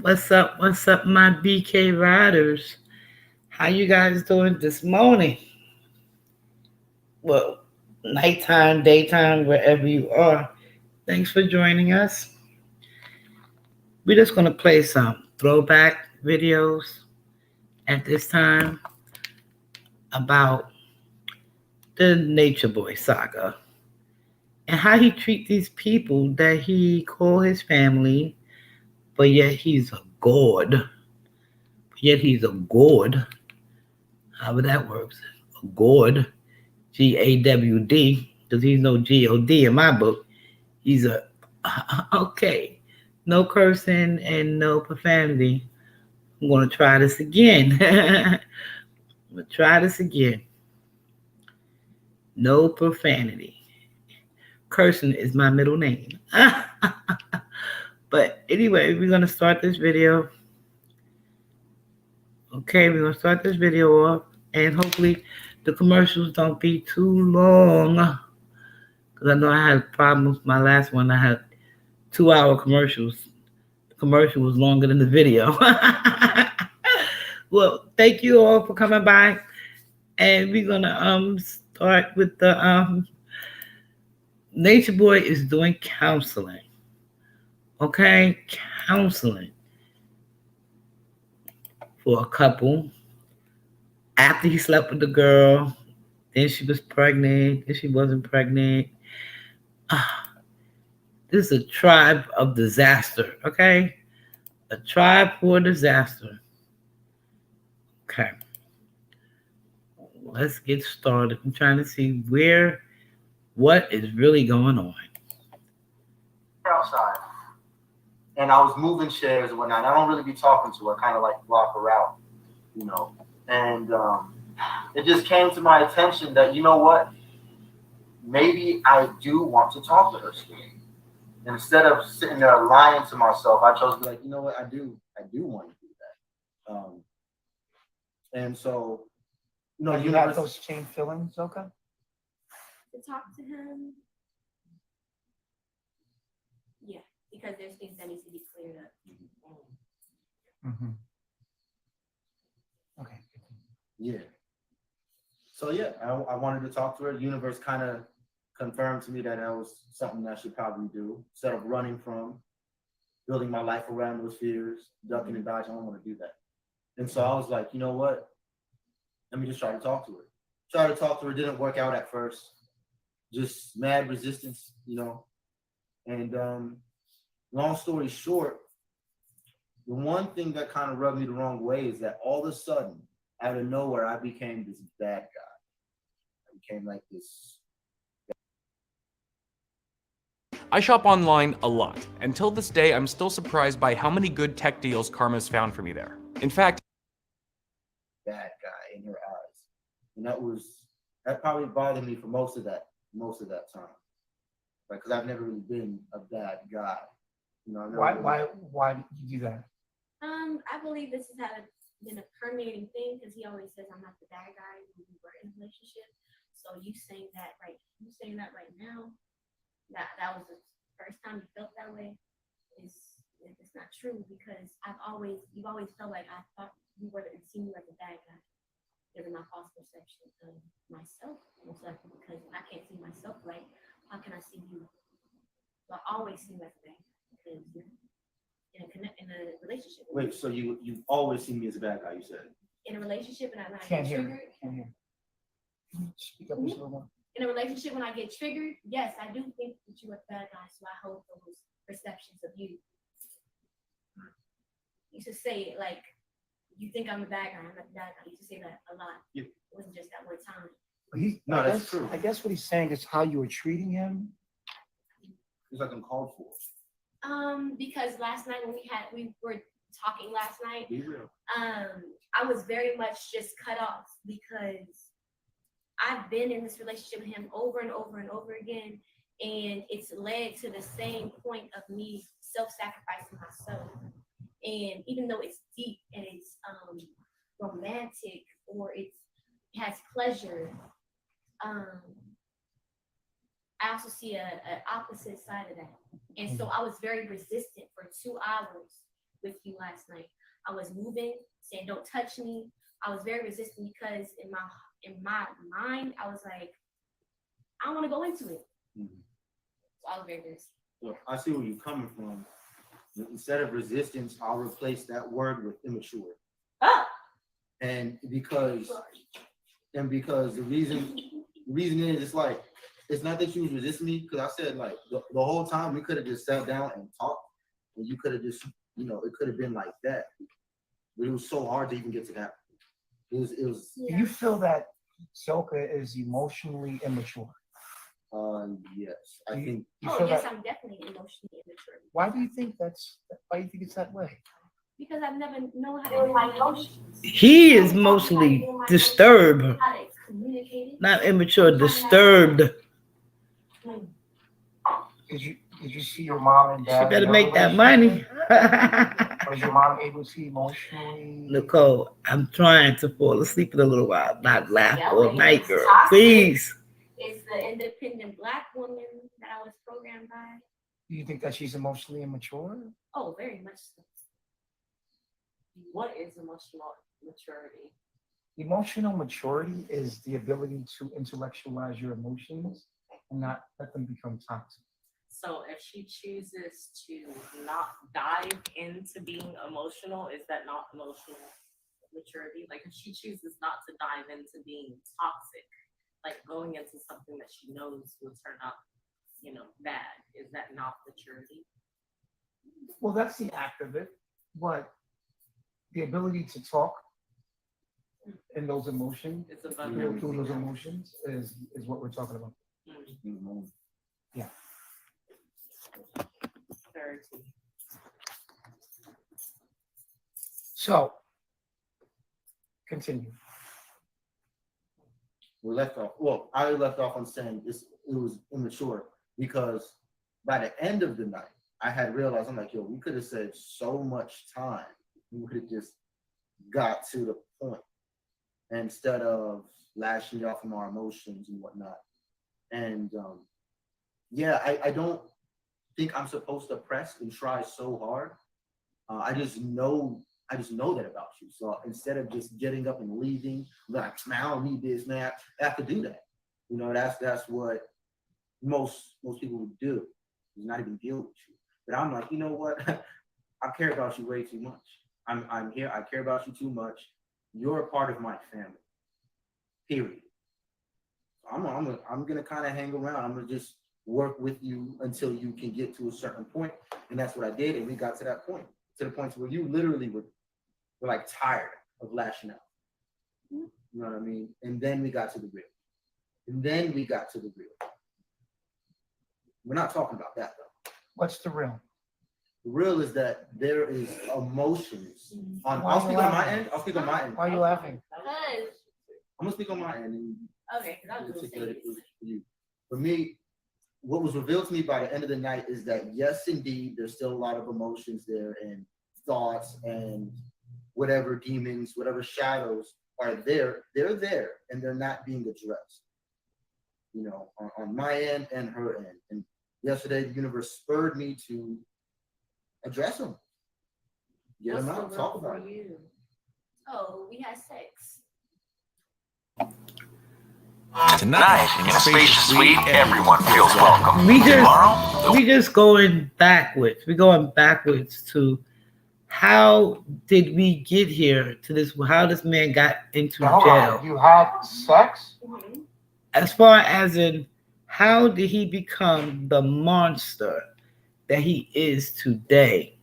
What's up? What's up, my BK riders? How you guys doing this morning? Well, nighttime, daytime, wherever you are. Thanks for joining us. We're just gonna play some throwback videos at this time about the Nature Boy saga and how he treat these people that he call his family, but yet he's a god. Yet he's a god. However that works. A god. GAWD, because he's no God in my book. He's a okay. No cursing and no profanity. I'm gonna try this again. I'm gonna try this again. No profanity. Cursing is my middle name. But anyway, we're gonna start this video. Okay, we're gonna start this video off, and hopefully the commercials don't be too long. Because I know I had problems. My last one, I had 2 hour commercials. The commercial was longer than the video. Well, thank you all for coming by, and we're gonna start with the Nature Boy is doing counseling. Okay, counseling for a couple after he slept with the girl. Then she was pregnant. Then she wasn't pregnant. Ah, this is a tribe of disaster. Okay, a tribe for disaster. Okay, let's get started. I'm trying to see what is really going on. Outside, and I was moving chairs and whatnot. I don't really be talking to her, kind of like block her out, you know. And it just came to my attention that what, maybe I do want to talk to her still. And instead of sitting there lying to myself, I chose to be like, you know what, I do want to do that. And so, You have those chain fillings, Zoka? To talk to him. Yeah, because there's things that needs to be cleared up. Mm-hmm. Okay. Yeah. So yeah, I wanted to talk to her. The universe kind of confirmed to me that was something I should probably do instead of running from, building my life around those fears, ducking and dodging. I don't want to do that. And so I was like, you know what? Let me just try to talk to her. Try to talk to her. Didn't work out at first. Just mad resistance, And long story short, the one thing that kind of rubbed me the wrong way is that all of a sudden, out of nowhere, I became this bad guy. I became like this. I shop online a lot. Until this day, I'm still surprised by how many good tech deals Karma's found for me there. In fact, Bad guy in her eyes. And that probably bothered me for most of that time. Like, because I've never really been a bad guy. Why did you do that? I believe this has been a permeating thing because he always says I'm not the bad guy when we were in a relationship. So you saying that right now, that was the first time you felt that way, it's not true because you've always felt like I thought you were seeing you as a bad guy. Given my false perception of myself, most likely because I can't see myself right. How can I see you? So I always see you as a bad guy because you're in a relationship. Wait, so you've always seen me as a bad guy? You said in a relationship, and I Can't get hear. triggered. Can't hear. Speak up just a little more. In a relationship, when I get triggered, yes, I do think that you're a bad guy. So I hold those perceptions of you. You should say it like. You think I'm a bad guy. I'm not a bad guy. I used to say that a lot. Yeah. It wasn't just that one time. that's true. I guess what he's saying is how you were treating him. It's like I'm called for. Because last night when we were talking last night, Be real. I was very much just cut off because I've been in this relationship with him over and over and over again, and it's led to the same point of me self-sacrificing myself. And even though it's deep and it's romantic or it has pleasure, I also see an opposite side of that. And so I was very resistant for 2 hours with you last night. I was moving, saying don't touch me. I was very resistant because in my mind, I was like, I don't want to go into it. Mhm. So I was very resistant. So I see where you're coming from. Instead of resistance, I'll replace that word with immature. Oh, And because the reason is it's like it's not that you was resisting me because I said like the whole time we could have just sat down and talked and you could have just it could have been like that. But it was so hard to even get to that. It was Do you feel that Zoka is emotionally immature? yes. I You- think You oh feel yes, that? I'm definitely emotionally immature. Why do you think it's that way? Because I've never known how to do my emotions. He is mostly disturbed, How to communicate it. not immature, disturbed. Did you see your mom and She dad? better in make their that money. Was your mom able to emotionally? Nicole, I'm trying to fall asleep in a little while, not laugh all night, girl. Please. It's the independent Black woman that I was programmed by. Do you think that she's emotionally immature? Oh, very much so. What is emotional maturity? Emotional maturity is the ability to intellectualize your emotions and not let them become toxic. So if she chooses to not dive into being emotional, is that not emotional maturity? Like if she chooses not to dive into being toxic, like going into something that she knows will turn out, bad, is that not maturity? Well, that's the act of it, but the ability to talk in those emotions, It's above feel through everything those else. emotions, is what we're talking about. Mm, clarity. So, continue. we left off. Well, I left off on saying it was immature because by the end of the night, I had realized I'm like, yo, we could have saved so much time. We could have just got to the point instead of lashing off from our emotions and whatnot. And I don't think I'm supposed to press and try so hard. I just know that about you. So instead of just getting up and leaving, like, man, I don't need this, man. I have to do that. That's what most people would do. Is not even deal with you. But I'm like, you know what? I care about you way too much. I'm here. I care about you too much. You're a part of my family. Period. I'm gonna kind of hang around. I'm gonna just work with you until you can get to a certain point, and that's what I did. And we got to that point, to the point where you literally were like tired of lashing out. You know what I mean? And then we got to the real. We're not talking about that though. What's the real? The real is that there is emotions on. Why I'll you speak on my laughing? end. I'll speak on my end. Why are you laughing? Because I'm gonna speak on my end. And okay, because I was gonna say articulate it this. for you. For me, what was revealed to me by the end of the night is that yes, indeed, there's still a lot of emotions there and thoughts and whatever demons, whatever shadows are there. They're there and they're not being addressed. On my end and her end. And yesterday, the universe spurred me to address them. Get What's them the out, real talk for about it. you? Oh, we had sex. Tonight, in a spacious suite, everyone feels welcome. We Tomorrow, just going backwards. We're going backwards to how did we get here to this? How this man got into Now, hold jail? on. You had sex? Mm-hmm. As far as in how did he become the monster that he is today?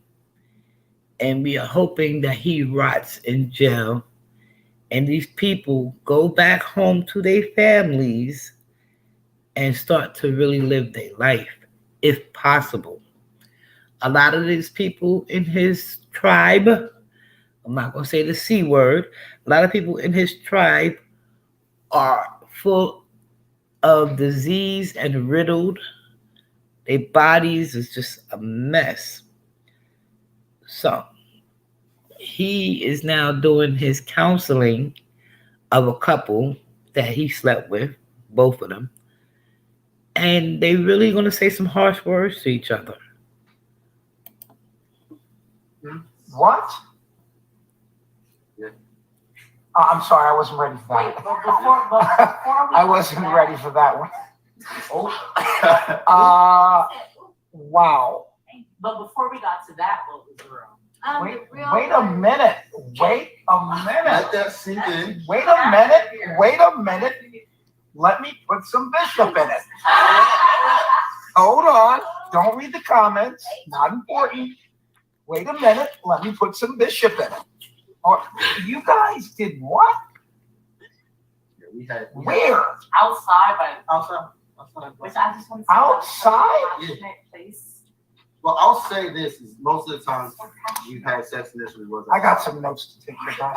And we are hoping that he rots in jail and these people go back home to their families and start to really live their life, if possible. A lot of these people in his tribe, I'm not going to say the C word, a lot of people in his tribe are full of disease and riddled. Their bodies is just a mess. So he is now doing his counseling of a couple that he slept with, both of them. And they really going to say some harsh words to each other. What? Yeah. I'm sorry, I wasn't ready for Wait, that. but before we I go wasn't to that- ready for that one. Oh. Wow. But before we got to that, what was real? Wait, The real wait a one- minute. Wait a Let minute. that sink in. Wait a minute. Wait a minute. Let me put some bishop in it. Hold on. Don't read the comments. Not important. Wait a minute. Let me put some bishop in it. Or you guys did what? Yeah, we had Where? Outside, but outside. which I just want to Outside? Place. Well, I'll say this: is most of the times we've had sex initially was. I got some notes to take care of.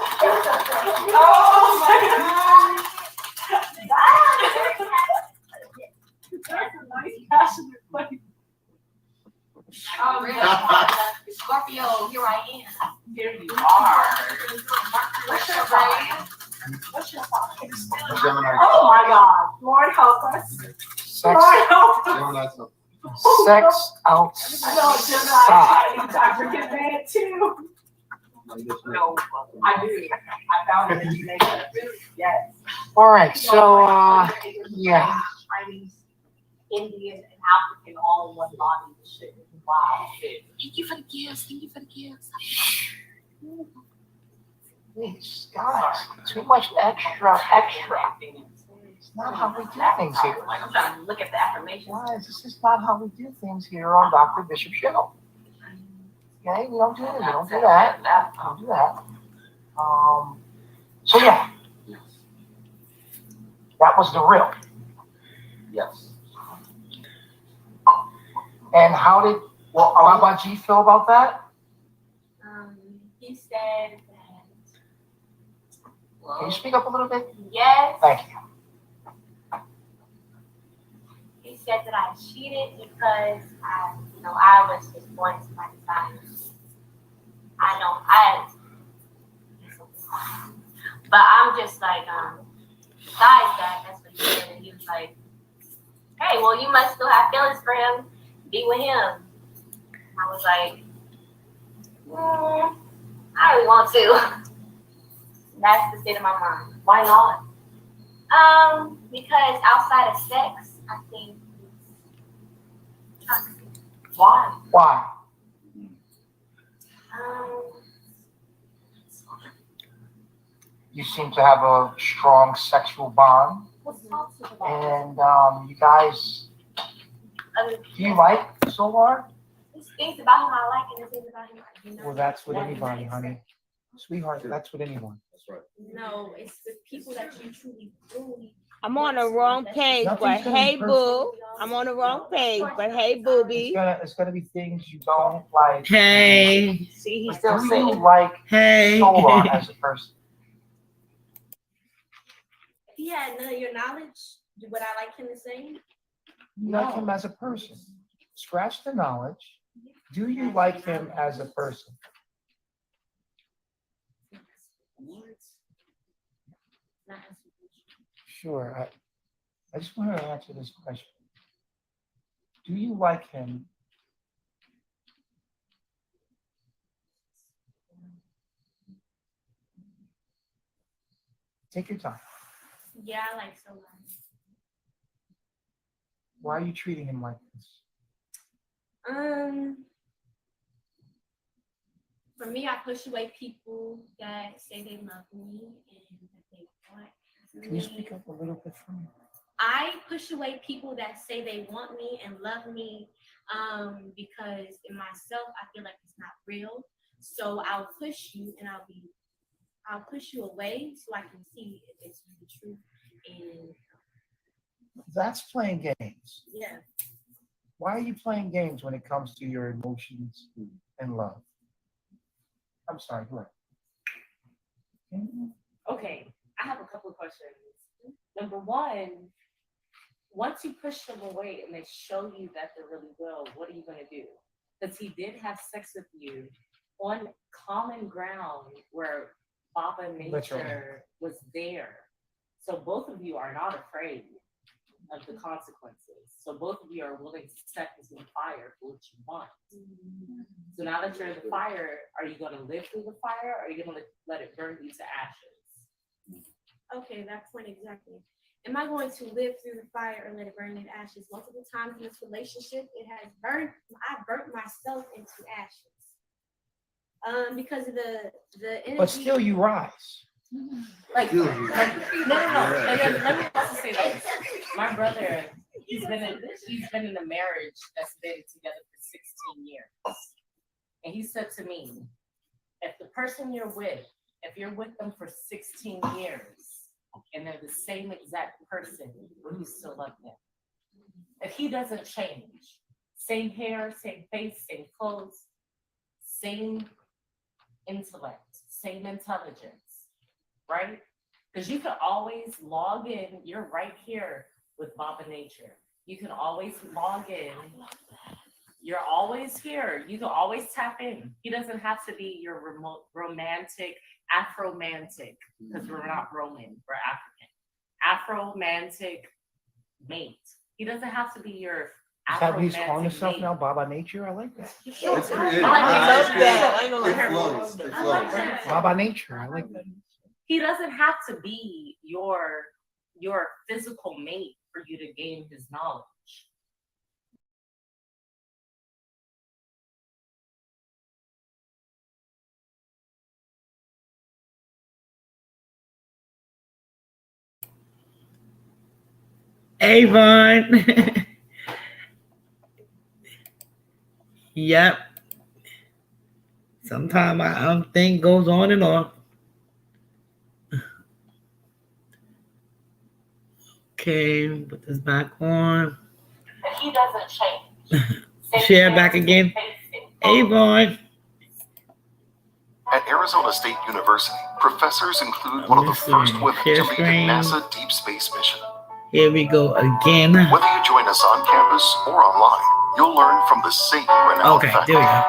Oh my That's a nice passionate place. Scorpio, here I am. Here you are. What's your sign? What's your sign? Gemini. Oh my God. Lord help us. Sex, Lord help us. Gemini. sex I know outside. Gemini. Dr. Get mad too. No, I do. I found it in Jamaica. Yes. All right, so yeah. Chinese, Indian, and African all in one body. This shit is wild. Thank you for the gifts. Thank you for the gifts. Please, guys, too much extra. It's not how we do things here. Like, I'm trying to look at the affirmations. Guys, this is not how we do things here on Dr. Bishop Show. Okay, we don't do that. We don't do that. We don't do that. So yeah, that was the real. Yes. And how did Baba G feel about that? He said that. Can you speak up a little bit? Yes. Thank you. He said that I cheated because I was just born to my desires. But I'm just like, besides that, that's what he said. And he was like, hey, well, you must still have feelings for him. Be with him. I was like, I really want to. That's the state of my mind. Why not? Because outside of sex, I think it's toxic. Why? Why? You seem to have a strong sexual bond, What's toxic about it? and you guys, do you like Solar? There's things about him I like and there's things about him I do not. Well, that's with like. anybody, honey. Sweetheart, that's with anyone. That's right. No, it's with people that you truly. I'm on the wrong page, but Nothing's gonna be hey boo. I'm on the wrong page, but hey booby. It's gonna be things you don't like. Hey, See, he's Do still you saying. like hey. Solar as a person? If he had none of your knowledge, would I like him the same? You like him as a person. Scratch the knowledge. Do you like him as a person? Sure. I just want her to answer this question. Do you like him? Take your time. Yeah, I like Solar. Why are you treating him like this? For me, I push away people that say they love me and that they want Can you me. speak up a little bit for me? I push away people that say they want me and love me because in myself, I feel like it's not real. So I'll push you and I'll push you away so I can see if it's really true. And That's playing games. yeah, Why are you playing games when it comes to your emotions and love? I'm sorry, go ahead. Okay, I have a couple of questions. Number one, once you push them away and they show you that they're really real, what are you going to do? Because he did have sex with you on common ground where Baba Nature Literally. was there. So both of you are not afraid of the consequences. So both of you are willing to step into the fire for what you want. So now that you're in the fire, are you going to live through the fire, or are you going to let it burn you to ashes? Okay, that point exactly. Am I going to live through the fire or let it burn me to ashes? Multiple times in this relationship, I burnt myself into ashes. Because of the energy. But still, you rise. Like, no. And then let me also say this. My brother, he's been in a marriage that's been together for 16 years. And he said to me, if the person you're with, if you're with them for 16 years and they're the same exact person, will you still love them? If he doesn't change, same hair, same face, same clothes, same intellect, same intelligence, right? Because you can always log in, you're right here with Baba Nature. You can always log in. You're always here. You can always tap in. He doesn't have to be your remote romantic, Afromantic, because we're not Roman, we're African. Afromantic mate. He doesn't have to be your Is that what he's calling Afromantic himself mate. now? Baba Nature? I like that. It's I love like that. it. It flows. It I like flows. that. Baba Nature. I like that. He doesn't have to be your physical mate for you to gain his knowledge. Avon. Yep. Sometimes I thing goes on and on. Okay, put this back on. If he doesn't change. Share back again. Avon. At Arizona State University, professors include one of the first women to Share lead a screen. NASA deep space mission. Here we go again. Whether you join us on campus or online, you'll learn from the same renowned Okay, faculty. there we go.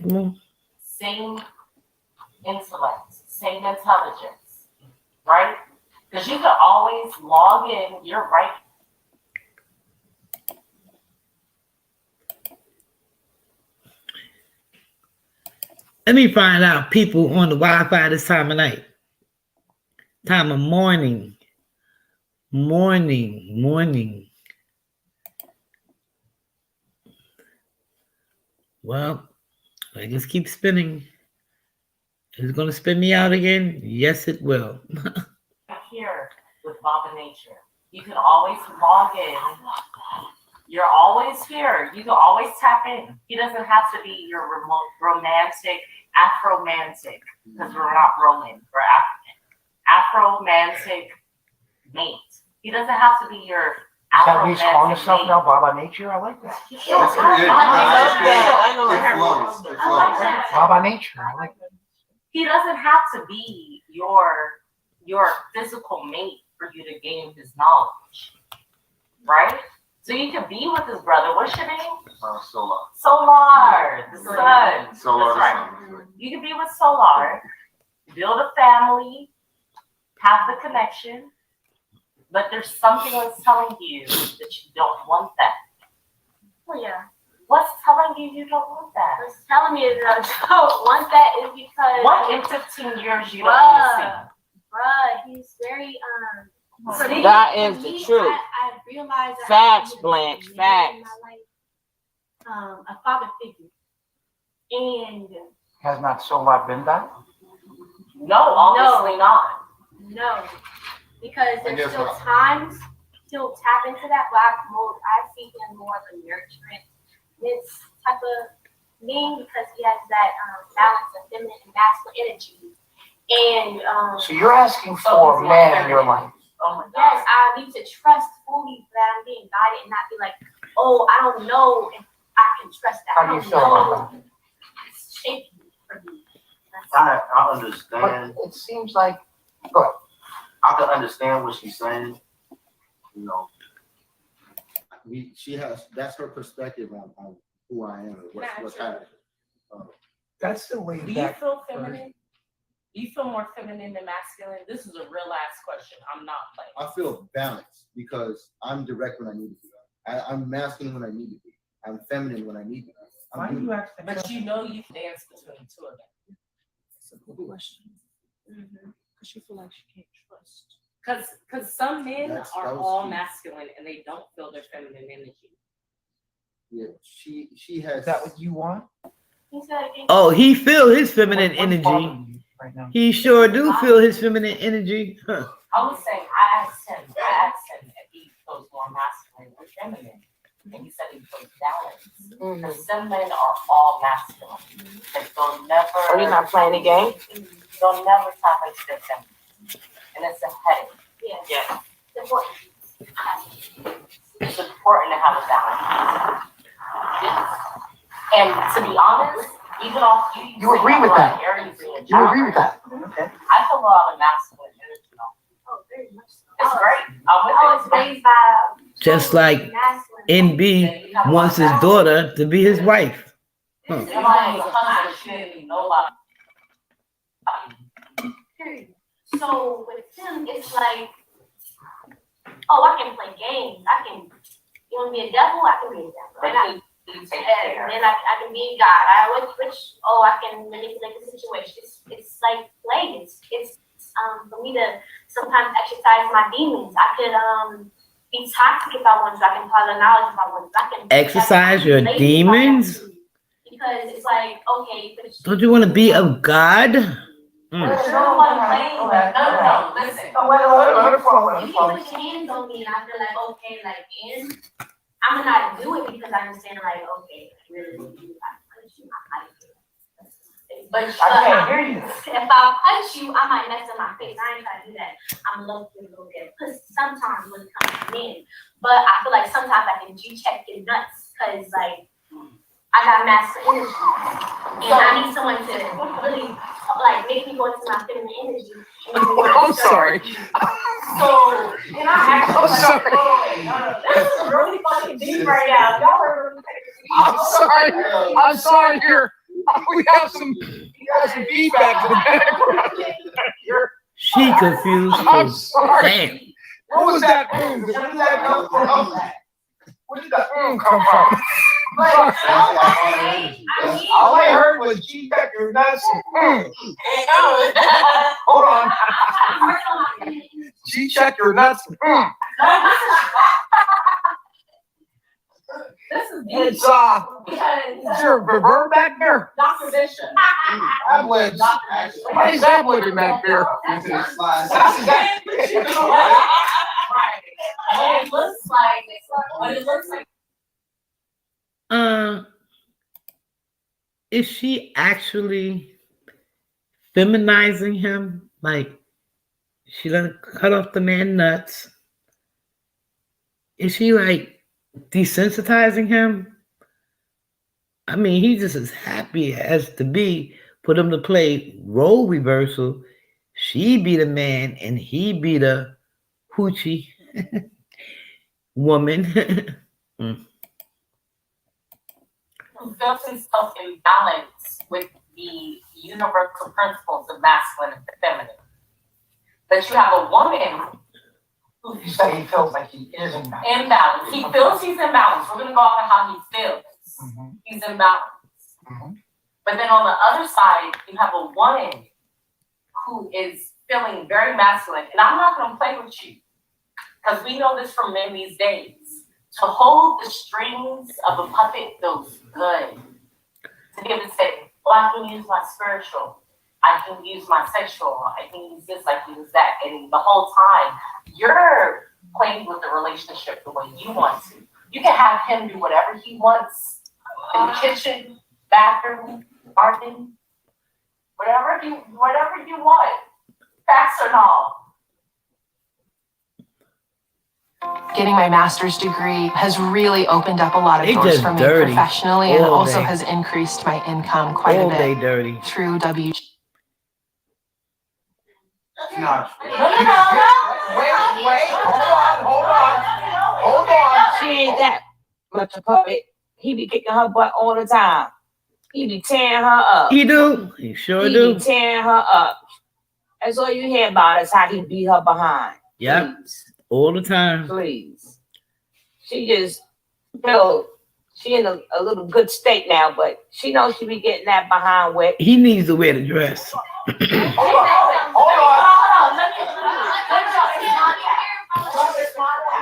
Come on. Same intellect, same intelligence, right? Because you can always log in, you're right. Let me find out people on the Wi-Fi this time of night. Time of morning. Morning. Well, I just keep spinning. Is it going to spin me out again? Yes, it will. Here with Baba Nature. You can always log in. You're always here. You can always tap in. He doesn't have to be your remote romantic, Afromantic, because we're not Roman, we're African. Afromantic mate. He doesn't have to be your Is that what he's calling Afromantic himself mate. now? Baba Nature? I like that. It flows. It flows. Baba Nature. I like that. He doesn't have to be your physical mate for you to gain his knowledge, right? So you can be with his brother. What's your name? Solar. Solar, the sun. Solar. That's right. You can be with Solar, build a family, have the connection, but there's something that's telling you that you don't want that. Oh yeah. What's telling you you don't want that? What's telling me that I don't want that is because What in 15 years you don't want to bruh, he's very for me- That for is the me, truth. I realized that Facts, I needed Blanche, a man in facts. my life, a father figure, and Has not Solar been that? see? No, obviously not. no, because I there's guess still not. times he'll tap into that black mode. I see him more of a nurturant, this type of being because he has that balance of feminine and masculine energy. And So you're asking for a man in your life. Oh my yes, God. I need to trust fully that I'm being guided and not be like, oh, I don't know if I can trust that. How do you feel about that? It's shaky for me. That's I But understand. it seems like, go ahead. I can understand what she's saying. You know, she has, that's her perspective on who I am and what's happening. That's the way Do you back. feel feminine? Do you feel more feminine than masculine? This is a real ass question. I'm not playing. I feel balanced because I'm direct when I need to be. I'm masculine when I need to be. I'm feminine when I need to be. Why do you ask that But question? you know you dance between two of them. It's a good question. Mm-hmm. Because she feel like she can't trust. Because some men That are was all key. masculine and they don't feel their feminine energy. Yeah, she has. Is that what you want? Oh, he feel his feminine What's energy. bothering you right now? He sure do feel his feminine energy. Huh. I was saying, I asked him if he feels more masculine or feminine. And he said he feels balanced. Because some men are all masculine. Like they'll never. Are you not playing the game? They'll never tap into their feminine. And it's a headache. Yeah. It's important to have a balance. And to be honest, even off You agree with that? Aries in You agree with that? Okay. I feel a lot of masculine energy. Oh, very much so. It's great. I'm with I was it. raised by Just like masculine. NB wants his daughter to be his wife. Huh. Somebody has a husband, she didn't need nobody. Period. So with him, it's like, oh, I can play games. You want to be a devil? I can be a devil. And then I can be God. I can manipulate the situation. It's like play. It's for me to sometimes exercise my demons. I could be toxic if I want to. I can apply the knowledge if I want to. I can Exercise your demons? Because it's like, okay, but Don't you want to be of God? No, listen. Let her fall. you can put your hands on me and I feel like, okay, like, and I'm gonna not do it because I understand, like, okay, really, I punch you, I might do it. But I can't hear you. if I punch you, I might mess up my face. I ain't trying to do that. I'm lucky to go there. Because sometimes when it comes to men, but I feel like sometimes I can G-check your nuts because, like, I got masculine energy. And I need someone to really, like, make me go into my feminine energy. I'm sorry. So, and I actually. I'm sorry. This is really fucking deep right now. Y'all are. I'm sorry. Here, we have some feedback in the background. Here. She confused I'm too. sorry. Damn. What was that? Where did that come from? Where did that come from? All I heard was G Becker. That's hold on. G check your nuts. This is deep. It's Because is there a reverb back there? Dr. Bishop. Ablets. Somebody's ableting back there. Right. What it looks like. Is she actually feminizing him? Like, she done cut off the man nuts? Is she like desensitizing him? I mean, he's just as happy as to be for them to play role reversal. She be the man and he be the hoochie woman. Who feels himself in balance with the universal principles of masculine and feminine. But you have a woman who You say he feels like he is in balance. in balance. He feels he's in balance. We're gonna go off of how he feels. Mhm. He's in balance. Mhm. But then on the other side, you have a woman who is feeling very masculine. And I'm not gonna play with you because we know this from men these days. To hold the strings of a puppet feels good. To be able to say, well, I can use my spiritual, I can use my sexual, I can use this, I can use that. And the whole time, you're playing with the relationship the way you want to. You can have him do whatever he wants in the kitchen, bathroom, garden, whatever you want. Facts or not. Getting my master's degree has really opened up a lot of They doors just for me dirty professionally and all also day. has increased my income quite All a day bit dirty. through W. No. No. Wait, hold on. She ain't that much a puppet. He be kicking her butt all the time. He be tearing her up. He do. He sure He do. be tearing her up. That's all you hear about is how he beat her behind. Yep. Please. All the time. Please. She just, she in a little good state now, but she knows she be getting that behind wet. He needs to wear the dress. Hold on.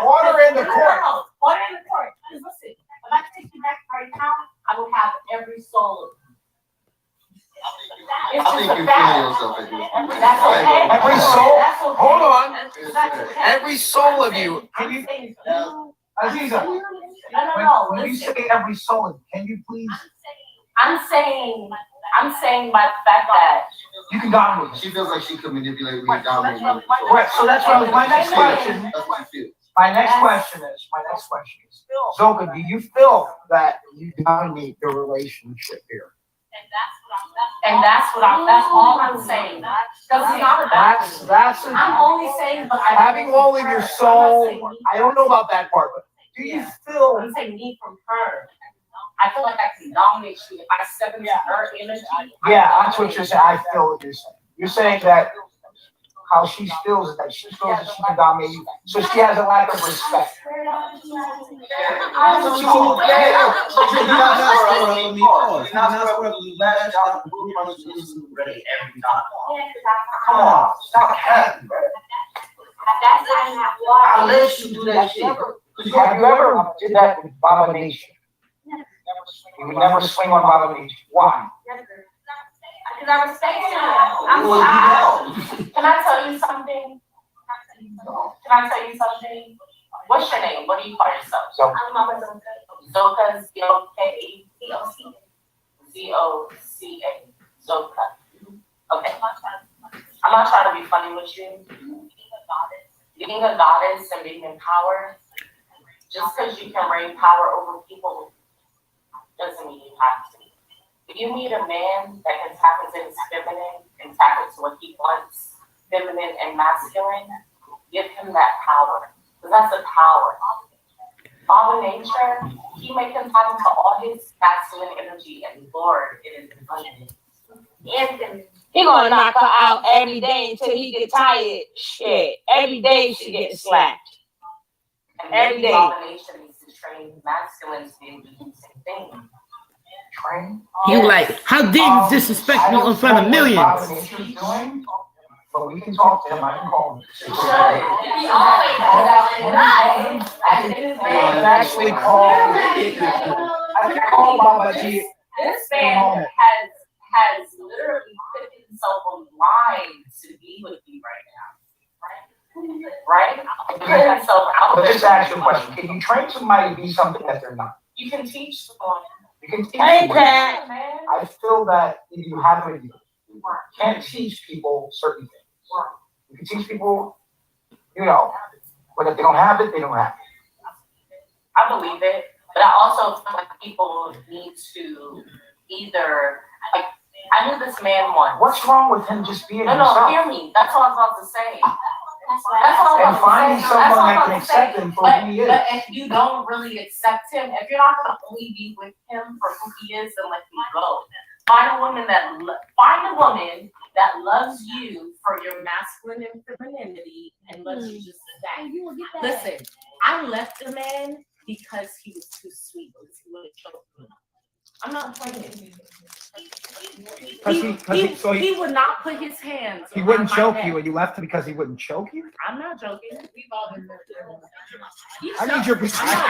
Order in the court. Order in the court. Because listen, if I take you back right now, I would have every soul of you. It's I think just a you fact. feel yourself at this. That's okay. Every soul. That's okay. Hold on. That's okay. Every soul of you. Can I'm you, saying Aziza? no. When you Listen. say every soul, of you, can you please? I'm saying by the fact that You can dominate. She feels like she could manipulate me, dominate me. Right. So that's what my next question. That's what she feels. My next question is. Zoka, do you feel that you dominate the relationship here? And that's all I'm saying. Because it's not about That's. I'm only saying, but I Having all in your soul. I don't know about that part, but do you feel? I'm saying me from her. I feel like I can dominate you if I step into her energy. Yeah, that's what you're saying. I feel what you're saying. You're saying that how she feels is that she feels that she can dominate you, so she has a lack of respect. Come on, stop capping. I'll let you do that shit. Have you ever did that with Baba Nation? You would never swing on Baba Nation. Why? Because I respect him. Can I tell you something? What's your name? What do you call yourself? I'm Mama Zoka. Zoka, Z-O-K-A. Z-O-C-A. Zoka. Okay. I'm not trying to be funny with you. Being a goddess and being in power, just because you can reign power over people doesn't mean you have to. If you meet a man that can tap into his feminine and tap into what he wants, feminine and masculine, give him that power. Because that's a power. Father Nature, he may can tap into all his masculine energy and Lord, it is abundant. He gonna knock her out every day until he get tired. Shit. Every day she gets slapped. And Every maybe day. Father Nature needs to train masculine to be able to do the same thing. Train? You like, how dare you disrespect me in front of millions? Baba Nature's doing, but we can talk to him. I can call him. He always does that. Actually call. I can call Baba G. This man has literally put himself on the line to be with you right now. Right? Put himself out But there. just ask you a question. Can you train somebody to be something that they're not? You can teach someone. You can teach Hey, people. Pat. I feel that if you have it, you can't teach people certain things. You can teach people, but if they don't have it, they don't have it. I believe it, but I also feel like people need to either, like, I knew this man once. What's wrong with him just being No, himself? hear me. That's what I was about to say. And finding someone that can accept him for who he is. But if you don't really accept him, if you're not gonna only be with him for who he is, then let him go. Find a woman that loves you for your masculine and femininity and loves you just as that. Listen, I left a man because he was too sweet, because he wouldn't choke me. I'm not playing. He would not put his hands. He wouldn't around my choke neck. you, and you left him because he wouldn't choke you? I'm not joking. We've all been there. I need your business card.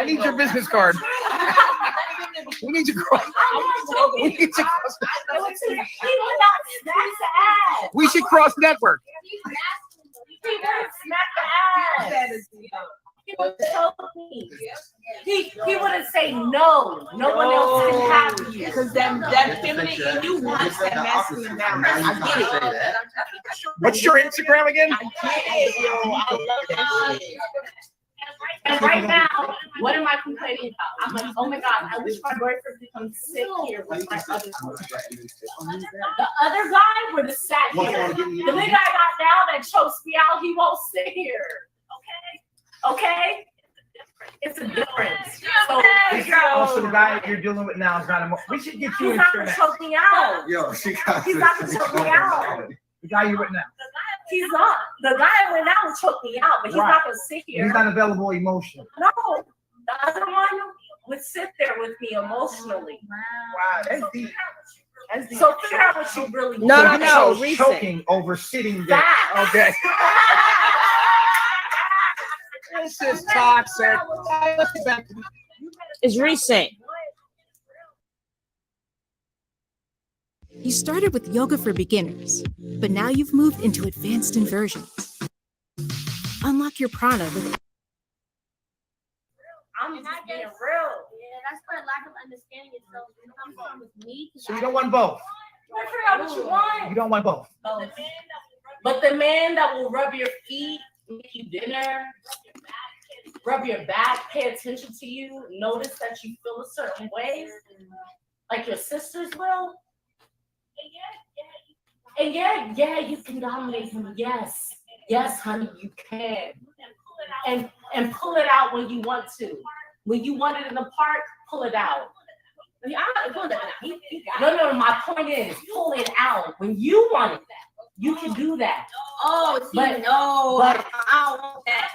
I need your business card. We need to cross. We need to cross. He would not smack the ass. We should cross network. He would smack the ass. He would choke me. He wouldn't say no. No one else can have you. Because that feminine in you wants that masculine balance. I get it. What's your Instagram again? I get it, yo. I love that shit. And right now, what am I complaining about? I'm like, oh my God, I wish my boyfriend could come sit here with my other guy. The other guy would have sat here. The nigga I got down that chokes me out, he won't sit here. Okay? It's a difference. So Also, the guy you're dealing with now is not we should get you he's not insurance. gonna choke me out. Yo, she got He's not gonna choke me out. The guy you're with now. He's not. The guy I went out will choke me out, but he's Right. not gonna sit here. He's not available emotionally. No, the other one would sit there with me emotionally. Wow, that's deep. That's deep. So figure out what you really So want. you chose choking over sitting there. That. Okay. This is toxic. Let's get back to the- It's recent. You started with yoga for beginners, but now you've moved into advanced inversions. Unlock your prana with I'm just being real. Yeah, that's where lack of understanding is comes from with me. So you don't want both. You figure out what you want. You don't want both. But the man that will rub your feet, make you dinner, rub your back, pay attention to you, notice that you feel a certain way, like your sisters will. And yeah, you can dominate him. Yes, honey, you can. And pull it out when you want to. When you want it in the park, pull it out. I'm not doing that now. No. My point is, pull it out when you want it. You can do that. Oh, see, But- no, but- I don't want that.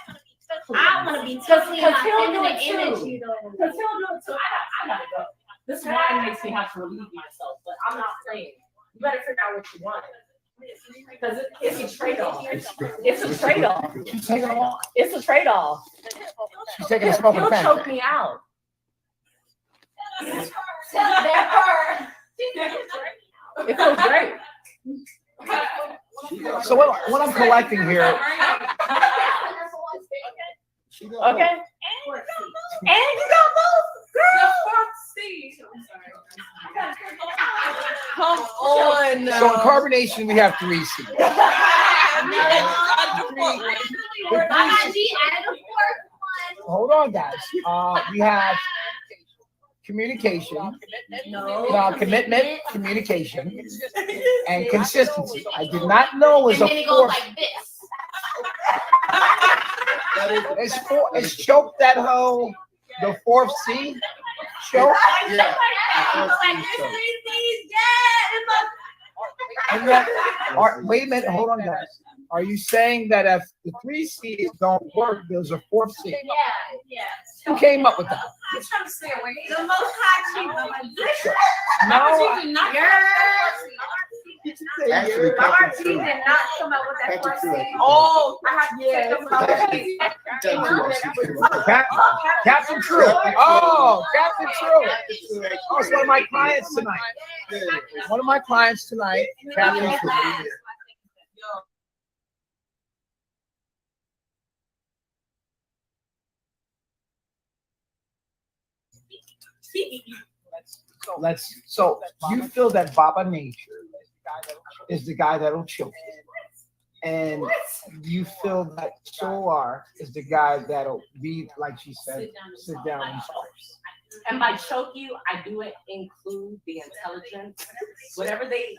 I want to be totally Because my he'll do feminine it too. energy, though. Because he'll do it too. I gotta go. This wine makes me have to relieve myself, but I'm not playing. You better figure out what you want. Because it's a trade-off. It's a trade-off. She's taking a walk. It's a trade-off. She's taking a smoke in the He'll pen. choke me out. It feels great. So what I'm collecting here, Okay. And you got both, girl. Come on. so in carbonation, we have 3 C's. Hold on, guys. We have communication, commitment, communication, and consistency. I did not know it was And a then it goes 4th. like this. It's choke that hoe, the 4th C. Choke. Yeah. And then, wait a minute, hold on, guys. Are you saying that if the 3 C's don't work, there's a 4th C? Yeah. Who came up with that? I'm trying to stay away. The most high chief. No, Actually, Captain True. did not come up with that Captain first True. thing. Oh, I have to check them out. Captain True actually came up with it. Captain True. Oh, Captain True. Oh, it's one of my clients tonight. One of my clients tonight, Captain True. So you feel that Baba Nature is the guy that'll choke you. And you feel that Solar is the guy that'll be, like she said, sit down and talk. And by choke you, I do include the intelligence. Whatever they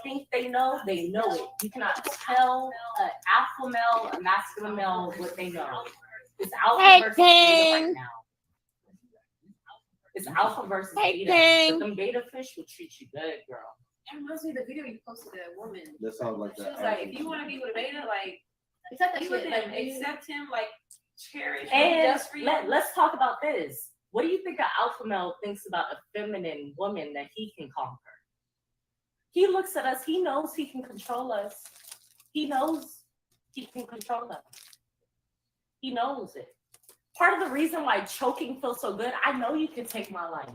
think they know it. You cannot tell an alpha male, a masculine male what they know. It's alpha versus beta right now. It's alpha versus beta. But them beta fish will treat you good, girl. It reminds me of the video you posted of that woman. That sounds like She that. was like, if you want to be with a beta, like, Accept that you would shit. like accept him, like, cherish him And just for you. let's talk about this. What do you think an alpha male thinks about a feminine woman that he can conquer? He looks at us, he knows he can control us. He knows he can control us. He knows it. Part of the reason why choking feels so good, I know you can take my life.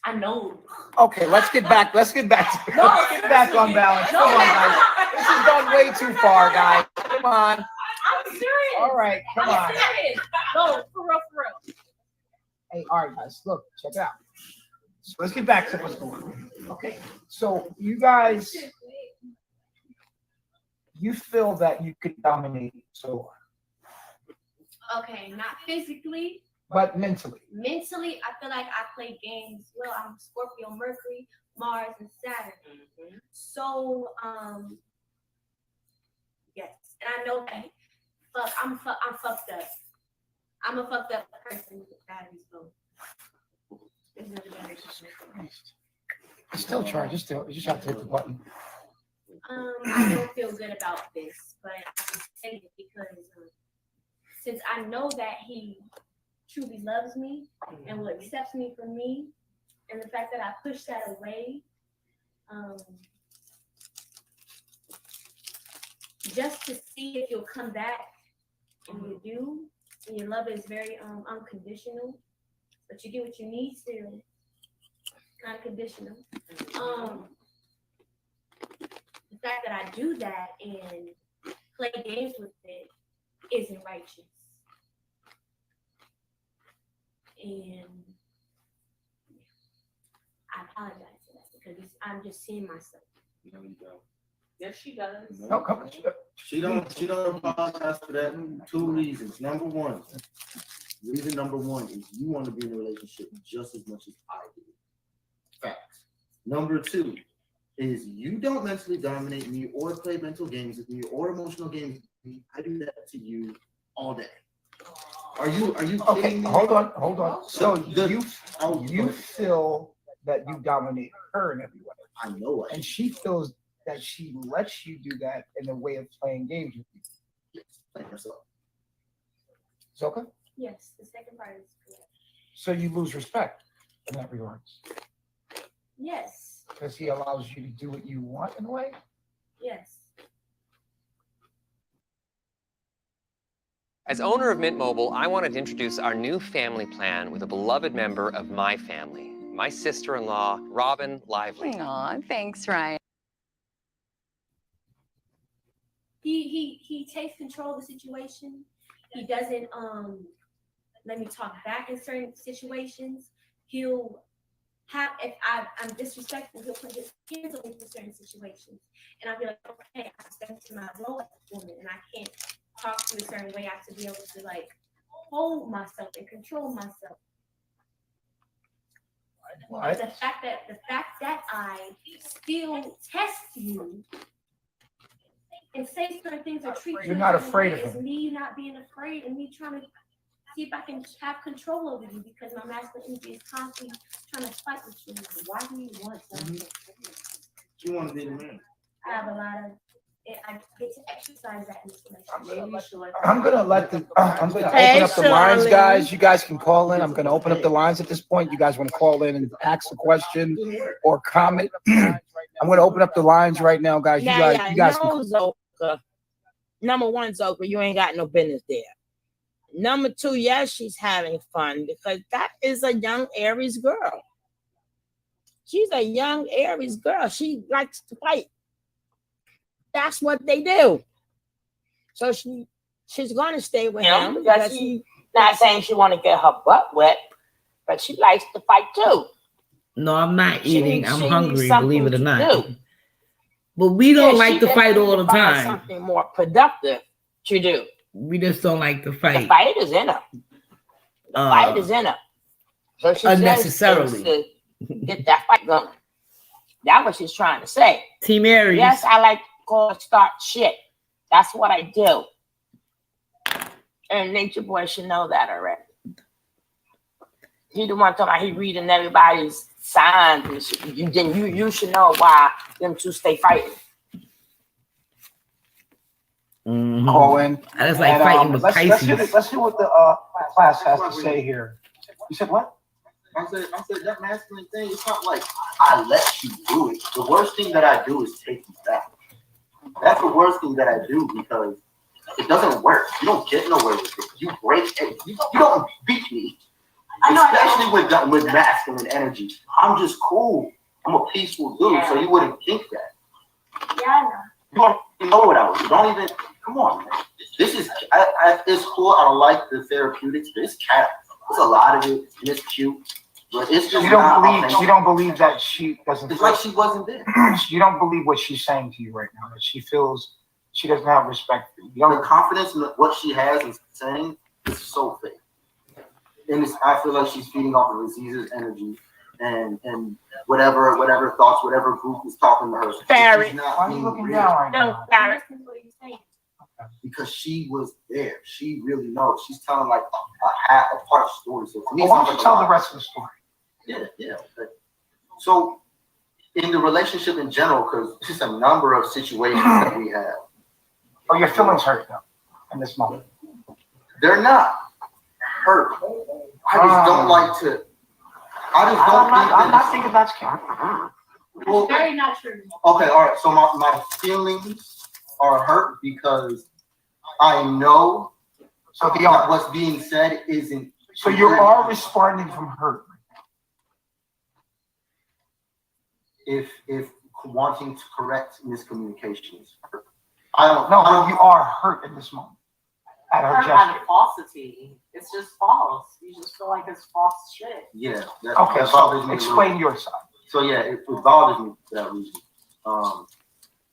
I know. Okay, let's get back. Let's get back on balance. Come on, guys. This has gone way too far, guys. Come on. I'm serious. All right, come on. I'm serious. No, for real. Hey, all right, guys. Look, check it out. So let's get back to what's going on. Okay, so you guys, you feel that you could dominate Solar, Okay, not physically. but mentally. Mentally, I feel like I play games. Well, I'm Scorpio, Mercury, Mars, and Saturn. Mm-hmm. So, yes, and I know that. I'm fucked up. I'm a fucked up person with batteries, so there's no generation. It's still charged. It's still. You just have to hit the button. I don't feel good about this, but I can say it because since I know that he truly loves me and will accept me for me, and the fact that I push that away, just to see if you'll come back, and you do, and your love is very unconditional, but you get what you need still, unconditional. The fact that I do that and play games with it isn't righteous. And I apologize for that because I'm just seeing myself. No, you don't. Yes, she does. No, come on. She don't apologize for that. 2 reasons. Reason number one is you want to be in a relationship just as much as I do. Facts. Number 2 is you don't mentally dominate me or play mental games with me or emotional games with me. I do that to you all day. Are you Okay, kidding me? hold on. So Oh, you feel that you dominate her in every way. I know And she feels that she lets you do that in a way of playing games with you. Yes, like herself. Zoka? Yes, the second part is correct. So you lose respect in that regard. Yes, Because he allows you to do what you want in a way. yes. As owner of Mint Mobile, I wanted to introduce our new family plan with a beloved member of my family, my sister-in-law, Robin Lively. Aw, thanks, Ryan. He takes control of the situation. He doesn't let me talk back in certain situations. He'll have, if I'm disrespectful, he'll put his hands on me for certain situations. And I'll be like, okay, I step to my role as a woman and I can't talk to a certain way. I have to be able to like hold myself and control myself. What? The fact that I still test you and say certain things or treat You're you not a certain afraid way of is him. me not being afraid and me trying to see if I can have control over you because my masculine energy is constantly trying to fight with you. Why do you want something? You want to be the man. I have a lot of, I get to exercise that in this relationship. I'm gonna open up the lines, guys. You guys can call in. I'm gonna open up the lines at this point. You guys want to call in and ask a question or comment? I'm gonna open up the lines right now, guys. You guys can. Zoka. Number one, Zoka, you ain't got no business there. Number two, yes, she's having fun because that is a young Aries girl. She's a young Aries girl. She likes to fight. That's what they do. So she's going to stay with him. Because she's not saying she want to get her butt wet, but she likes to fight too. No, I'm not eating. I'm she hungry, needs something believe it or to not. do. But we don't Yeah, like she to just fight needs all the to find time. Something more productive to do. We just don't like to The fight. fight is in her. The fight is in her. So she Unnecessarily. says to get that fight going. That's what she's trying to say. Team Aries. Yes, I like to call start shit. That's what I do. And Nature Boy should know that already. He the one talking about he reading everybody's signs and shit. You should know why them two stay fighting. Mhm. Call in. I just like And, fighting with let's Pisces. hear what the class has to say here. You said what? I said that masculine thing, it's not like I let you do it. The worst thing that I do is take you back. That's the worst thing that I do because it doesn't work. You don't get nowhere with it. You break it. You don't beat me. Especially with masculine energy. I'm just cool. I'm a peaceful dude, so you wouldn't think that. Yeah, I know. You don't even know what I was. Don't even, come on, man. This is, it's cool. I don't like the therapeutics, but it's cat. There's a lot of it, and it's cute. But it's just You don't believe that she doesn't. It's like she wasn't there. You don't believe what she's saying to you right now. That she feels she doesn't have respect for you. The confidence in what she has is saying is so fake. And I feel like she's feeding off of Aziz's energy and whatever thoughts, whatever group is talking to her. Barry. She's not Why are you being looking real. down right now? No, Barry. because she was there. She really knows. She's telling like a part story. So to me, Well, why don't you tell the rest of the story? Yeah. So in the relationship in general, because it's just a number of situations that we have. Oh, your feelings hurt though in this moment. They're not hurt. I just don't like to. I just don't I'm not thinking that's cute. Well, Very not true. okay, all right. So my feelings are hurt because I know So they that are. what's being said isn't. So you are responding from hurt. If wanting to correct miscommunications. I don't No, I but don't, you are hurt in this moment at her Hurt by gesture. the falsity. It's just false. You just feel like it's false shit. Yeah. Okay, that bothers so me a explain little. your side. So yeah, it bothers me for that reason.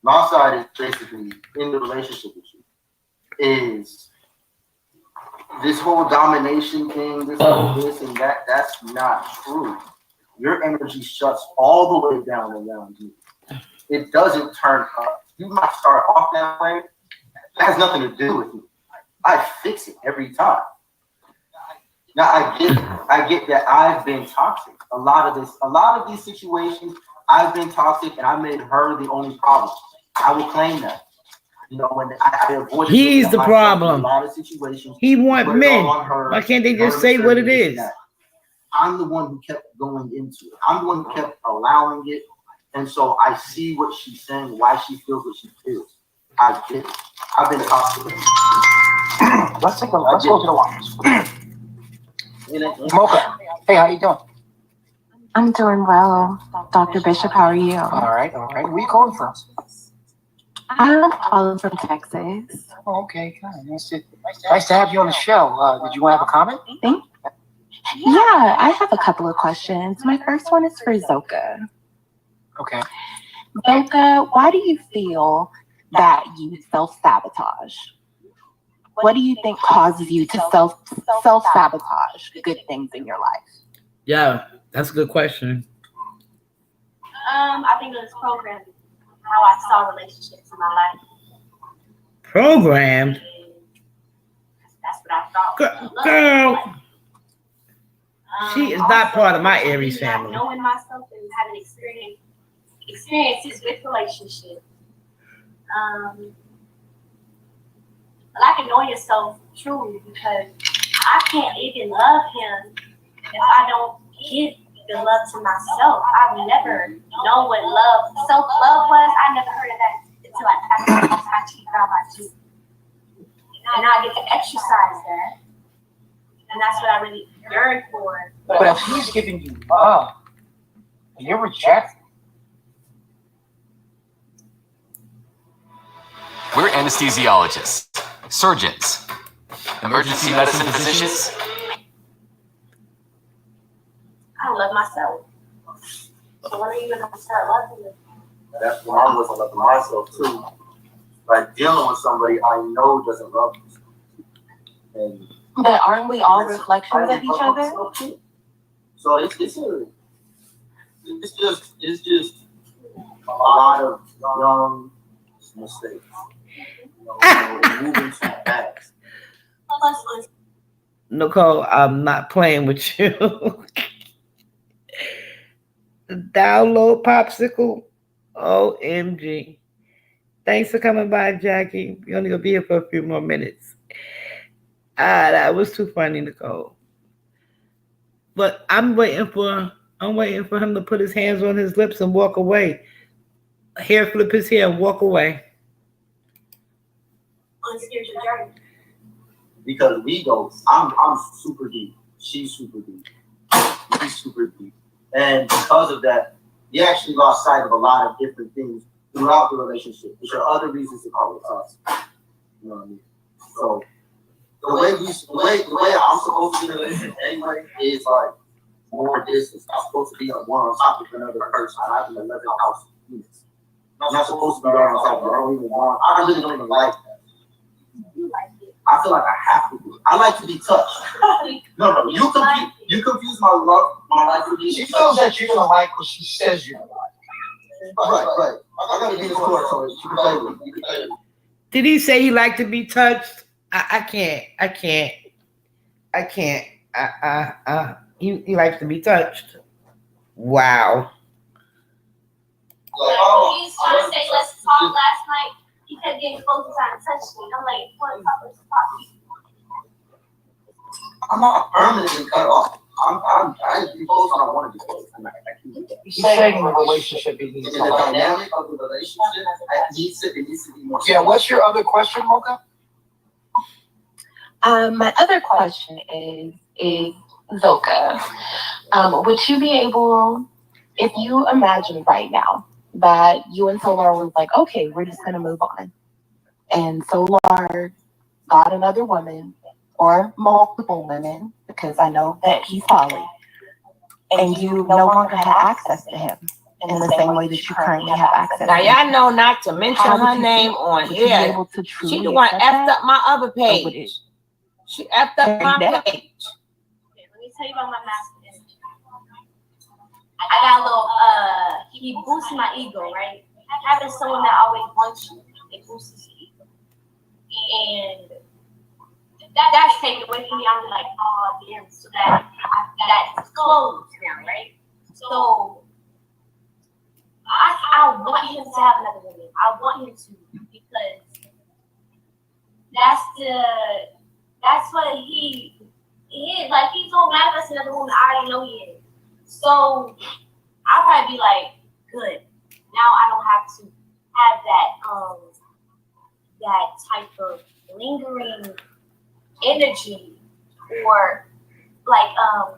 My side is basically in the relationship with you is this whole domination thing, this and that. That's not true. Your energy shuts all the way down around you. It doesn't turn up. You might start off that way. It has nothing to do with me. I fix it every time. Now I get that I've been toxic. A lot of these situations, I've been toxic and I made her the only problem. I will claim that. You know, when I avoided. He's the problem. In a lot of situations. He want put it men. all on her, Why can't they her just say what it this is? and that. I'm the one who kept going into it. I'm the one who kept allowing it. And so I see what she's saying, why she feels what she feels. I get it. I've been toxic. Let's go to the lines. Mocha. Hey, how you doing? I'm doing well. Dr. Bishop, how are you? All right. Where are you calling from? I'm calling from Texas. Oh, okay, good. Nice to have you on the show. Did you want to have a comment? Yeah, I have a couple of questions. My first one is for Zoka. Okay. Zoka, why do you feel that you self-sabotage? What do you think causes you to self-sabotage good things in your life? Yeah, that's a good question. I think it was programming, how I saw relationships in my life. Programmed? That's what I thought. Girl. She is not part of my Aries family. Not knowing myself and having experiences with relationships. Like knowing yourself truly, because I can't even love him if I don't give the love to myself. I've never known what self-love was. I never heard of that until I found out you. And now I get to exercise that. And that's what I really yearn for. But if he's giving you love, and you're rejecting. We're anesthesiologists, surgeons, emergency medicine physicians. I love myself. So when are you gonna start loving me? That's when I wasn't loving myself too. Like dealing with somebody I know doesn't love me. And But aren't we all reflections of each other? so it's just a lot of young mistakes. Moving too fast. Nicole, I'm not playing with you. Download popsicle. OMG. Thanks for coming by, Jackie. You're only gonna be here for a few more minutes. That was too funny, Nicole. But I'm waiting for him to put his hands on his lips and walk away. Hair flip his hair and walk away. On spiritual journey. Because we go, I'm super deep. She's super deep. He's super deep. And because of that, we actually lost sight of a lot of different things throughout the relationship, which are other reasons to call it toxic. You know what I mean? So the way I'm supposed to be in a relationship anyway is like more distance. I'm supposed to be on one on top of another person. I have an 11 house units. I'm not supposed to be right on top of it. I really don't even like that. I feel like I have to do it. I like to be touched. No, you confuse my life with you. She feels that you're gonna like what she says you're gonna like. Right. I gotta be in the court so you can play with it. Did he say he liked to be touched? I can't. I can't. I can't. He likes to be touched. Wow. He was trying to say let's talk last night. He kept getting close and trying to touch me. I'm like, what? Let's talk. I'm not permanently cut off. I just be close when I want to be close. You said in the relationship he needs In the to learn. dynamic of the relationship, it needs to be more. Yeah, what's your other question, Mocha? My other question is Zoka. Would you be able, if you imagine right now that you and Solar was like, okay, we're just gonna move on, and Solar got another woman or multiple women, because I know that he's poly, and you no longer have access to him in the same way that you currently have access Now to y'all him. know not to mention How would her you name feel? on Would you be here. able to truly She the one accept effed that? up my other Or would page. it- She effed up my Yeah. page. Okay, let me tell you about my masculine energy. I got a little, he boosts my ego, right? Having someone that always wants you, it boosts your ego. And that's taken away from me. I'm like, oh, damn, so that's closed now, right? So I want him to have another woman. I want him to, because that's what he is. Like, he's gonna manifest another woman. I already know he is. So I'll probably be like, good. Now I don't have to have that type of lingering energy or like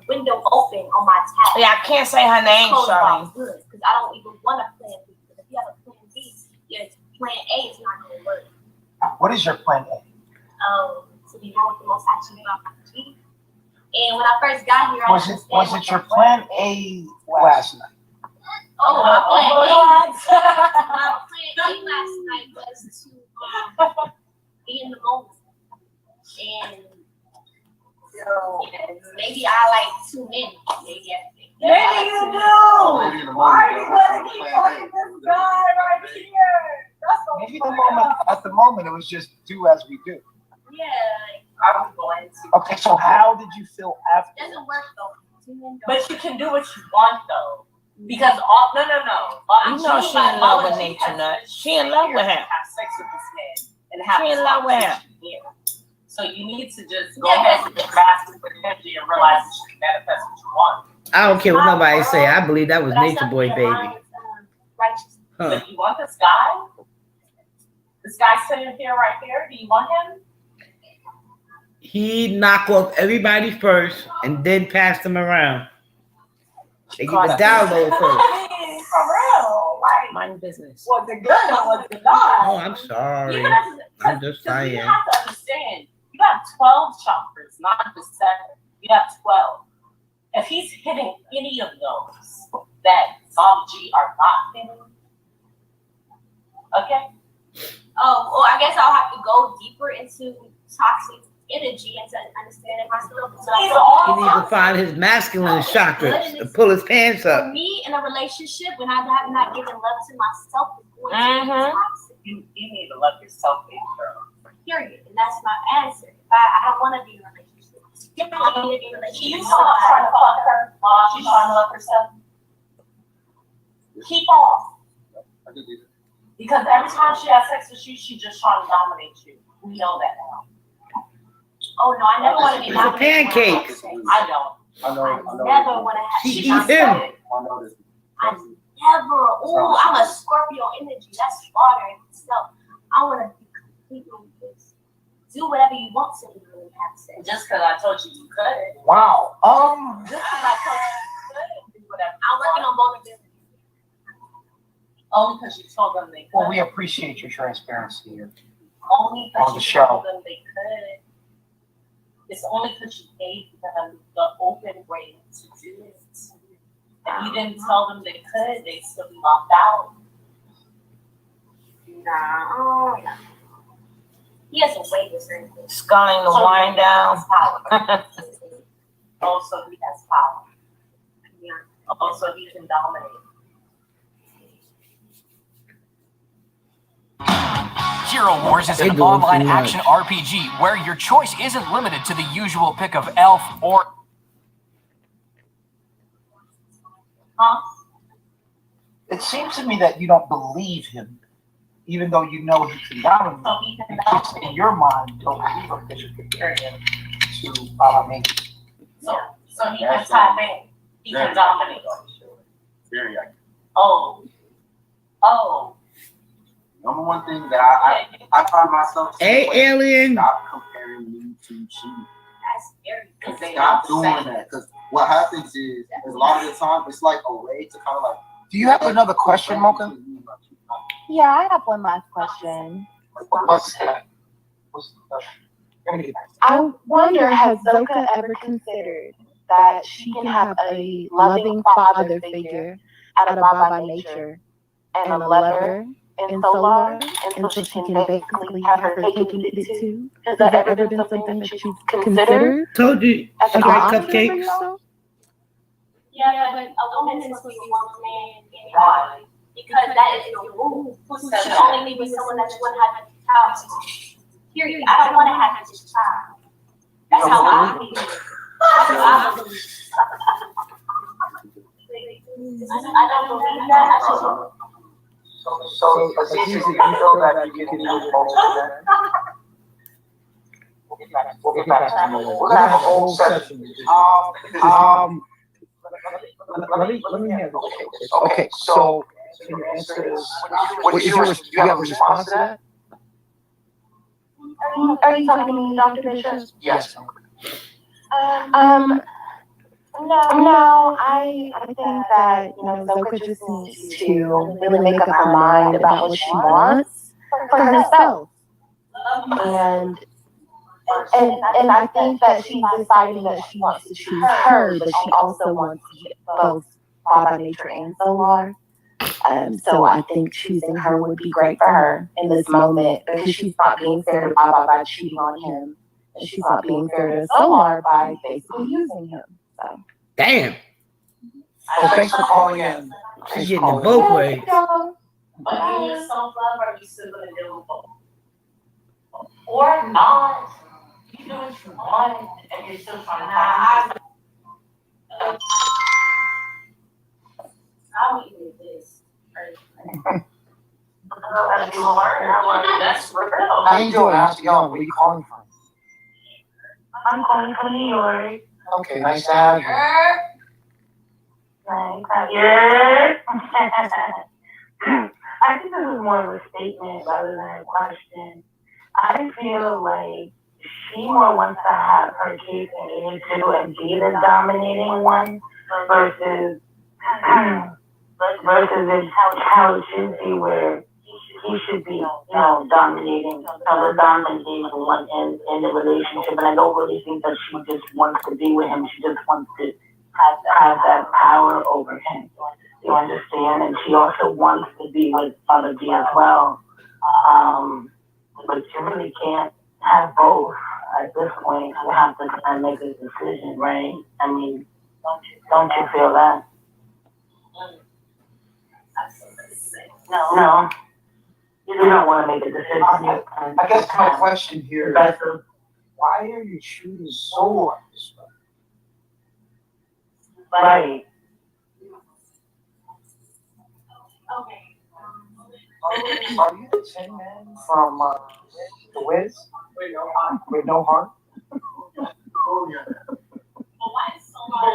window open on my tab. Yeah, I can't say her name, Charlene. Good, because I don't even want a plan B. Because if you have a plan B, your plan A is not going to work. What is your plan A? To be one with the most action about my feet. And when I first got here, Was it your plan A last night? Oh, my plan A. My plan A last night was to be in the moment. And maybe I like 2 men. Maybe you do. Why are you letting me fucking this guy right here? Maybe at the moment it was just do as we do. Yeah, I was going to. Okay, so how did you feel after? it doesn't work though. 2 men don't. But you can do what you want though. Because no. You know she in love with Nature Nut. She in love with him. Have sex with this man and have She in love with him. So you need to just go ahead with your masculine energy and realize that you can manifest what you want. I don't care what nobody say. I believe that was Nature Boy baby. Righteous. Huh. So you want this guy? This guy sitting here right here, do you want him? He knocked off everybody first and then passed them around. They give a download first. For real, like, Mind business. was it good or was it not? Oh, I'm sorry. You have to- I'm just Because you saying. have to understand, you have 12 chakras, not just 7. You have 12. If he's hitting any of those that Zombie G are not hitting, okay? Oh, well, I guess I'll have to go deeper into toxic energy and to understand myself. He needs to find his masculine chakras to pull his pants For up. me, in a relationship, when I have not given love to myself, it's going to be toxic. You need to love yourself, baby girl. Period. And that's my answer. I don't want to be in a relationship. I don't need to be in a relationship. You stop trying to fuck her while she's trying to love herself. Keep off. Because every time she has sex with you, she's just trying to dominate you. We know that now. Oh no, I never want to be It's a pancake. I don't. I know. Never want to have. She She's eat not him. solid. I know this. I never. Ooh, I'm a Scorpio energy. That's water in itself. I want to be completely just do whatever you want to do when you have sex. Just because I told you you could. Wow. Just because I told you you could do whatever. I'm working on vulnerability. Only because you told them they could. Well, we appreciate your transparency here. Only on because the you show. told them they could. It's only because you gave them the open way to do it. If you didn't tell them they could, they'd still be locked out. No. He has a way to certain things. Sculling the wine down. Also, he has power. Also, he can dominate. Hero Wars is They an doing online too much. action RPG where your choice isn't limited to the usual pick of elf or... It seems to me that you don't believe him, even though you know he's been down in your mind, you don't believe him because you're comparing him to me. So he can tap in. He can dominate. Very accurate. Oh. Number one thing that I find myself Hey, alien. stop comparing me to cheating. That's very Stop doing that. Because what happens is a lot of the time it's like a way to kind of like. Do you have another question, Mocha? Yeah, I have one last question. What's that? I wonder, has Zoka ever considered that she can have a loving father figure out of Baba nature and a lover in Solar, and so she can basically have her cake and eat it too? Has that ever been something that you've considered? Told you, As she an got option for cupcakes. yourself? Yeah, but a woman is supposed to be one man anyway. Because that is the rule. She only be with someone that you want to have a child with. Period. I don't want to have this child. That's how I feel. That's how I believe. I don't believe that. So Azizi, you feel that you can do both of that? We'll get back to that. We're gonna have a whole session. Let me handle this. Okay, so your answer is, do you have a response to that? Are you talking to me, Dr. Bishop? Yes. No, I think that, Zoka just needs to really make up her mind about what she wants for herself. And I think that she's deciding that she wants to choose her, but she also wants to get both Baba Nature and Solar. So I think choosing her would be great for her in this moment, because she's not being fair to Baba by cheating on him, and she's not being fair to Solar by basically using him. So. Damn. Well, thanks for calling in. She's getting it both ways. But do you self-love, or are you still gonna deal with both? Or not? You do what you want, and you're still trying to I'm eating this. As you learn, I learned that's real. How you doing? How's it going? Where are you calling from? I'm calling from New York. Okay, nice to have you. Nice to have you. I think this is more of a statement rather than a question. I feel like she more wants to have her cake and eat it too and be the dominating one versus it's how it should be, where he should be, dominating, the dominating one in the relationship. And I don't really think that she just wants to be with him. She just wants to have that power over him. You understand? And she also wants to be with Father D as well. But you really can't have both at this point. You have to kind of make a decision, right? I mean, don't you feel that? No. You don't want to make a decision. I guess my question here is, why are you shooting Solar this way? Right. Are you the Tin Man from The Wiz? With no heart? But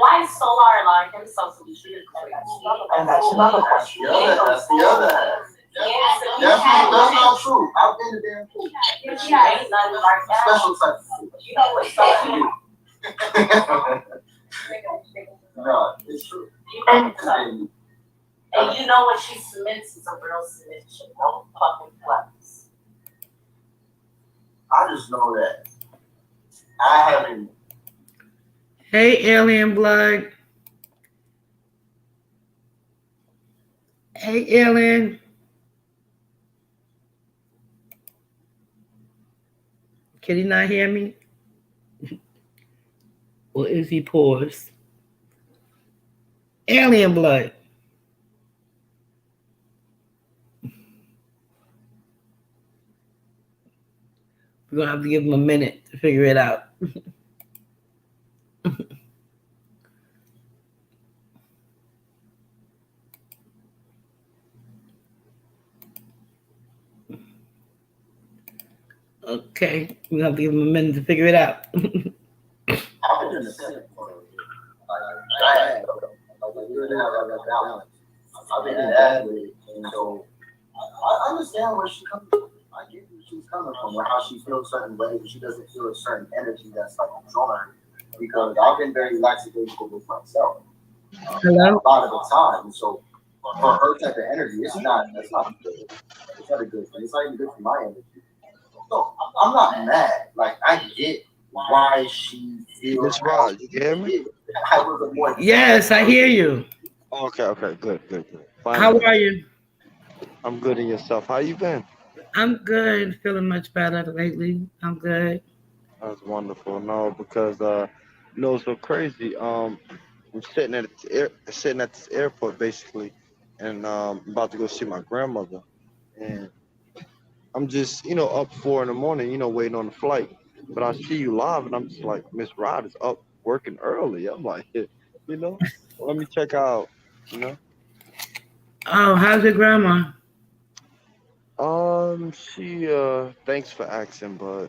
why is Solar allowing himself to be treated like that? And that's another question. That's the other. That's not true. I've been to damn food. Special type of food. You know what's so No, it's true. And you know when she submits, it's a real submission. No fucking flex. I just know that I haven't. Hey, alien blood. Hey, alien. Can he not hear me? Or is he paused? Alien blood. We're gonna have to give him a minute to figure it out. Okay, we're gonna have to give him a minute to figure it out. I've been in the Senate for bad. Like, we didn't have that balance. I've been bad with it, and so I understand where she comes from. I get where she's coming from, or how she feels certain ways, but she doesn't feel a certain energy that's like controlling her. Because I've been very lackadaisical with myself Hello? a lot of the time, and so for her type of energy, that's not good. It's not a good thing. It's not even good for my energy. So I'm not mad. Like I get why she feels. Miss Rod, you can hear me? I was a more Yes, I hear you. Okay, good. How Finally. are you? I'm good in yourself. How you been? I'm good. Feeling much better lately. I'm good. That's wonderful. No, because it's so crazy. I'm sitting at this airport basically, and I'm about to go see my grandmother, and I'm just up 4 in the morning, waiting on the flight. But I see you live, and I'm just like, Miss Rod is up working early. I'm like, let me check out. You know. Oh, how's your grandma? She thanks for asking, but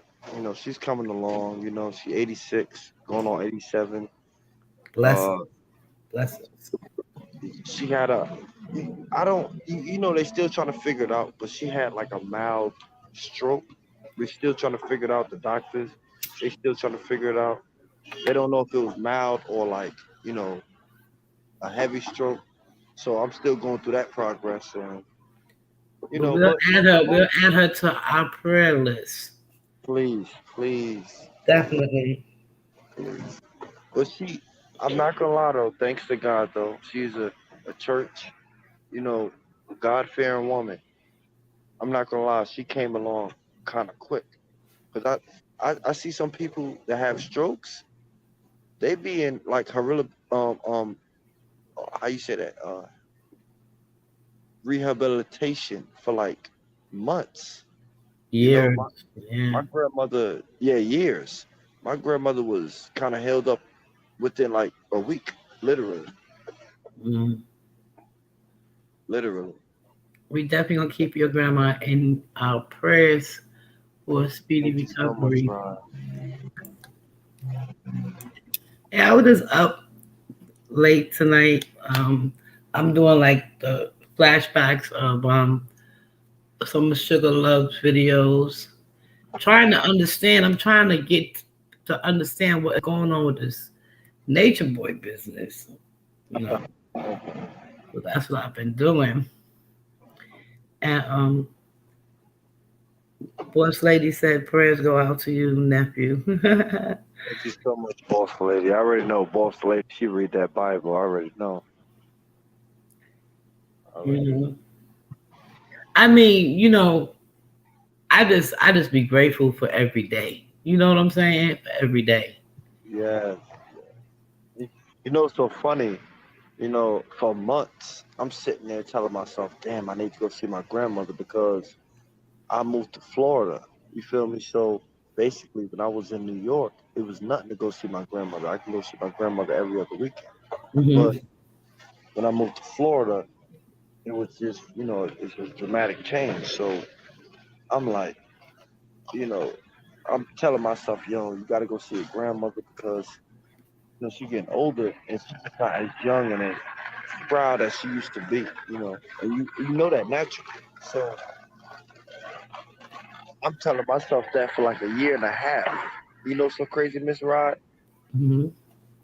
she's coming along. She 86, going on 87. Bless Uh, her. Bless her. she had a, I don't, they still trying to figure it out, but she had like a mild stroke. We're still trying to figure it out. The doctors, they still trying to figure it out. They don't know if it was mild or like, a heavy stroke. So I'm still going through that progress, and But we'll but add her. We'll add her to our prayer list. please. Definitely. But I'm not gonna lie though, thanks to God though, she's a church, you know, God fearing woman. I'm not gonna lie, she came along kind of quick. Cause I see some people that have strokes, they be in like how you say that, rehabilitation for like months. You know, Years. my Yeah. grandmother, yeah, years. My grandmother was kind of held up within like a week, literally. Mm. Literally. We definitely gonna keep your grandma in our prayers for a speedy Thank you so much, recovery. Ron. Yeah, I was just up late tonight. I'm doing like the flashbacks of some of Sugar Love's videos. Trying to understand. I'm trying to get to understand what's going on with this Nature Boy business. You know, so that's what I've been doing. And Boss Lady said prayers go out to you, nephew. Thank you so much, boss lady. I already know, boss lady. She read that Bible. I already know. Mhm. I mean, I just be grateful for every day. You know what I'm saying? For every day. Yeah. It's so funny. For months, I'm sitting there telling myself, damn, I need to go see my grandmother because I moved to Florida. You feel me? So basically, when I was in New York, it was nothing to go see my grandmother. I can go see my grandmother every other weekend. But Hmm. when I moved to Florida, it was just, it's a dramatic change. So I'm like, you know, I'm telling myself, yo, you got to go see your grandmother because she's getting older and she's not as young and as proud as she used to be, and you know that naturally. So I'm telling myself that for like a year and a half. So crazy, Miss Rod. Hmm.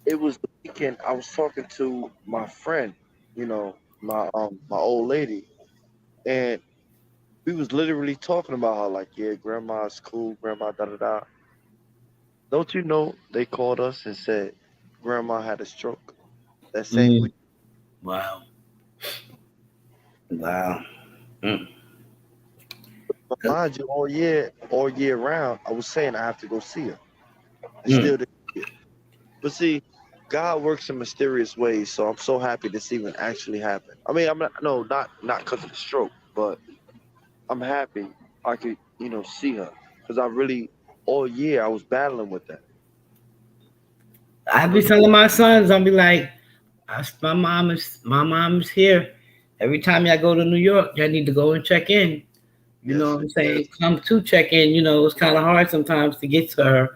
It was the weekend I was talking to my friend, my old lady, and we was literally talking about how like, yeah, grandma's cool, grandma da da da. Don't you know they called us and said grandma had a stroke that same Mm. week? Wow. Wow. Mm. But mind you, all year round, I was saying I have to go see her. I Mm. still didn't see her. But see, God works in mysterious ways, so I'm so happy this even actually happened. I mean, I'm not no, not because of the stroke, but I'm happy I could, see her because I really all year I was battling with that. I be telling my sons, I'll be like, my mom's here. Every time y'all go to New York, y'all need to go and check in. You know Yes, what I'm yes, saying? Come to check in. You know, it's kind of hard sometimes to get to her,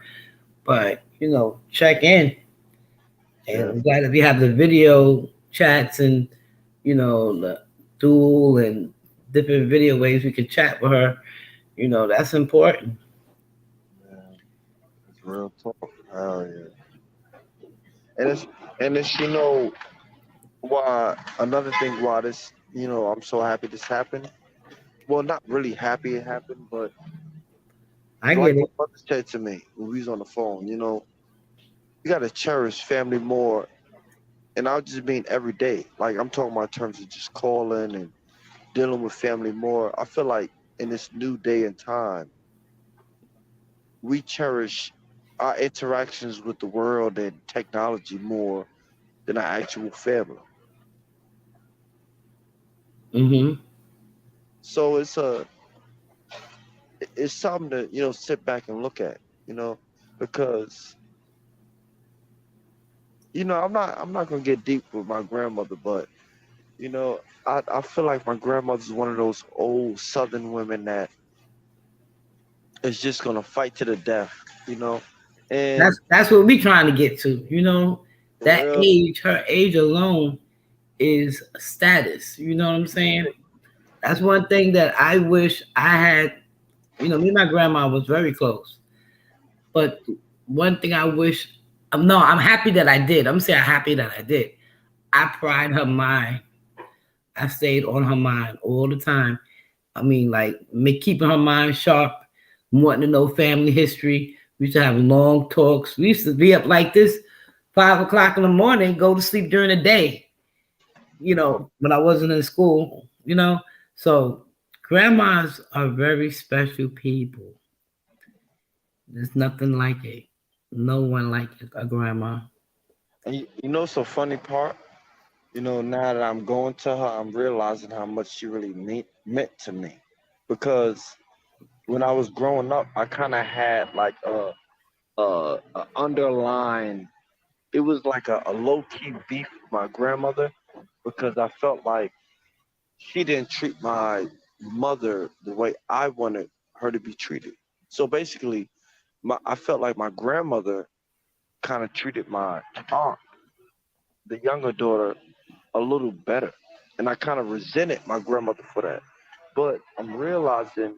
but check in. And yes. I'm glad that we have the video chats and the dual and different video ways we can chat with her. That's important. Man, it's real talk. Hell yeah. And it's why another thing why this I'm so happy this happened. Well, not really happy it happened, but I like get my it. mother said to me when we was on the phone, you gotta cherish family more. And I just mean every day. Like I'm talking about in terms of just calling and dealing with family more. I feel like in this new day and time, we cherish our interactions with the world and technology more than our actual family. Hmm. So it's something to sit back and look at, you know, because I'm not gonna get deep with my grandmother, but I feel like my grandmother's one of those old Southern women that is just gonna fight to the death, you know, and That's what we trying to get to. for That real, age, her age alone is status. You know what I'm saying? That's one thing that I wish I had. Me and my grandma was very close. But one thing I wish, no, I'm happy that I did. I'm saying happy that I did. I pried her mind. I stayed on her mind all the time. I mean, like keeping her mind sharp, wanting to know family history. We used to have long talks. We used to be up like this, 5 o'clock in the morning, go to sleep during the day. When I wasn't in school. So grandmas are very special people. There's nothing like it. No one like a grandma. and it's a funny part. Now that I'm going to her, I'm realizing how much she really meant to me, because when I was growing up, I kind of had like a underlying. It was like a low key beef with my grandmother because I felt like she didn't treat my mother the way I wanted her to be treated. So basically, I felt like my grandmother kind of treated my aunt, the younger daughter, a little better. And I kind of resented my grandmother for that. But I'm realizing,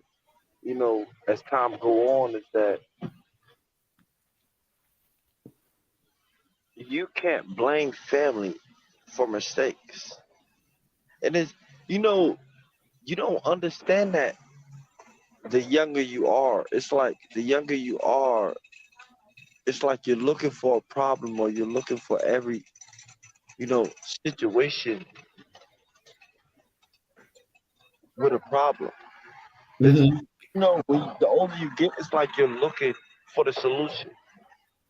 as time go on, is that you can't blame family for mistakes. And you know, you don't understand that the younger you are. It's like the younger you are, it's like you're looking for a problem or you're looking for every, situation with a problem. It's, Hmm. the older you get, it's like you're looking for the solution.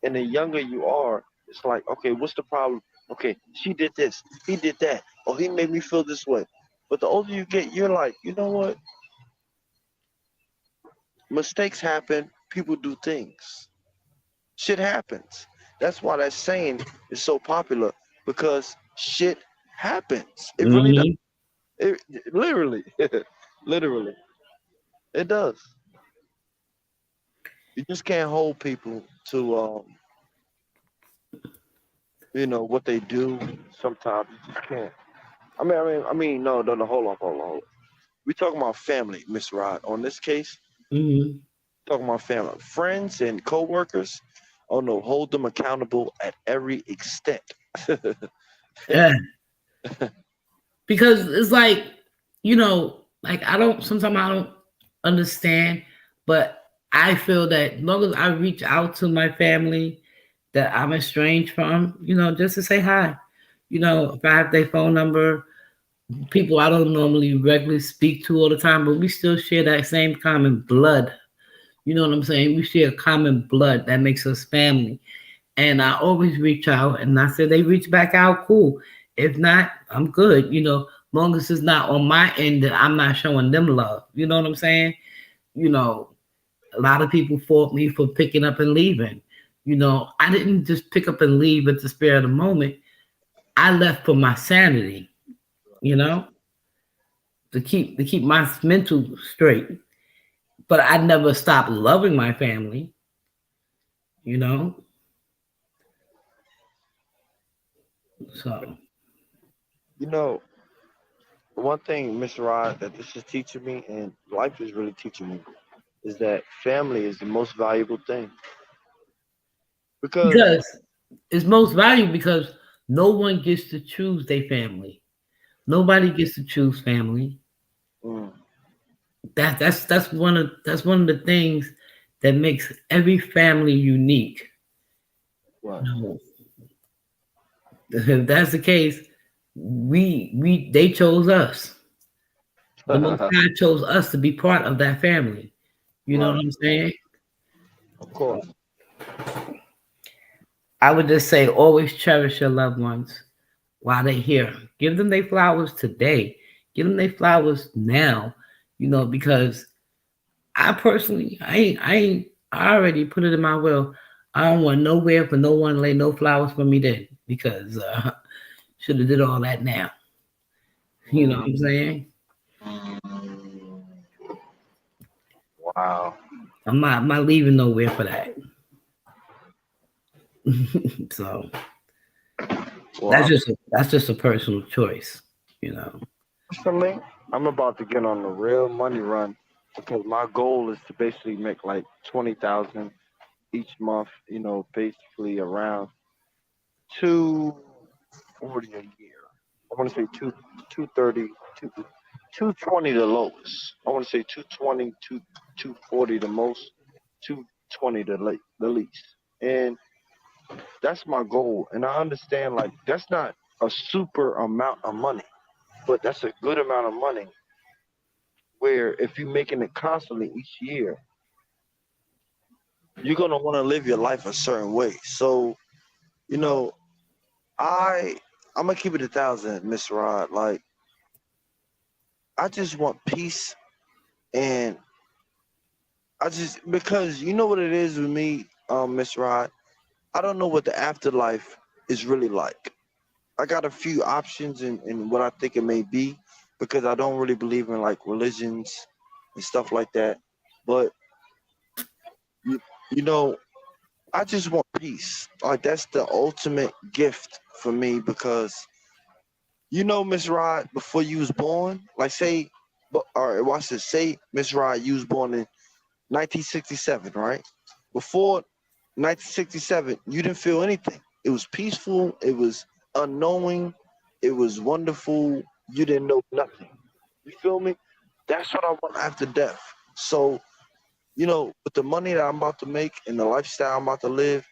And the younger you are, it's like, okay, what's the problem? Okay, she did this, he did that, or he made me feel this way. But the older you get, you're like, you know what? Mistakes happen, people do things. Shit happens. That's why that saying is so popular, because shit happens. It really does. Hmm. Literally, literally, it does. You just can't hold people to what they do. Sometimes you just can't. No, no, no. Hold on. We talking about family, Miss Rod. On this case, Hmm. talking about family, friends and coworkers. Oh no, hold them accountable at every extent. Yeah. Because it's like, like sometimes I don't understand, but I feel that as long as I reach out to my family that I'm estranged from, just to say hi. If I have their phone number, people I don't normally regularly speak to all the time, but we still share that same common blood. You know what I'm saying? We share common blood that makes us family. And I always reach out, and I said they reach back out, cool. If not, I'm good. Long as it's not on my end that I'm not showing them love. You know what I'm saying? You know, A lot of people fault me for picking up and leaving. I didn't just pick up and leave at the spur of the moment. I left for my sanity, you know, to keep my mental straight. But I never stopped loving my family, you know. So You know, one thing, Mr. Rod, that this is teaching me, and life is really teaching me, is that family is the most valuable thing. Because because it's most valuable because no one gets to choose their family. Nobody gets to choose family. mm, That's one of the things that makes every family unique. right. No, if that's the case, we they chose us. The Most Of High chose us to be part of that family. You know what right. I'm saying? Course. I would just say always cherish your loved ones while they're here. Give them their flowers today. Give them their flowers now. Because I personally, I already put it in my will. I don't want nowhere for no one to lay no flowers for me then because should have did all that now. You know what I'm saying? Wow. I'm not leaving nowhere for that. So that's Well, just a personal choice, you know. personally, I'm about to get on the real money run because my goal is to basically make like 20,000 each month. Basically around 240 a year. I want to say 230, 220 the lowest. I want to say 220, 240 the most, 220 the least. And that's my goal. And I understand like that's not a super amount of money, but that's a good amount of money where if you're making it constantly each year, you're gonna want to live your life a certain way. So, you know, I I'm gonna keep it 1,000, Miss Rod. Like I just want peace, and I just because you know what it is with me, Miss Rod. I don't know what the afterlife is really like. I got a few options in what I think it may be because I don't really believe in like religions and stuff like that. But you, you know, I just want peace. Like that's the ultimate gift for me because Miss Rod, before you was born, like say, but all right, watch this. Say, Miss Rod, you was born in 1967, right? Before 1967, you didn't feel anything. It was peaceful. It was unknowing. It was wonderful. You didn't know nothing. You feel me? That's what I want after death. So, with the money that I'm about to make and the lifestyle I'm about to live,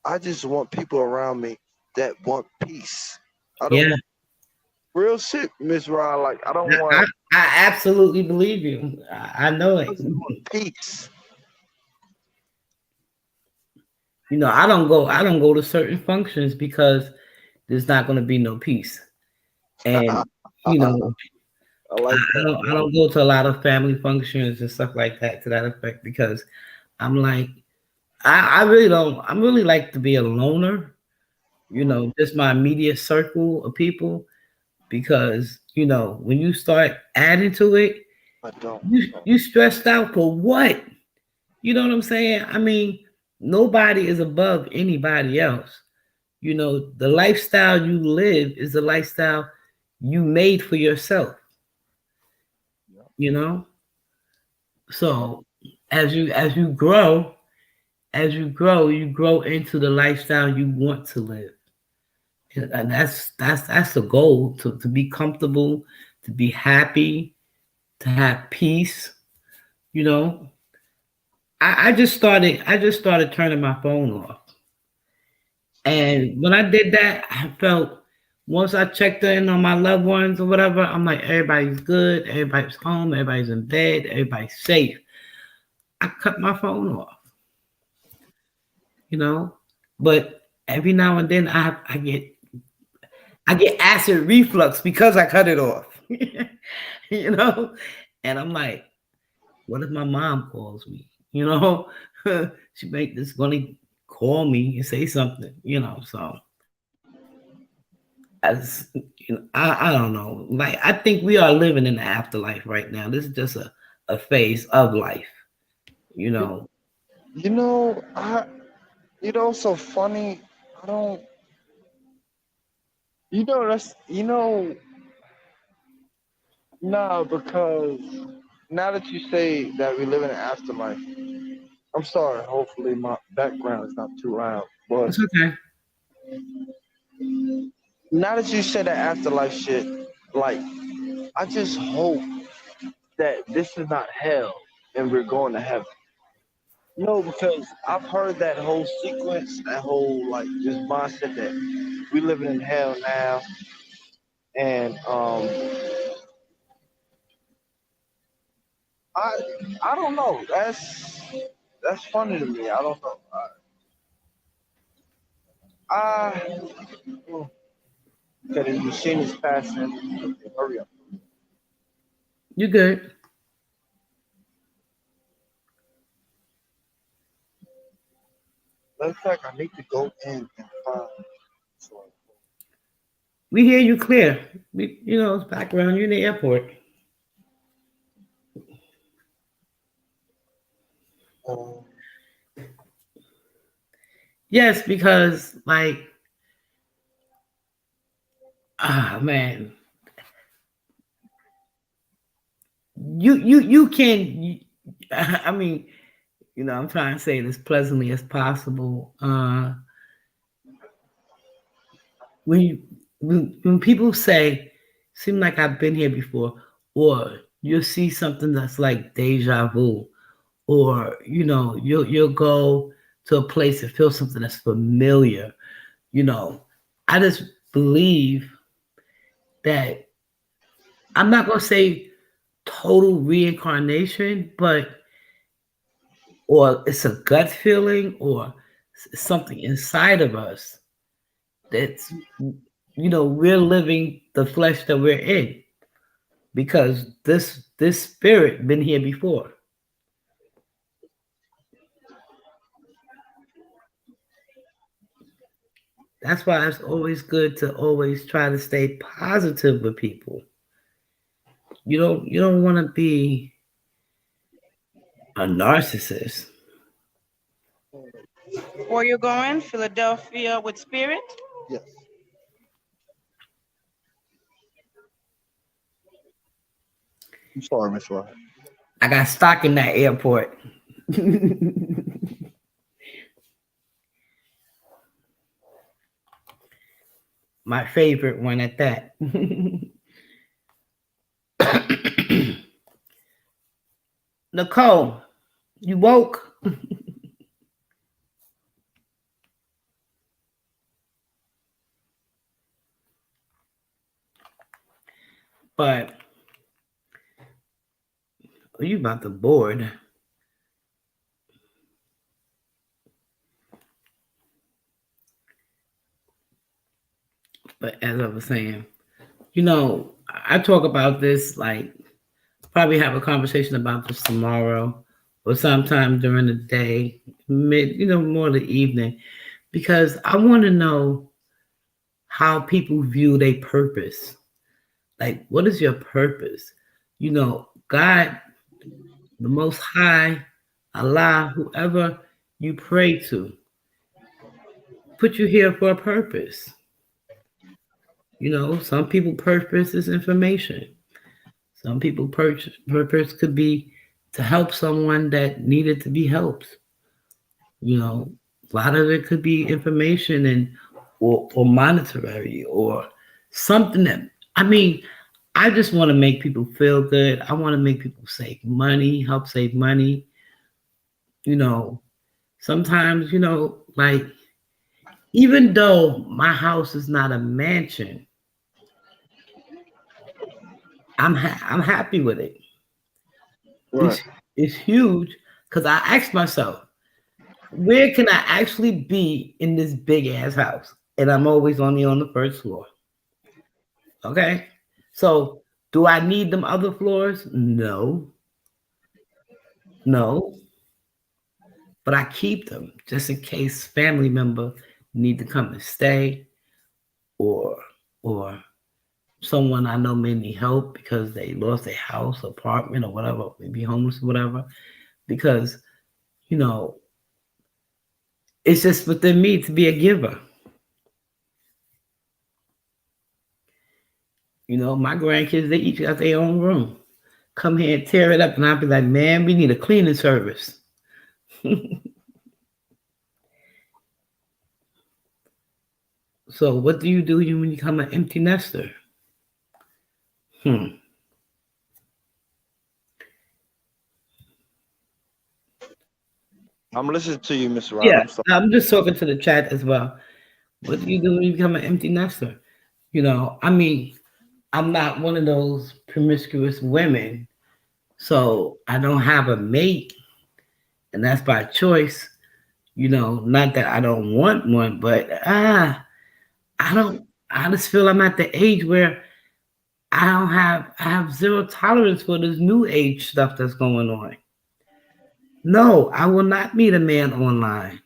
I just want people around me that want peace. I don't Yeah, want real shit, Miss Rod. Like I don't I, want I absolutely believe you. I know I it. just want peace. I don't go to certain functions because there's not going to be no peace. And you I know, like I that, don't I bro. don't go to a lot of family functions and stuff like that to that effect because I'm like I really don't. I'm really like to be a loner. Just my immediate circle of people because when you start adding to it, I don't. you stressed out for what? You know what I'm saying? I mean, nobody is above anybody else. The lifestyle you live is the lifestyle you made for yourself, you know? So as you grow into the lifestyle you want to live. And that's the goal to be comfortable, to be happy, to have peace, you know. I just started turning my phone off. And when I did that, I felt once I checked in on my loved ones or whatever, I'm like, everybody's good, everybody's home, everybody's in bed, everybody's safe. I cut my phone off, you know. But every now and then I get acid reflux because I cut it off. you know? And I'm like, what if my mom calls me? You know, she make this gonna call me and say something. So as I don't know. Like I think we are living in the afterlife right now. This is just a phase of life. You know. You know, so funny. I don't. Nah, because now that you say that we live in an afterlife, I'm sorry. Hopefully, my background is not too loud. But It's okay. now that you said that afterlife shit, like, I just hope that this is not hell and we're going to heaven. No, because I've heard that whole sequence, that whole like just mindset that we living in hell now, and I I don't know. That's funny to me. I don't know. I okay, the machine is passing. Hurry up. You good? Matter of fact, I need to go in and find. We hear you clear. It's background. You're in the airport. Um, Yes, because like, man, you can. I mean, I'm trying to say it as pleasantly as possible. When people say, "Seem like I've been here before," or you'll see something that's like deja vu, or you'll go to a place and feel something that's familiar. You know, I just believe that I'm not gonna say total reincarnation, but or it's a gut feeling or something inside of us that's we're living the flesh that we're in because this spirit been here before. That's why it's always good to always try to stay positive with people. You don't want to be a narcissist. Where you going? Philadelphia with Spirit? yes. I'm sorry, Miss Wright. I got stock in that airport. My favorite one at that. Nicole, you woke? But you about to board. But as I was saying, I talk about this like probably have a conversation about this tomorrow or sometime during the day, more the evening, because I want to know how people view their purpose. Like, what is your purpose? God, the Most High, Allah, whoever you pray to, put you here for a purpose. Some people purpose is information. Some people purpose could be to help someone that needed to be helped. A lot of it could be information and or monetary or something that I mean, I just want to make people feel good. I want to make people save money, help save money. You know, Sometimes, like even though my house is not a mansion, I'm happy with it. Right. It's huge because I asked myself, where can I actually be in this big ass house? And I'm always only on the first floor. Okay. So do I need them other floors? No. No. but I keep them just in case family member need to come and stay, or or someone I know may need help because they lost their house, apartment, or whatever, maybe homeless or whatever. Because you know, it's just within me to be a giver. You know, my grandkids, they each got their own room. Come here and tear it up, and I'll be like, man, we need a cleaning service. So, what do you do when you become an empty nester? I'm listening to you, Miss Rod. Yeah, I'm sorry. I'm just talking to the chat as well. What do you do when you become an empty nester? You know, I mean, I'm not one of those promiscuous women, so I don't have a mate, and that's by choice. You know, not that I don't want one, but I don't. I just feel I'm at the age where I have zero tolerance for this new age stuff that's going on. No, I will not meet a man online.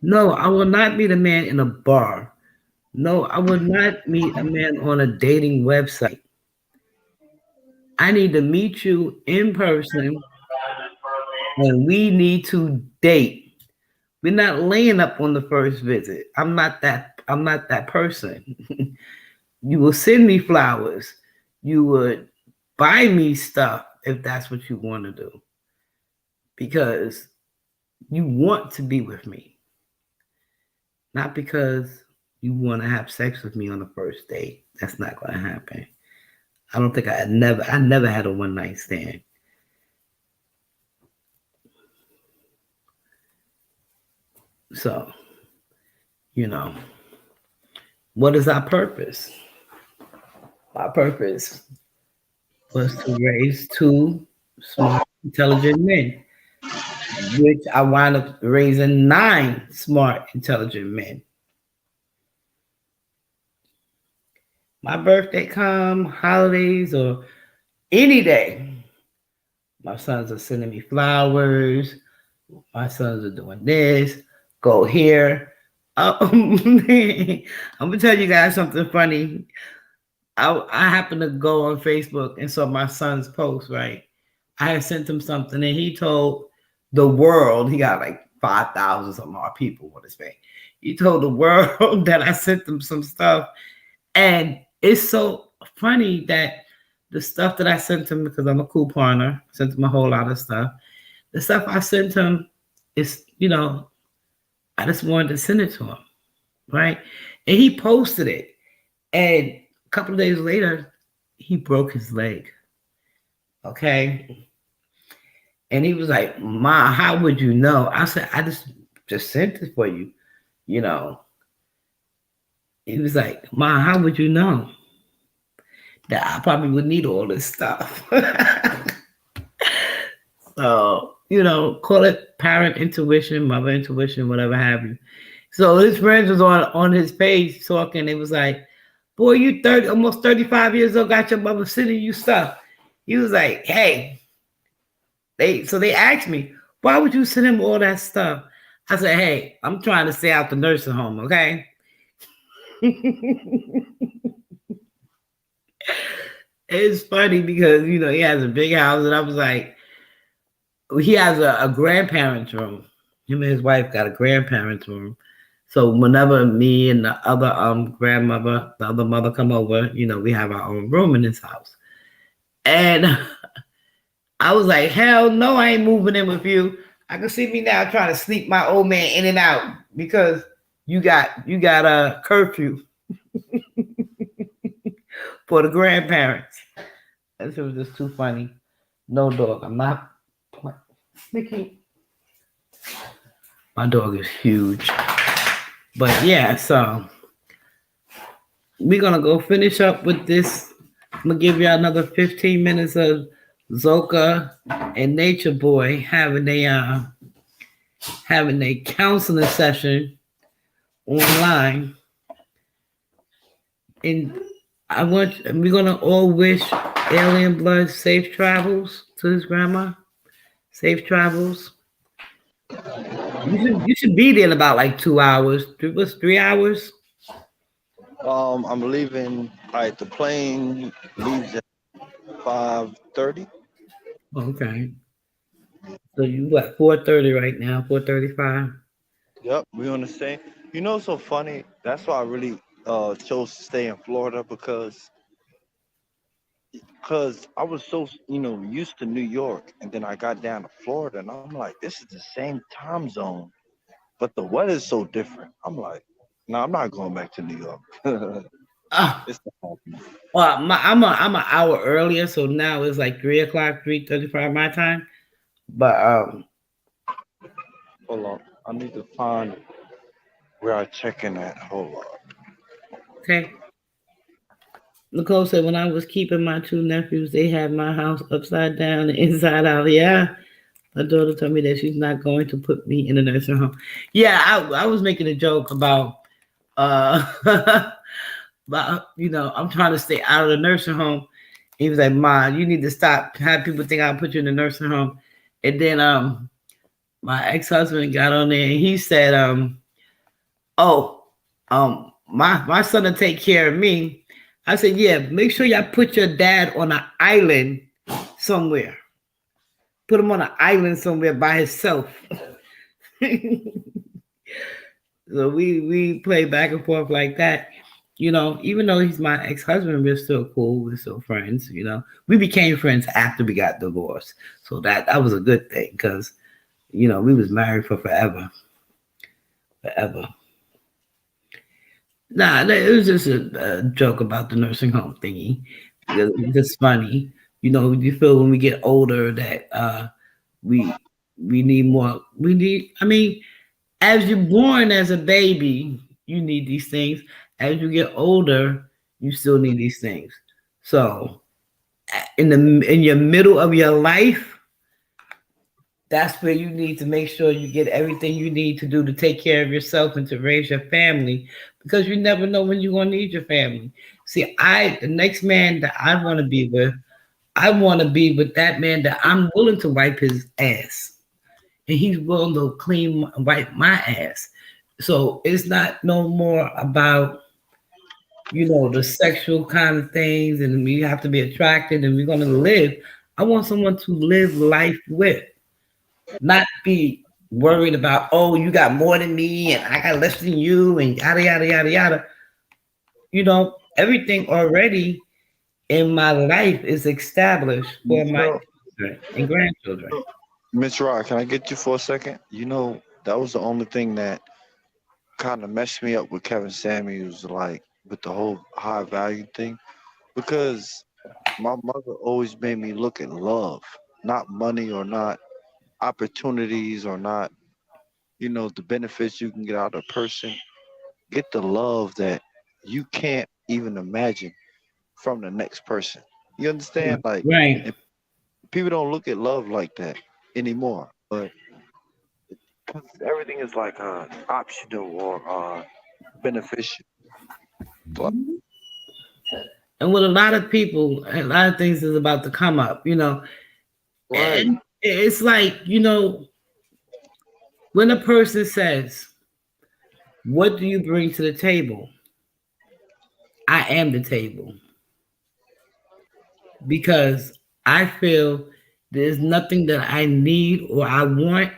No, I will not meet a man in a bar. No, I will not meet a man on a dating website. I need to meet you in person and we need to date. We're not laying up on the first visit. I'm not that person. You will send me flowers. You would buy me stuff if that's what you want to do. Because you want to be with me. Not because you want to have sex with me on the first date. That's not going to happen. I don't think I never had a one night stand. So, you know, what is our purpose? My purpose was to raise two smart, intelligent men, which I wound up raising 9 smart, intelligent men. My birthday come, holidays, or any day, my sons are sending me flowers. My sons are doing this. Go here. I'm gonna tell you guys something funny. I happened to go on Facebook and saw my son's post, right? I had sent him something and he told the world, he got like 5,000 some odd people on his page. He told the world that I sent him some stuff. And it's so funny that the stuff that I sent him, because I'm a couponer, sent him a whole lot of stuff. The stuff I sent him is, you know, I just wanted to send it to him, right? And he posted it. And a couple of days later, he broke his leg. Okay. And he was like, Ma, how would you know? I said, I just sent it for you, you know. He was like, Ma, how would you know that I probably would need all this stuff? So, you know, call it parent intuition, mother intuition, whatever have you. So his friends was on his page talking. It was like, boy, you 30, almost 35 years old, got your mother sending you stuff. He was like, hey, they asked me, why would you send him all that stuff? I said, hey, I'm trying to stay out the nursing home, okay? It's funny because, you know, he has a big house, and I was like, he has a grandparents room. Him and his wife got a grandparents room. So whenever me and the other grandmother, the other mother come over, you know, we have our own room in this house. And I was like, hell no, I ain't moving in with you. I can see me now trying to sneak my old man in and out because you got a curfew for the grandparents. That shit was just too funny. No dog. I'm not sneaking. My dog is huge. But yeah, so we're gonna go finish up with this. I'm gonna give you another 15 minutes of Zoka and Nature Boy having a counseling session online. And we're gonna all wish Alien Blood safe travels to his grandma. Safe travels. You should be there in about like 2 hours. What's 3 hours? I'm leaving. All right, the plane leaves at 5:30. Okay. So you what? 4:30 right now. 4:35. Yep, we on the same. You know, so funny. That's why I really chose to stay in Florida because I was so used to New York, and then I got down to Florida, and I'm like, this is the same time zone, but the weather's so different. I'm like, no, I'm not going back to New York. Ah, It's not happening. well, I'm an hour earlier, so now it's like 3 o'clock, 3:35 my time. But Hold on, I need to find where I check in at. Hold on. okay. Nicole said when I was keeping my two nephews, they had my house upside down and inside out. Yeah. My daughter told me that she's not going to put me in a nursing home. Yeah, I was making a joke about about I'm trying to stay out of the nursing home. He was like, "Ma, you need to stop. Have people think I'll put you in the nursing home." And then my ex husband got on there and he said, "Oh, my son will take care of me." I said, "Yeah, make sure y'all put your dad on an island somewhere. Put him on an island somewhere by himself." So we play back and forth like that. Even though he's my ex husband, we're still cool. We're still friends. We became friends after we got divorced, so that was a good thing because we was married for forever. Nah, it was just a joke about the nursing home thingy. It's just funny. You feel when we get older that we we need more. We need. I mean, as you're born as a baby, you need these things. As you get older, you still need these things. So, in your middle of your life, that's where you need to make sure you get everything you need to do to take care of yourself and to raise your family, because you never know when you're gonna need your family. See, the next man that I want to be with, I want to be with that man that I'm willing to wipe his ass and he's willing to wipe my ass. So it's not no more about the sexual kind of things, and we have to be attracted, and we're gonna live. I want someone to live life with, not be worried about, oh, you got more than me, and I got less than you, and yada yada yada yada. Everything already in my life is established for You my know, children and grandchildren. Miss Rod, can I get you for a second? That was the only thing that kind of messed me up with Kevin Samuels, like with the whole high value thing, because my mother always made me look at love, not money or not opportunities or not, the benefits you can get out of a person. Get the love that you can't even imagine from the next person. You understand? Like, Right. and people don't look at love like that anymore. But 'cause everything is like optional or beneficial. But And with a lot of people, a lot of things is about to come up. right, And it's like, when a person says, "What do you bring to the table?" I am the table, because I feel there's nothing that I need or I want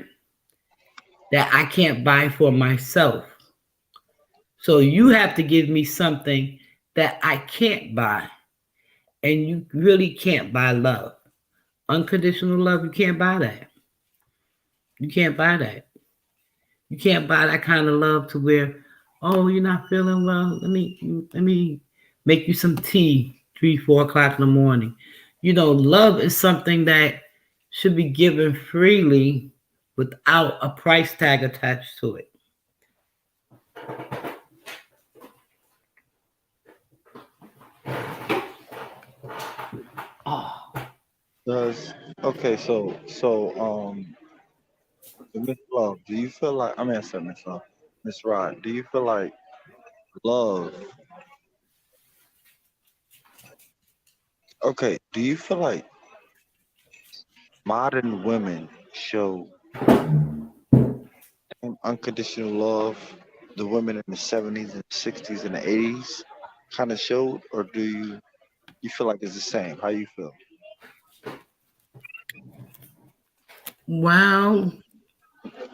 that I can't buy for myself. So you have to give me something that I can't buy. And you really can't buy love. Unconditional love, you can't buy that. You can't buy that. You can't buy that kind of love to where, oh, you're not feeling well. Let me make you some tea 3, 4 o'clock in the morning. Love is something that should be given freely without a price tag attached to it. Oh, does okay, so Miss Love, do you feel like I said Miss Love, Miss Rod, do you feel like love do you feel like modern women show unconditional love the women in the 70s and 60s and the 80s kind of showed, or do you feel like it's the same? How you feel? Wow.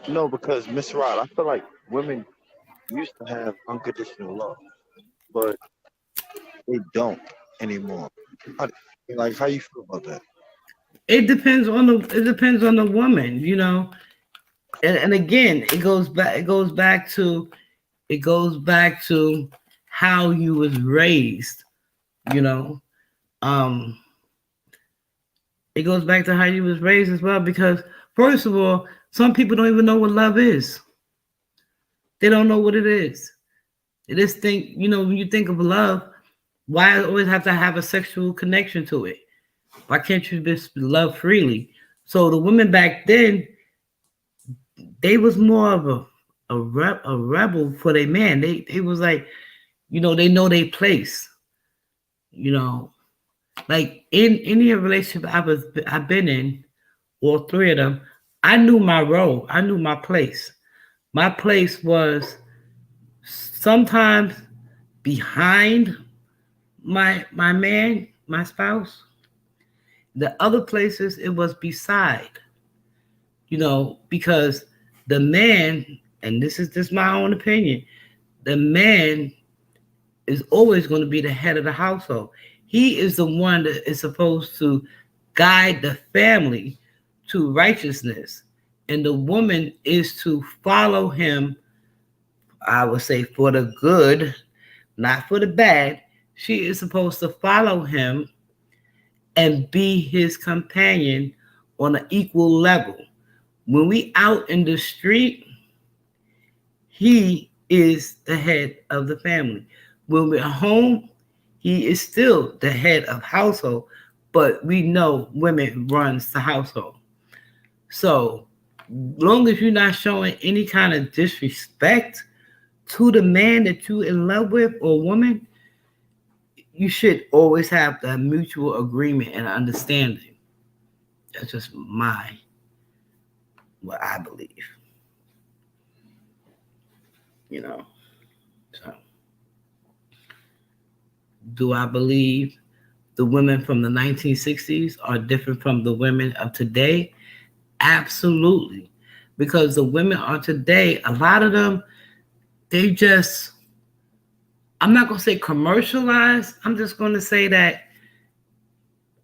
No, because Miss Rod, I feel like women used to have unconditional love, but they don't anymore. How, like, how you feel about that? It depends on the woman, you know. And again, it goes back to how you was raised, you know. Um it goes back to how you was raised as well because first of all, some people don't even know what love is. They don't know what it is. They just think, you know, when you think of love, why always have to have a sexual connection to it? Why can't you just love freely? So the women back then, they was more of a rebel for their man. They was like, you know their place. You know, like in any relationship I've been in, all three of them, I knew my role. I knew my place. My place was sometimes behind my man, my spouse. The other places it was beside, you know, because the man, and this is just my own opinion, the man is always going to be the head of the household. He is the one that is supposed to guide the family to righteousness. And the woman is to follow him, I would say, for the good, not for the bad. She is supposed to follow him and be his companion on an equal level. When we out in the street, he is the head of the family. When we're home, he is still the head of household, but we know women runs the household. So long as you're not showing any kind of disrespect to the man that you're in love with or woman, you should always have the mutual agreement and understanding. That's just what I believe. You know. So do I believe the women from the 1960s are different from the women of today? Absolutely. Because the women are today, a lot of them, they just, I'm not going to say commercialized. I'm just going to say that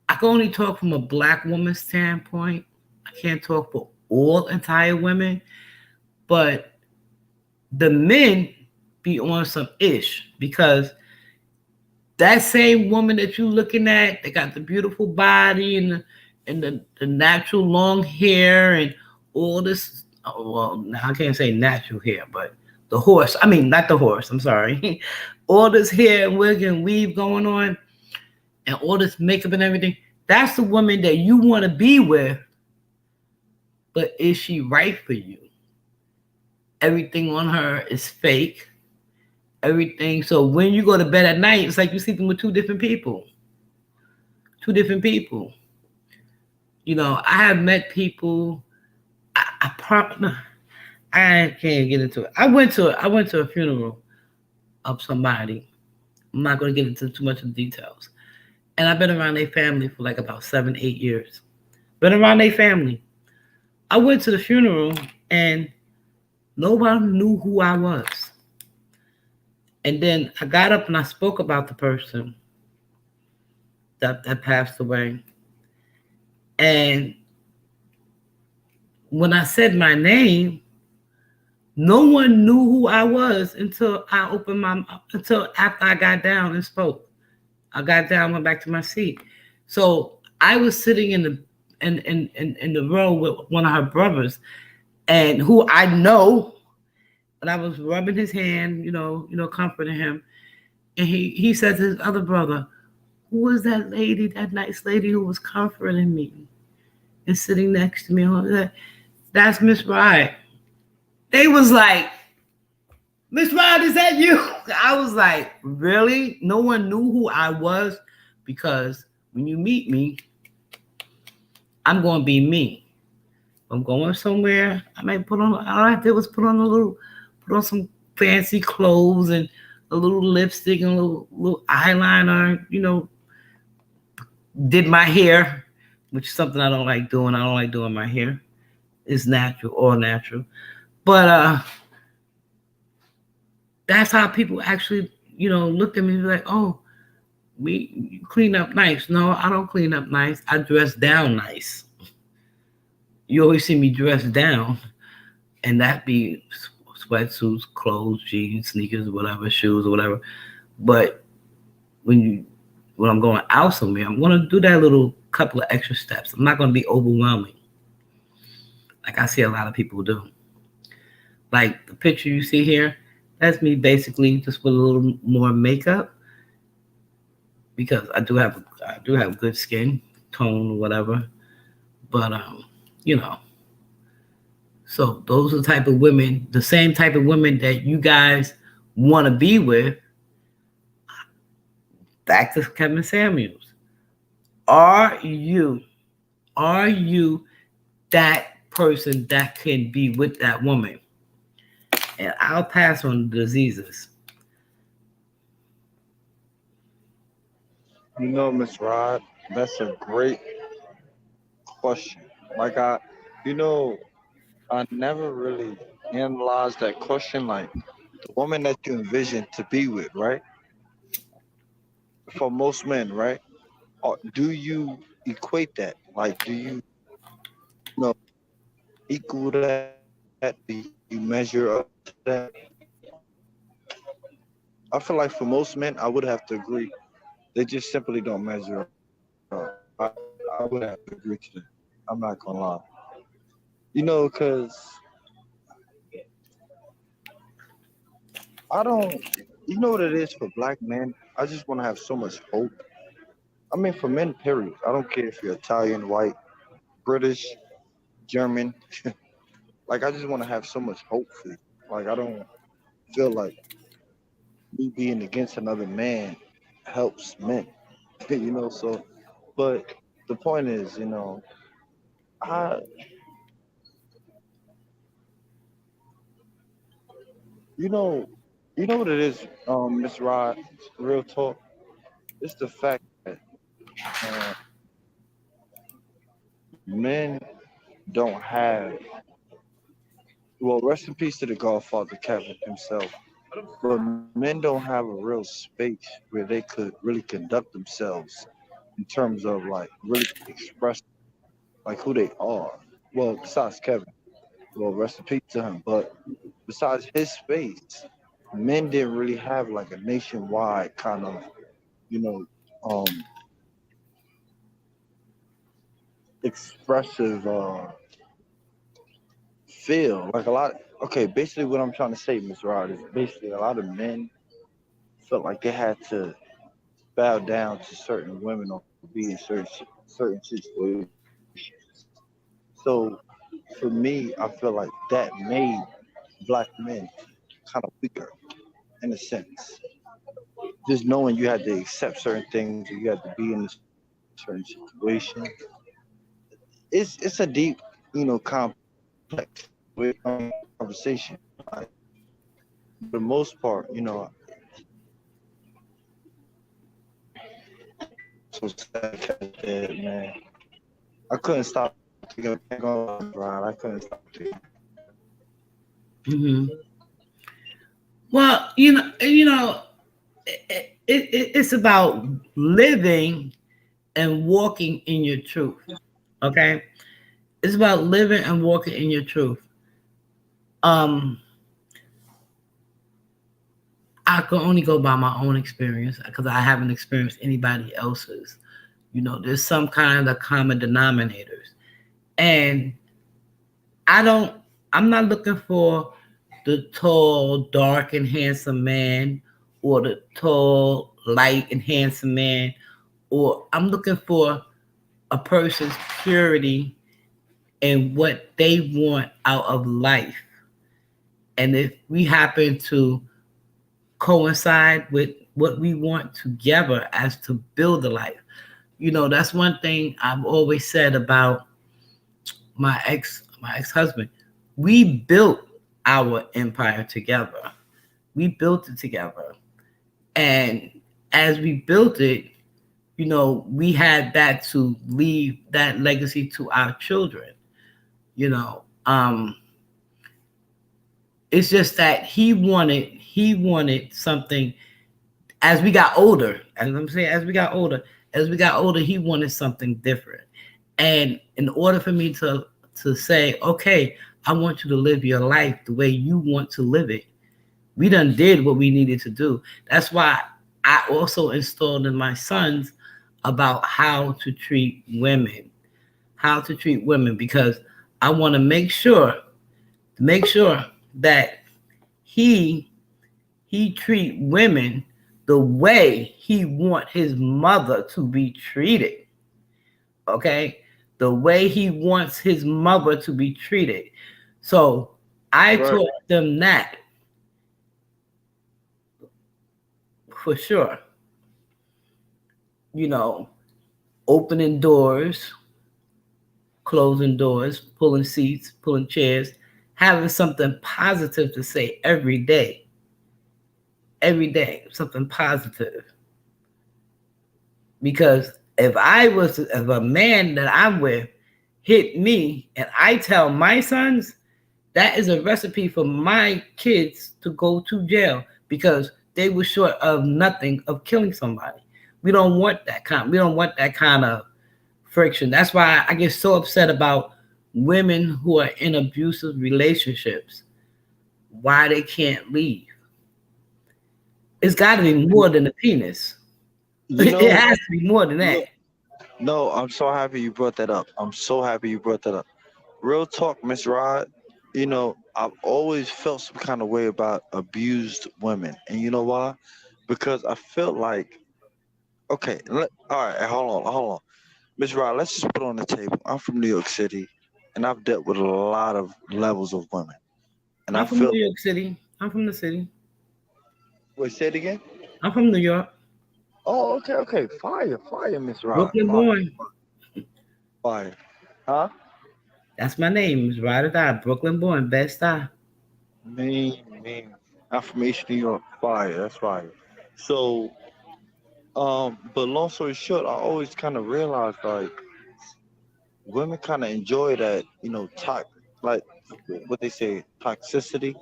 I can only talk from a black woman's standpoint. I can't talk for all entire women, but the men be on some ish because that same woman that you looking at, they got the beautiful body and the natural long hair and all this. Oh, well, now I can't say natural hair, but the horse. I mean, not the horse. I'm sorry. All this hair and wig and weave going on, and all this makeup and everything. That's the woman that you want to be with, but is she right for you? Everything on her is fake. Everything. So when you go to bed at night, it's like you're sleeping with two different people. Two different people. You know, I have met people. I can't get into it. I went to a funeral of somebody. I'm not going to get into too much of the details. And I've been around their family for like about 7, 8 years. Been around their family. I went to the funeral and nobody knew who I was. And then I got up and I spoke about the person that passed away. And when I said my name, no one knew who I was until until after I got down and spoke. I got down, went back to my seat. So I was sitting in the row with one of her brothers, and who I know, and I was rubbing his hand, comforting him. And he said to his other brother, "Who was that lady, that nice lady who was comforting me and sitting next to me?" That's Miss Ride. They was like, "Miss Rod, is that you?" I was like, really? No one knew who I was because when you meet me, I'm going to be me. I'm going somewhere. I may put on. All I did was put on some fancy clothes and a little lipstick and a little eyeliner. Did my hair, which is something I don't like doing. I don't like doing my hair. It's natural, all natural. But that's how people actually, look at me like, oh, you clean up nice. No, I don't clean up nice. I dress down nice. You always see me dressed down, and that be sweatsuits, clothes, jeans, sneakers, whatever, shoes, or whatever. But when I'm going out somewhere, I'm gonna do that little couple of extra steps. I'm not gonna be overwhelming, like I see a lot of people do. Like the picture you see here, that's me basically just with a little more makeup because I do have good skin tone or whatever. But you know, so those are the type of women, the same type of women that you guys want to be with. Back to Kevin Samuels. Are you are you that person that can be with that woman? And I'll pass on the diseases. Miss Rod, that's a great question. Like you know, I never really analyzed that question. Like the woman that you envision to be with, right? For most men, right? Or do you equate that? Like, do you know, equal that? Do you measure up to that? I feel like for most men, I would have to agree. They just simply don't measure up. I would have to agree to that. I'm not gonna lie. Because I don't. You know what it is for black men? I just want to have so much hope. I mean, for men, period. I don't care if you're Italian, white, British, German. Like, I just want to have so much hope for you. Like, I don't feel like me being against another man helps men. So, but the point is, I, you know, you know what it is, Miss Rod, real talk. It's the fact that uh, men don't have. Well, rest in peace to the Godfather Kevin himself. But men don't have a real space where they could really conduct themselves in terms of like really express like who they are. Well, besides Kevin, well, rest in peace to him. But besides his space, men didn't really have like a nationwide kind of, you know, um, expressive feel. Like a lot. Okay, basically what I'm trying to say, Miss Rod, is basically a lot of men felt like they had to bow down to certain women or be in certain situations. So for me, I feel like that made black men kind of weaker in a sense. Just knowing you had to accept certain things, or you had to be in a certain situation. It's a deep, complex conversation. Like, for the most part, so sad Kevin dead, man. I couldn't stop thinking. I ain't gonna lie, Brian. I couldn't stop thinking. Hmm. Well, it's about living and walking in your truth. Okay, it's about living and walking in your truth. Um, I can only go by my own experience because I haven't experienced anybody else's. There's some kind of common denominators, and I don't. I'm not looking for the tall, dark, and handsome man, or the tall, light, and handsome man, or I'm looking for a person's purity and what they want out of life. And if we happen to coincide with what we want together as to build a life, that's one thing I've always said about my ex my ex-husband, we built our empire together. We built it together. And as we built it, we had that to leave that legacy to our children. You know, it's just that he wanted something as we got older. As I'm saying, as we got older, he wanted something different. And in order for me to say, okay, I want you to live your life the way you want to live it, we done did what we needed to do. That's why I also installed in my sons about how to treat women, because I want to make sure that he treat women the way he want his mother to be treated. Okay, the way he wants his mother to be treated. So I taught them that for sure. Opening doors, closing doors, pulling seats, pulling chairs, having something positive to say every day. Every day, something positive. Because if a man that I'm with hit me and I tell my sons, that is a recipe for my kids to go to jail because they were short of nothing of killing somebody. We don't want that kind of friction. That's why I get so upset about women who are in abusive relationships, why they can't leave. It's got to be more than a penis. It has to be more than that. No, I'm so happy you brought that up. Real talk, Miss Rod. I've always felt some kind of way about abused women. And you know why? Because I felt like, okay, all right, hold on. Miss Rod, let's just put it on the table. I'm from New York City, and I've dealt with a lot of levels of women. And I'm from New York City. I'm from the city. Wait, say it again? I'm from New York. Oh, okay. Fire, Miss Rod. Brooklyn born. Fire. Huh? That's my name, is Ride or Die. Brooklyn born, best die. Man. I'm from East New York. Fire, that's fire. So, but long story short, I always kind of realized like women kind of enjoy that, like what they say, toxicity.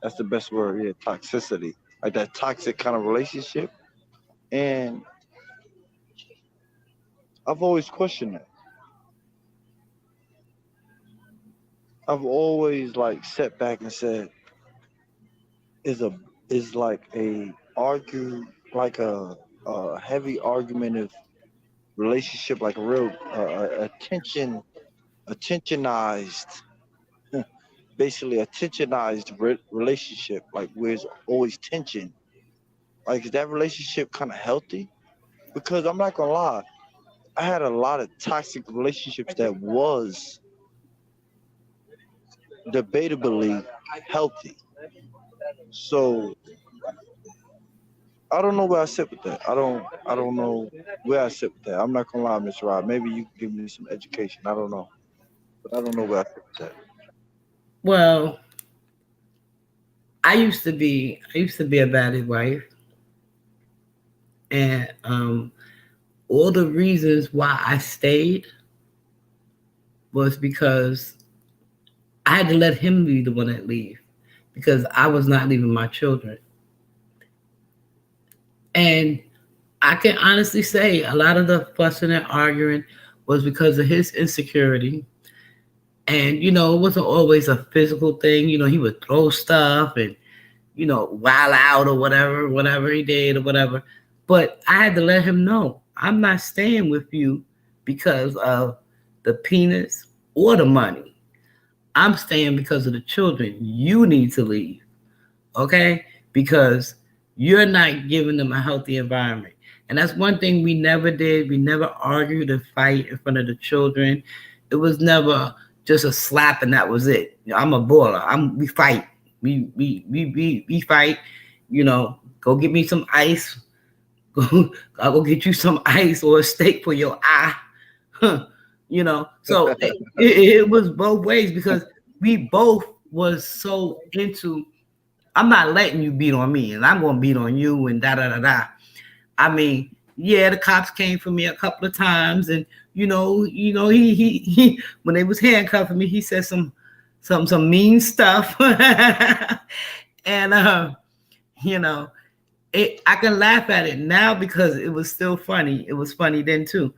That's the best word, yeah, toxicity. Like that toxic kind of relationship. And I've always questioned it. I've always like sat back and said, is like a argue like a heavy argumentative relationship, like a real attentionized, basically attentionized relationship, like where there's always tension. Like is that relationship kind of healthy? Because I'm not gonna lie, I had a lot of toxic relationships that was debatably healthy. So I don't know where I sit with that. I don't know where I sit with that. I'm not gonna lie, Mr. Rod. Maybe you can give me some education. I don't know. But I don't know where I sit with that. Well, I used to be a baddie wife. And all the reasons why I stayed was because I had to let him be the one that leave because I was not leaving my children. And I can honestly say a lot of the fussing and arguing was because of his insecurity. And, it wasn't always a physical thing. He would throw stuff and, wild out or whatever he did or whatever. But I had to let him know I'm not staying with you because of the penis or the money. I'm staying because of the children. You need to leave, okay? Because you're not giving them a healthy environment. And that's one thing we never did. We never argued and fight in front of the children. It was never just a slap and that was it. I'm a baller. We fight. We fight. Go get me some ice. I'll go get you some ice or a steak for your eye. So it was both ways because we both was so into. I'm not letting you beat on me, and I'm gonna beat on you, and da da da da. I mean, yeah, the cops came for me a couple of times, and he when they was handcuffing me, he said some mean stuff, and you know, I can laugh at it now because it was still funny. It was funny then too,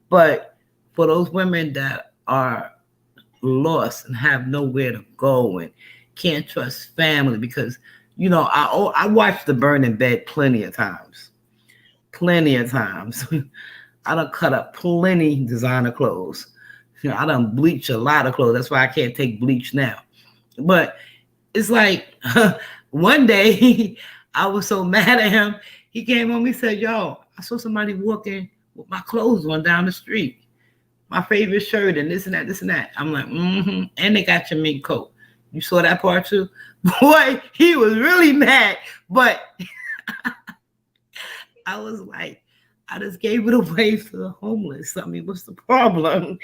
but for those women that are lost and have nowhere to go and can't trust family because I watched The Burning Bed plenty of times. I done cut up plenty designer clothes. I done bleach a lot of clothes. That's why I can't take bleach now. But it's like one day I was so mad at him. He came home. He said, "Yo, I saw somebody walking with my clothes on down the street. My favorite shirt and this and that, this and that." I'm like, mm-hmm. And they got your mink coat. You saw that part too? Boy, he was really mad. But I was like, I just gave it away for the homeless. I mean, what's the problem?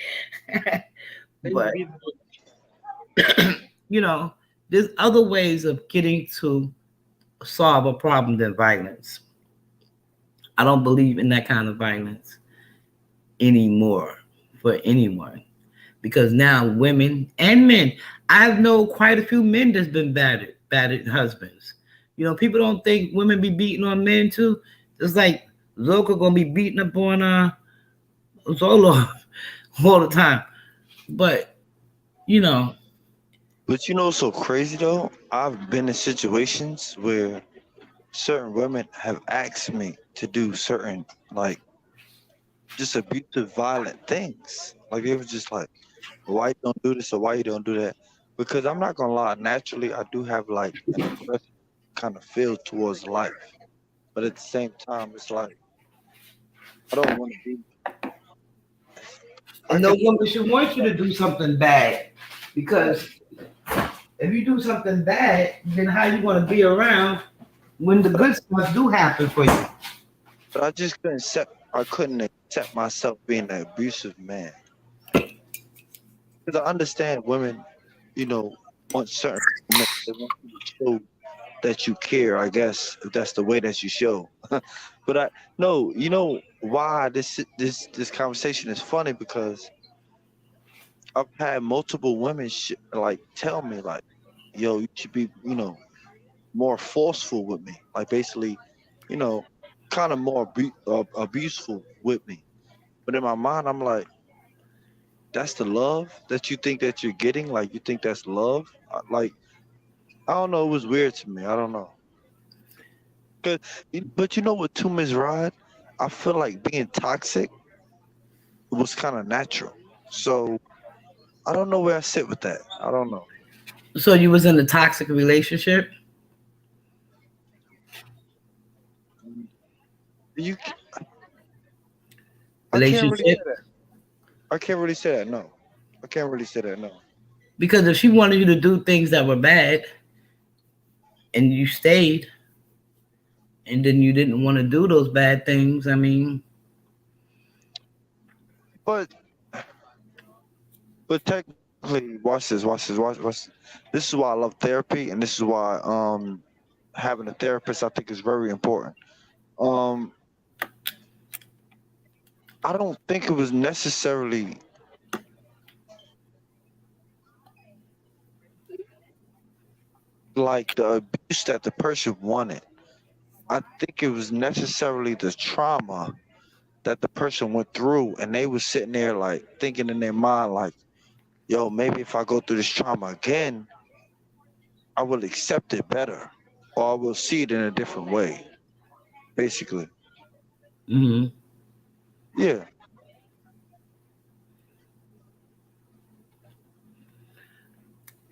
But there's other ways of getting to solve a problem than violence. I don't believe in that kind of violence anymore for anyone because now women and men, I've known quite a few men that's been battered husbands. People don't think women be beating on men too. It's like Zoka gonna be beating up on Zola all the time. But But so crazy though? I've been in situations where certain women have asked me to do certain like just abusive, violent things. Like it was just like, why you don't do this or why you don't do that? Because I'm not gonna lie, naturally I do have like an aggressive kind of feel towards life, but at the same time, it's like I don't want to be. and no woman should want you to do something bad because if you do something bad, then how you want to be around when the good stuff do happen for you? But I just couldn't accept. I couldn't accept myself being an abusive man because I understand women, you know, want certain. They want you to show that you care. I guess if that's the way that you show. But I no, you know why this conversation is funny because I've had multiple women like tell me like, yo, you should be, more forceful with me. Like basically, you know, kind of more abuseful with me. But in my mind, I'm like, that's the love that you think that you're getting. Like you think that's love. Like I don't know. It was weird to me. I don't know. But you know what, too, Ms. Rod? I feel like being toxic was kind of natural. So I don't know where I sit with that. I don't know. So you was in a toxic relationship? You, I can't really Relationship? say that. I can't really say that. No, I can't really say that. No. Because if she wanted you to do things that were bad and you stayed and then you didn't want to do those bad things, I mean. But technically, watch this. This is why I love therapy, and this is why having a therapist I think is very important. Um, I don't think it was necessarily like the abuse that the person wanted. I think it was necessarily the trauma that the person went through, and they was sitting there like thinking in their mind like, yo, maybe if I go through this trauma again, I will accept it better, or I will see it in a different way. Basically, Mm-hmm. yeah.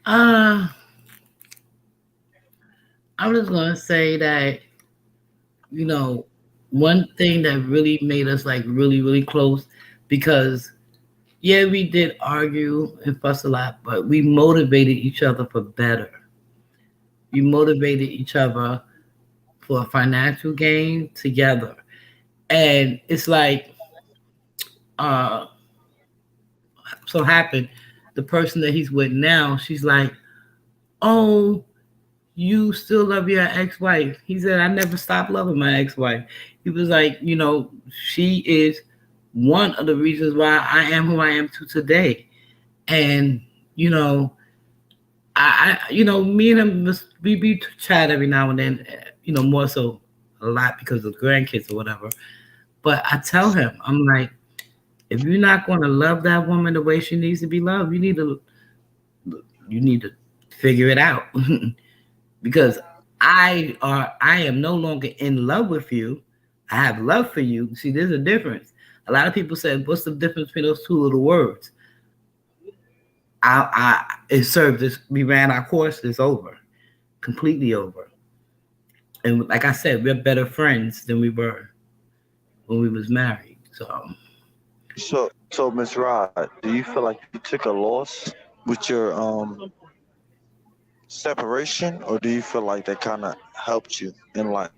Uh, I'm just gonna say that one thing that really made us like really really close because yeah we did argue and fuss a lot, but we motivated each other for better. We motivated each other for financial gain together, and it's like uh so happened the person that he's with now, she's like, "Oh, you still love your ex-wife?" He said, "I never stopped loving my ex-wife." He was like, she is one of the reasons why I am who I am to today. And you know, me and him, we chat every now and then. More so a lot because of grandkids or whatever. But I tell him, I'm like, if you're not going to love that woman the way she needs to be loved, you need to figure it out. Because I am no longer in love with you. I have love for you. See, there's a difference. A lot of people said, "What's the difference between those two little words?" It served this. We ran our course. It's over, completely over. And like I said, we're better friends than we were when we was married. So Miss Rod, do you feel like you took a loss with your separation, or do you feel like that kind of helped you in life?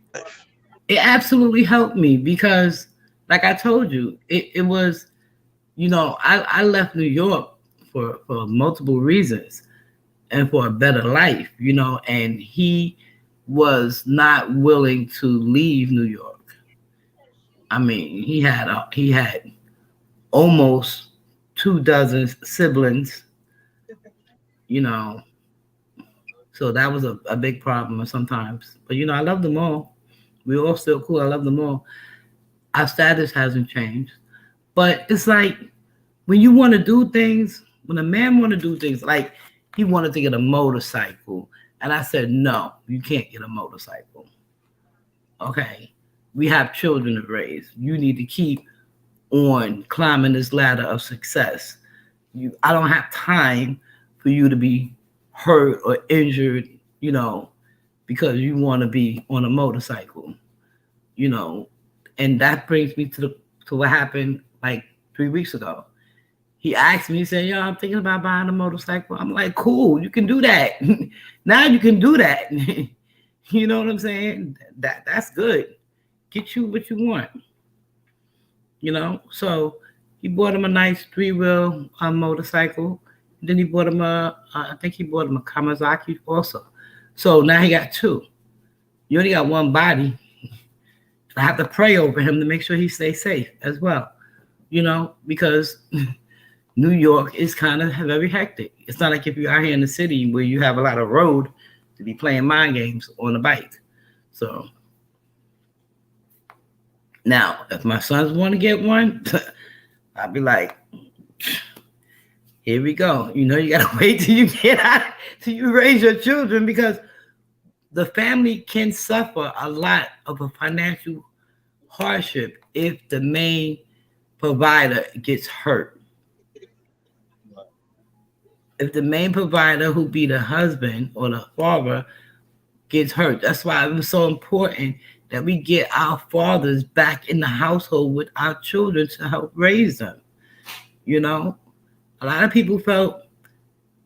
It absolutely helped me because, like I told you, it was. I left New York for multiple reasons and for a better life. And he was not willing to leave New York. I mean, he had almost 2 dozen siblings, you know, so that was a big problem sometimes. But I love them all. We're all still cool. I love them all. Our status hasn't changed. But it's like when you want to do things, when a man want to do things, like he wanted to get a motorcycle. And I said, no, you can't get a motorcycle. Okay. We have children to raise. You need to keep on climbing this ladder of success. I don't have time for you to be hurt or injured, because you want to be on a motorcycle, you know. And that brings me to what happened like 3 weeks ago. He asked me, he said, "Yo, I'm thinking about buying a motorcycle." I'm like, "Cool, you can do that." Now you can do that. You know what I'm saying? That's good. Get you what you want. So he bought him a nice three-wheel motorcycle. Then he bought him I think he bought him a Kawasaki also. So now he got two. You only got one body. I have to pray over him to make sure he stays safe as well. Because New York is kind of very hectic. It's not like if you're out here in the city where you have a lot of road to be playing mind games on a bike. So now, if my sons want to get one, I'll be like, here we go. You gotta wait till you get out, till you raise your children, because the family can suffer a lot of a financial hardship if the main provider gets hurt. If the main provider, who be the husband or the father, gets hurt. That's why it was so important that we get our fathers back in the household with our children to help raise them. A lot of people felt,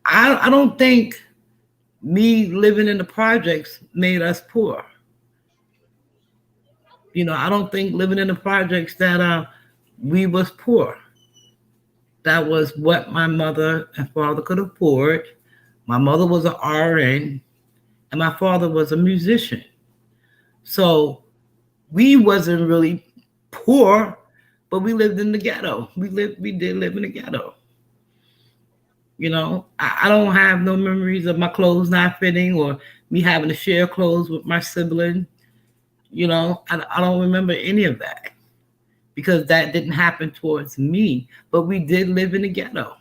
I don't think me living in the projects made us poor. I don't think living in the projects that we was poor. That was what my mother and father could afford. My mother was an RN and my father was a musician. So we wasn't really poor, but we lived in the ghetto. We did live in the ghetto. I don't have no memories of my clothes not fitting or me having to share clothes with my sibling. I don't remember any of that because that didn't happen towards me, but we did live in the ghetto.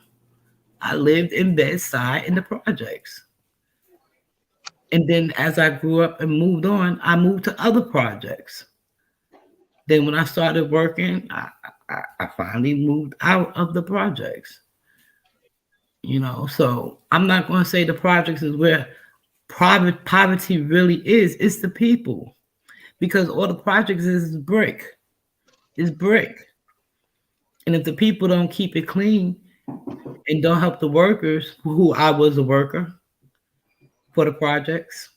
I lived in Bed-Stuy in the projects. And then as I grew up and moved on, I moved to other projects. Then when I started working, I finally moved out of the projects. So I'm not going to say the projects is where poverty really is. It's the people, because all the projects is brick. It's brick. And if the people don't keep it clean and don't help the workers, who I was a worker for the projects,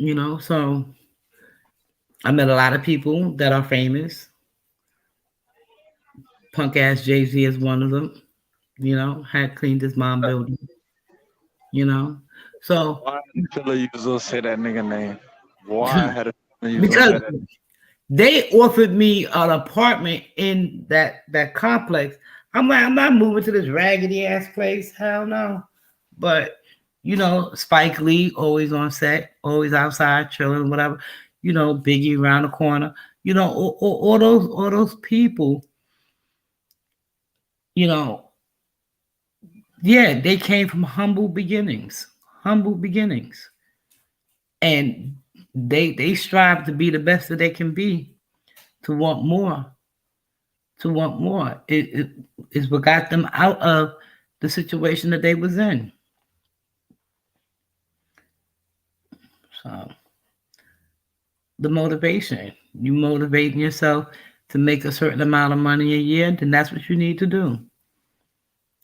so I met a lot of people that are famous. Punk ass Jay-Z is one of them. Had cleaned his mom building. So Why did I feel you was gonna say that nigga name? Why I had a feeling you was gonna because say that? they offered me an apartment in that complex. I'm like, I'm not moving to this raggedy ass place. Hell no. But Spike Lee always on set, always outside chilling, whatever. Biggie around the corner. All those people. You know, yeah, they came from humble beginnings, and they strive to be the best that they can be, to want more, It is what got them out of the situation that they was in. So the motivation, you motivating yourself to make a certain amount of money a year, then that's what you need to do,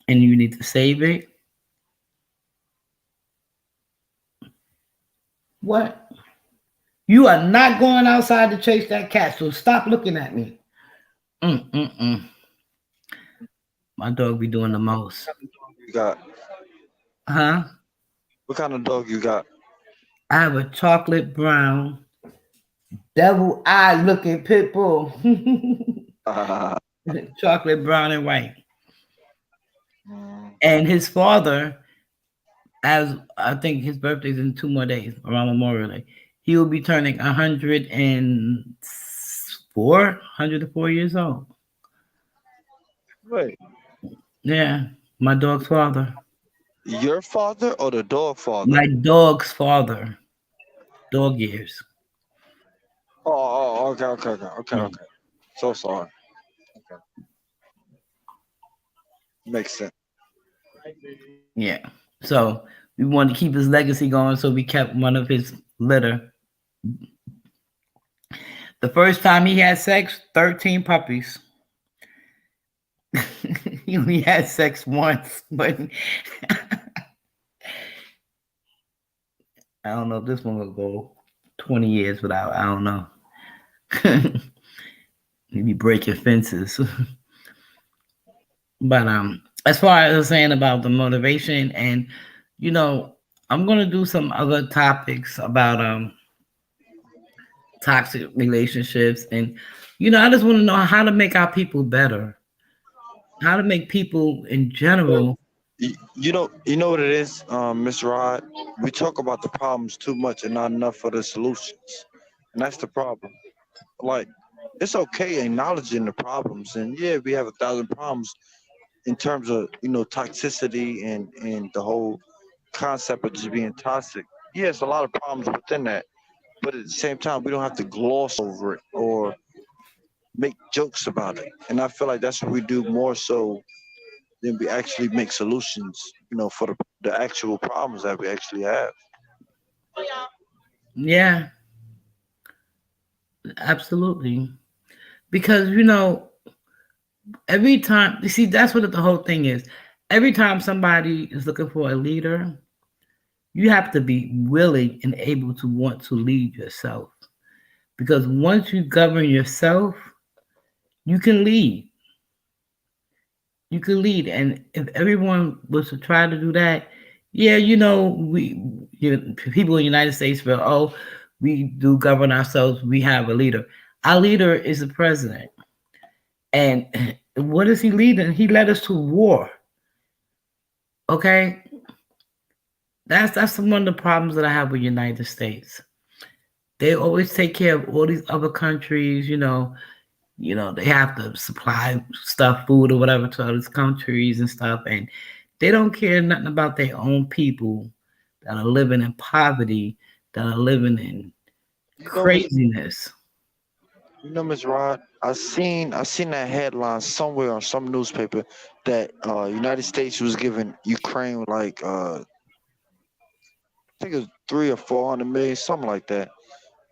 and you need to save it. What? You are not going outside to chase that cat, so stop looking at me. My dog be doing the most. You got? Huh? What kind of dog you got? I have a chocolate brown, devil eye looking pit bull. Chocolate brown and white. And his father, as I think his birthday's in 2 more days, around Memorial Day, he will be turning 104 years old. Wait. Yeah, my dog's father. Your father or the dog father? My dog's father. Dog years. Oh, okay. So sorry. Okay. Makes sense. Yeah. So we wanted to keep his legacy going, so we kept one of his litter. The first time he had sex, 13 puppies. He only had sex once, but I don't know if this one will go 20 years without. I don't know. Maybe breaking fences. But as far as I was saying about the motivation, and I'm gonna do some other topics about toxic relationships, and I just want to know how to make our people better, how to make people in general. You know what it is, Mr. Rod? We talk about the problems too much and not enough for the solutions. And that's the problem. Like, it's okay acknowledging the problems. And yeah, we have 1,000 problems in terms of, toxicity and the whole concept of just being toxic. Yes, a lot of problems within that. But at the same time, we don't have to gloss over it or make jokes about it. And I feel like that's what we do more so than we actually make solutions, for the actual problems that we actually have. Yeah, absolutely. Because every time you see, that's what the whole thing is. Every time somebody is looking for a leader, you have to be willing and able to want to lead yourself. Because once you govern yourself, you can lead. You can lead. And if everyone was to try to do that, yeah, people in the United States feel, oh, we do govern ourselves. We have a leader. Our leader is the president. And what is he leading? He led us to war. Okay? That's one of the problems that I have with the United States. They always take care of all these other countries, they have to supply stuff, food or whatever to other countries and stuff, and they don't care nothing about their own people that are living in poverty, that are living in craziness. Ms. Rod, I seen that headline somewhere on some newspaper that United States was giving Ukraine like I think it was 300 or 400 million, something like that.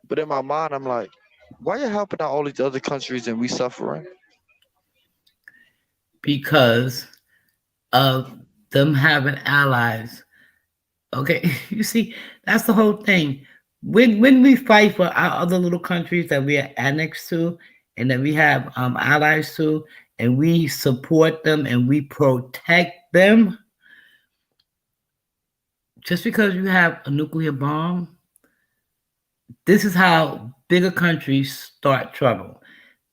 But in my mind, I'm like, why you helping out all these other countries and we suffering? Because of them having allies. Okay, you see, that's the whole thing. When we fight for our other little countries that we are annexed to and that we have allies to, and we support them and we protect them, just because you have a nuclear bomb, this is how bigger countries start trouble.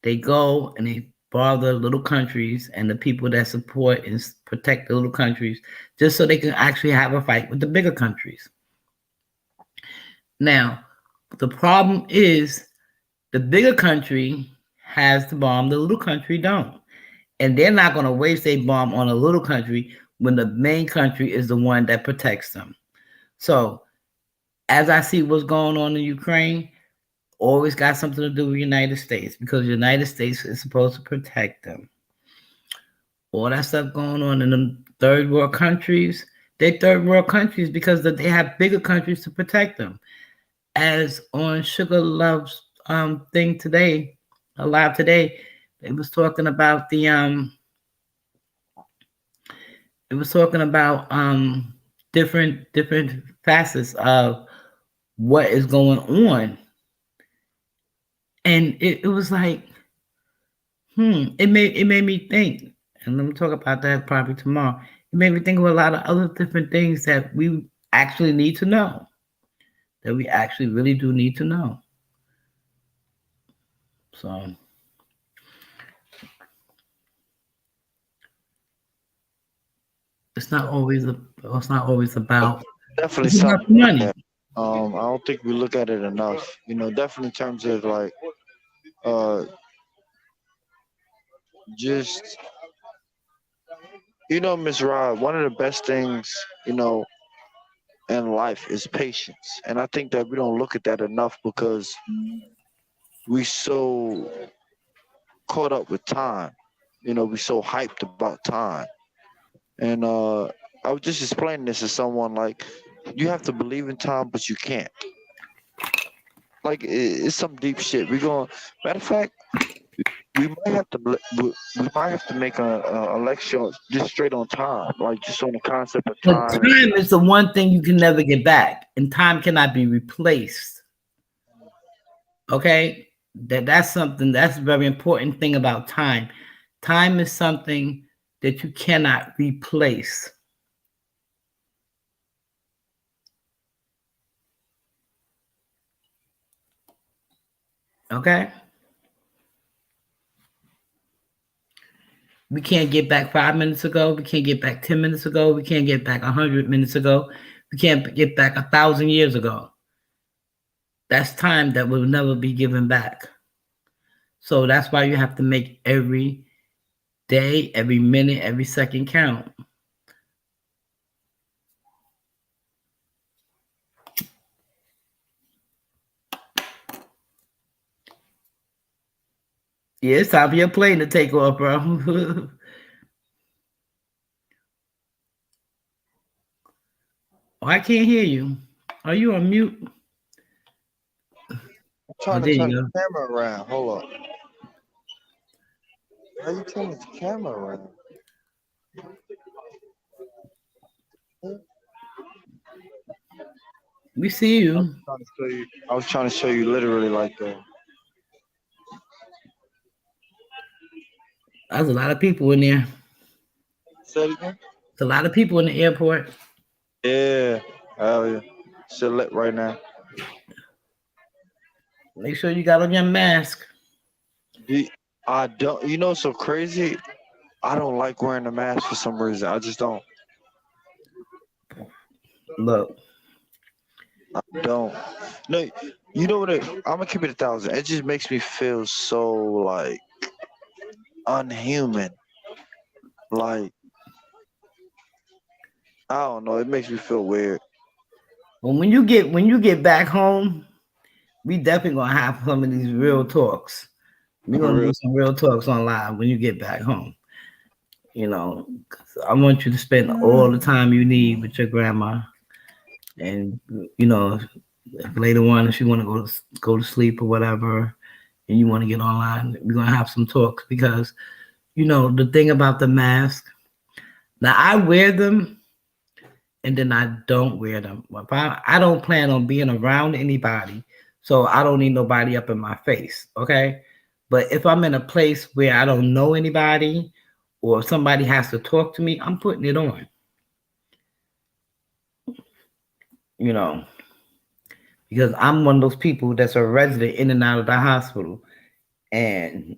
They go and they bother little countries and the people that support and protect the little countries just so they can actually have a fight with the bigger countries. Now, the problem is the bigger country has the bomb, the little country don't. And they're not going to waste a bomb on a little country when the main country is the one that protects them. So, as I see what's going on in Ukraine, always got something to do with the United States because the United States is supposed to protect them. All that stuff going on in the third world countries, they're third world countries because they have bigger countries to protect them. As on Sugar Love's thing today, Alive Today, it was talking about different facets of what is going on. And it was like, it made me think, and let me talk about that probably tomorrow. It made me think of a lot of other different things that we actually need to know, that we actually really do need to know. So it's not always about Definitely it's about something the to look money. at. I don't think we look at it enough. Definitely in terms of like uh just Miss Rod, one of the best things, in life is patience. And I think that we don't look at that enough because we so caught up with time. We so hyped about time. And I was just explaining this to someone like you have to believe in time, but you can't. Like it's some deep shit. Matter of fact, we might have to we might have to make a lecture just straight on time, like just on the concept of But time. time is the one thing you can never get back, and time cannot be replaced. Okay? That's something that's a very important thing about time. Time is something that you cannot replace. Okay? We can't get back 5 minutes ago. We can't get back 10 minutes ago. We can't get back 100 minutes ago. We can't get back 1,000 years ago. That's time that will never be given back. So that's why you have to make every day, every minute, every second count. Yeah, it's time for your plane to take off, bro. Oh, I can't hear you. Are you on mute? I'm trying there to turn you the go. camera around. Hold on. How you turn the camera around? We see you. I was trying to show you literally like that. There's a lot of people in there. Say it again? There's a lot of people in the airport. Yeah. Oh yeah. Still lit right now. Make sure you got on your mask. I don't. It's so crazy. I don't like wearing a mask for some reason. I just don't. Look. I don't. No, you know what? I'm gonna keep it 1,000. It just makes me feel so like unhuman. Like I don't know. It makes me feel weird. Well, when you get back home, we definitely gonna have some of these real talks. We're gonna do some real talks on live when you get back home. 'Cause I want you to spend all the time you need with your grandma, and later on, if you want to go to sleep or whatever, and you want to get online, we're gonna have some talks because the thing about the mask. Now I wear them, and then I don't wear them. If I don't plan on being around anybody, so I don't need nobody up in my face. Okay, But if I'm in a place where I don't know anybody or somebody has to talk to me, I'm putting it on. You know, because I'm one of those people that's a resident in and out of the hospital, and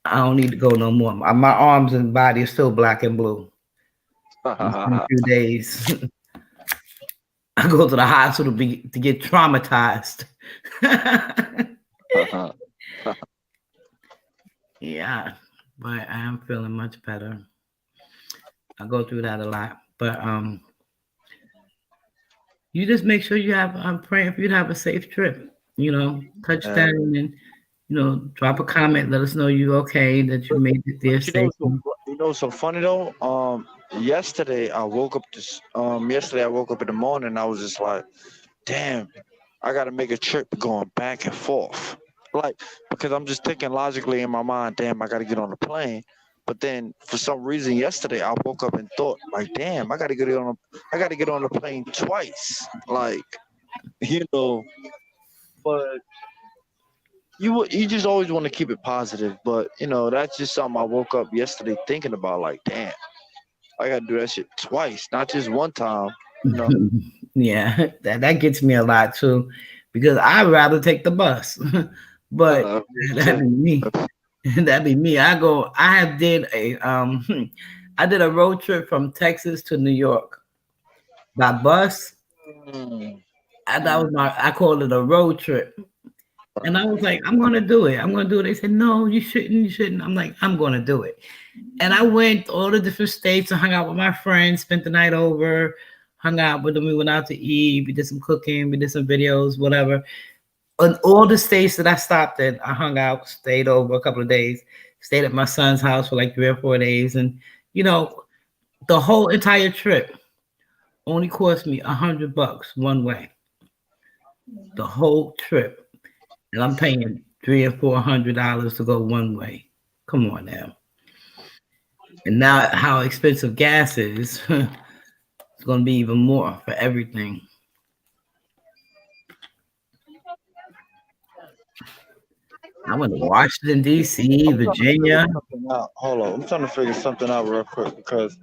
I don't need to go no more. My arms and body are still black and blue. In a few days, I go to the hospital to get traumatized. Yeah, but I am feeling much better. I go through that a lot, but you just make sure you have. I'm praying for you to have a safe trip. You know, touchdown and drop a comment. Let us know you okay, that you made it there You know, safely. so funny though. Yesterday I woke up in the morning. And I was just like, damn, I got to make a trip going back and forth. Like, because I'm just thinking logically in my mind, damn, I got to get on the plane. But then for some reason yesterday I woke up and thought, like, damn, I got to get on the plane twice. Like, but you just always want to keep it positive. But that's just something I woke up yesterday thinking about. Like, damn, I got to do that shit twice, not just one time. Yeah, that gets me a lot too, because I'd rather take the bus. But that'd be me. That'd be me. I did I did a road trip from Texas to New York by bus. I called it a road trip. And I was like, I'm gonna do it. I'm gonna do it. They said, no, you shouldn't. I'm like, I'm gonna do it. And I went all the different states and hung out with my friends, spent the night over, hung out with them. We went out to eat, we did some cooking, we did some videos, whatever. On all the states that I stopped at, I hung out, stayed over a couple of days, stayed at my son's house for like 3 or 4 days. And the whole entire trip only cost me $100 one way. The whole trip. And I'm paying $300 and $400 to go one way. Come on now. And now how expensive gas is, it's going to be even more for everything. I went to Washington, D.C., Virginia. Hold on, I'm trying to figure something out real quick because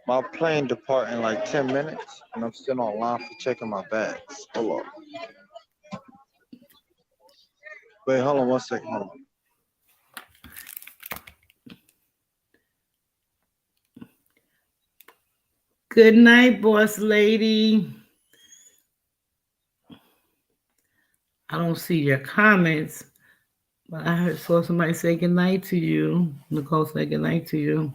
my plane depart in like 10 minutes, and I'm still online for checking my bags. Hold on. Wait, hold on 1 second. Hold on. Good night, boss lady. I don't see your comments, but I saw somebody say good night to you. Nicole said good night to you.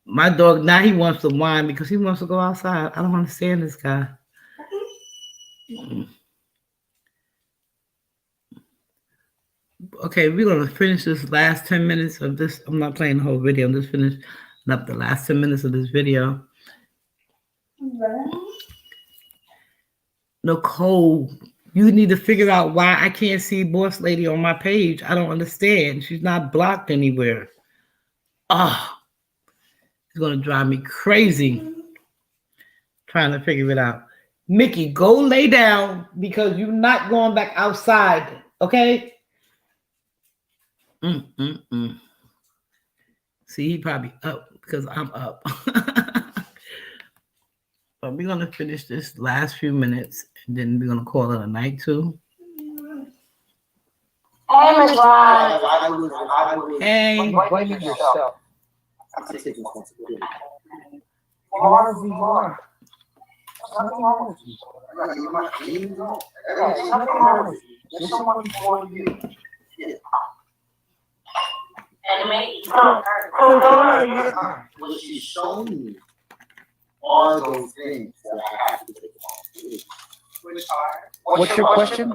My dog, now he wants to whine because he wants to go outside. I don't understand this guy. Okay, we're going to finish this last 10 minutes of this. I'm not playing the whole video. I'm just finishing up the last 10 minutes of this video. Nicole, you need to figure out why I can't see Boss Lady on my page. I don't understand. She's not blocked anywhere. It's going to drive me crazy trying to figure it out. Mickey, go lay down because you're not going back outside, okay? See, he probably up because I'm up. But we're going to finish this last few minutes, and then we're going to call it a night too. Hey, Miss Ron. Hey. You're blaming yourself. I'm taking responsibility. Why is he wrong? Nothing wrong with you. There's nothing wrong with you. There's someone for you. Well, she's shown me all those things that I have to take responsibility. What's your question?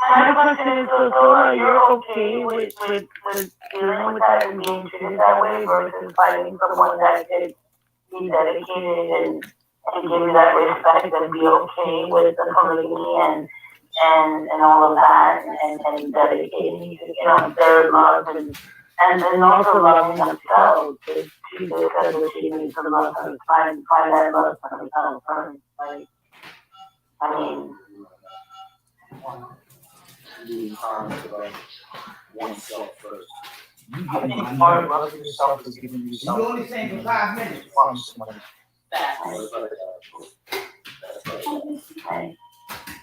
My question is, so Solar, you're okay with dealing with that and being treated that way versus finding someone that could be dedicated and give you that respect and be okay with the polygamy and all of that and dedicating their love and also loving themselves. She just said that she needs to love and find that love for herself first. Like, I mean, needing time to love oneself first. I think part of loving yourself is giving yourself. You only saying for 5 minutes. From somebody.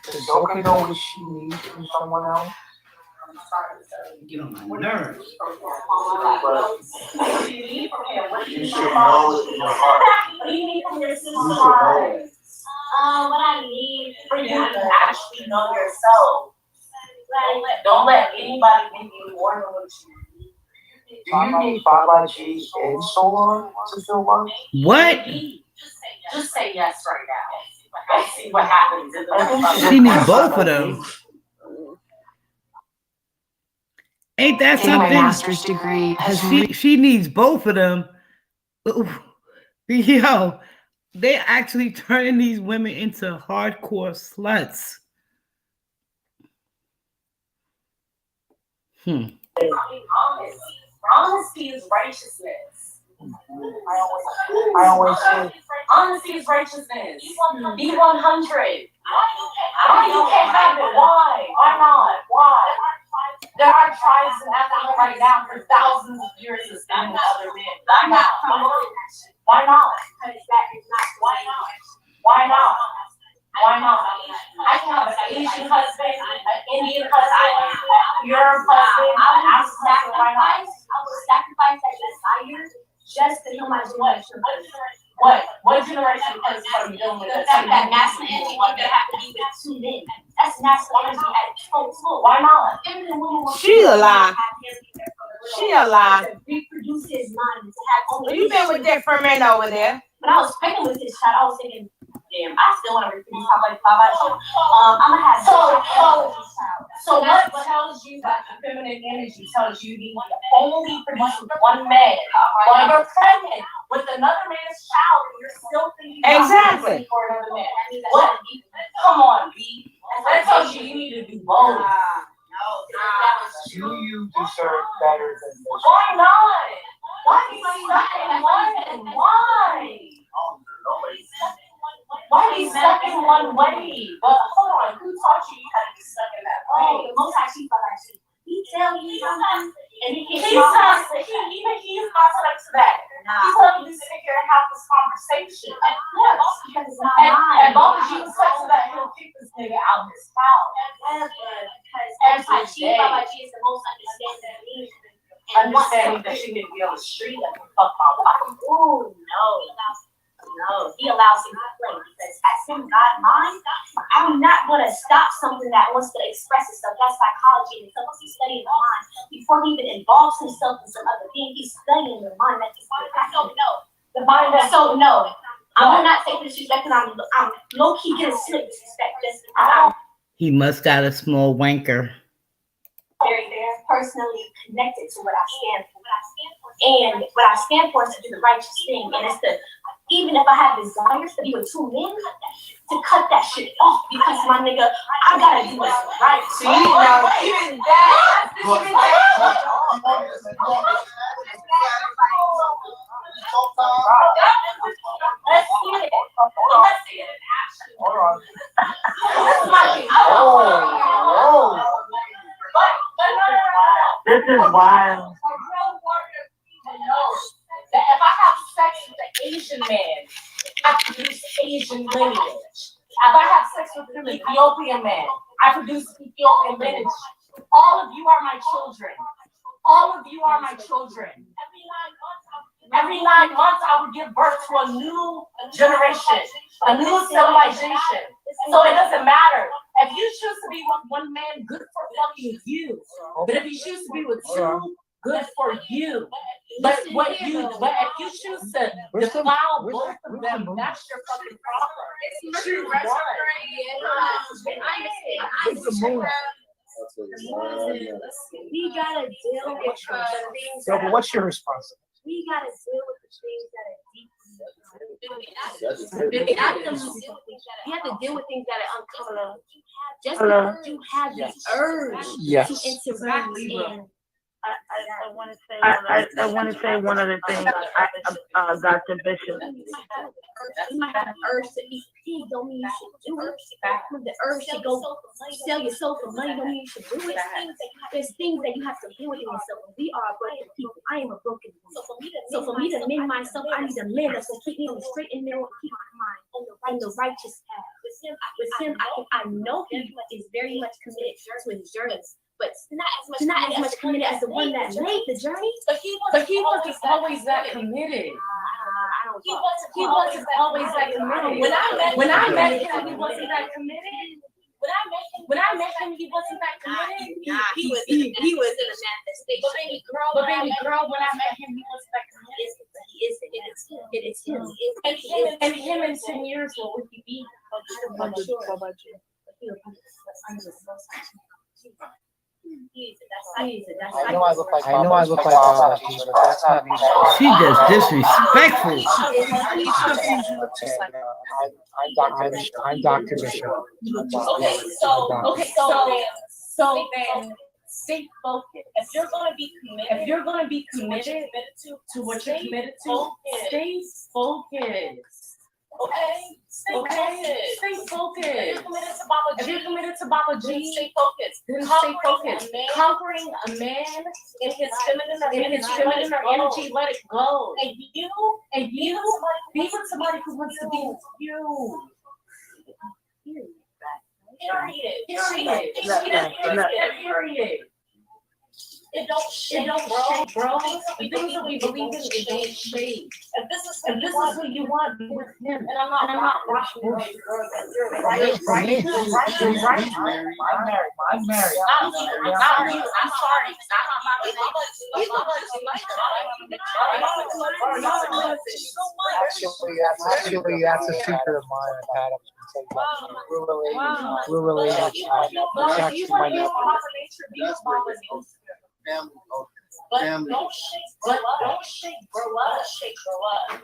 Does Zoka know what she needs from someone else? Get on my nerves. You should know it in your heart. What do you need from your sister? You should know it. What I need For you to actually know yourself. Don't let anybody give you more than what you need. Do you need Baba G and Solar to feel love? What? Just say yes right now. And see what happens. She needs both of them. Ain't that Getting my something? master's degree has She needs both of them. Yo, they're actually turning these women into hardcore sluts. Honesty is righteousness. I always say. Honesty is righteousness. Be 100. Why you can't have it? Why? Why not? Why? There are tribes in Africa right now for thousands of years of staying with other men. Why not? Why not? Why not? Why not? Why not? I can have an Asian husband, an Indian husband, your husband, an African husband. Why not? I would sacrifice that desire just to heal my generation. What generation is dealing with The fact that masculine energy would have to be with 2 men. That's masculine energy at its full. Why not? She a lie. She a lie. To reproduce his mind and to have only. You been with that for a minute over there. When I was pregnant with this child, I was thinking, damn, I still want to reproduce how like Baba show. I'm gonna have So what tells you that the feminine energy tells you you only produce one man while you're pregnant with another man's child and you're still thinking Exactly. for another man? What? Come on, B. That tells you you need to do both. Do you deserve better than this? Why not? Why be stuck in one? Why? Why be stuck in one way? But hold on, who taught you you had to be stuck in that way? Oh, the most high chief of our chief. He tell you something, and he He's can't. not stuck to that. He's telling you to sit here and have this conversation. Because it's not And mine. long as you stuck to that, he'll kick this nigga out of his house. Because most high chief, Baba G is the most understanding being. Understanding that she didn't be on the street and fuck my life. Ooh, no, he allows him to play because as him God mind, I'm not gonna stop something that wants to express itself. That's psychology, and so once he's studying the mind, before he even involves himself in some other thing, he's studying the mind. That's just I don't know. The mind that so no. I'm not taking disrespect, and I'm low key getting slick disrespect just because I'm He must got a small wanker. very personally connected to what I stand for. And what I stand for is to do the righteous thing, and it's to. Even if I have desires to be with 2 men, to cut that shit off because my nigga, I gotta do what's right. So you know, even that. Let's see it. Let's see it in action. Hold on. This is wild. That if I have sex with an Asian man, I produce Asian lineage. If I have sex with an Ethiopian man, I produce Ethiopian lineage. All of you are my children. All of you are my children. Every 9 months, I would give birth to a new generation, a new civilization. So it doesn't matter. If you choose to be with one man, good for fucking you. But if you choose to be with 2, good for you. But if you choose to defile both of them, that's your fucking problem. Choose one. We gotta deal with the things. So, but what's your response? We gotta deal with the things that are deep. You have to deal with things that are uncomfortable. Just because you have the urge to interact and. I want to say one other thing. Dr. Bishop. You might have the urge to eat pig, don't mean you should do it. The urge to go sell your soul for money, don't mean you should do it. There's things that you have to deal with in yourself. We are broken people. I am a broken woman. So for me to mend myself, I need a man that's gonna keep me on the straight and narrow and keep my mind on the righteous path. With him, I know he is very much committed to his journey, but not as much committed as the one that made the journey. But he wasn't always that committed. He wasn't always that committed. When I met him, he wasn't that committed. When I met him, he wasn't that committed. He was in a manifestation. But baby girl, when I met him, he wasn't that committed. It is him. And him in 10 years, what would he be? I'm sure. I know I look like Baba, but that's not me. She just disrespectful. I'm Dr. Bishop. So then stay focused. If you're gonna be committed to what you're committed to, stay focused. Okay. Stay focused. If you're committed to Baba G, stay focused. Then stay focused. Conquering a man in his feminine energy, let it go. And you be with somebody who wants to be with you. Period. It don't shake, bro. The things that we believe in, it don't shake. If this is who you want, be with him. And I'm not rushing you. You're right. I'm married. I'm sorry. Actually, that's a secret of mine. I've had up we're related. It's actually my nephew. Family. Don't shake, grow up.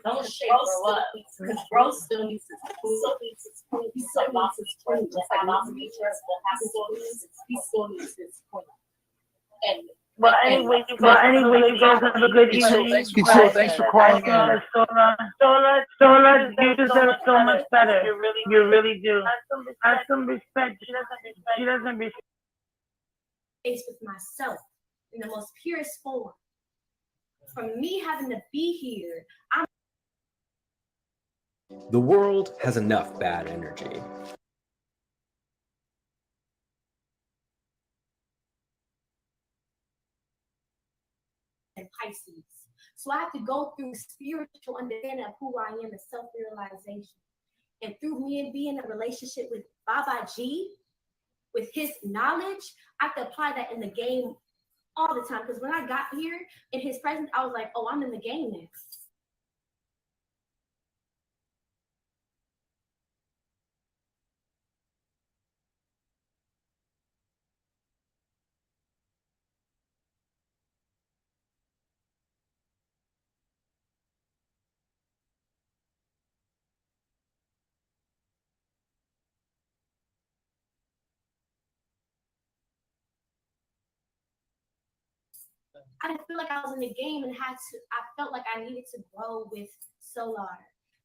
Don't shake, grow up. Because bro still needs his food. He still lost his food. Just like Mama Nature he still needs his food. But anyway, you guys have a good evening. Thanks for calling in. Solar, you deserve so much better. You really do. Have some respect. She doesn't respect. Face with myself in the most purest form. For me having to be here, The world has enough bad energy. and Pisces. So I have to go through spiritual understanding of who I am and self-realization. And through me and being in a relationship with Baba G, with his knowledge, I have to apply that in the game all the time. Because when I got here in his presence, I was like, oh, I'm in the game now. I didn't feel like I was in the game and I felt like I needed to grow with Solar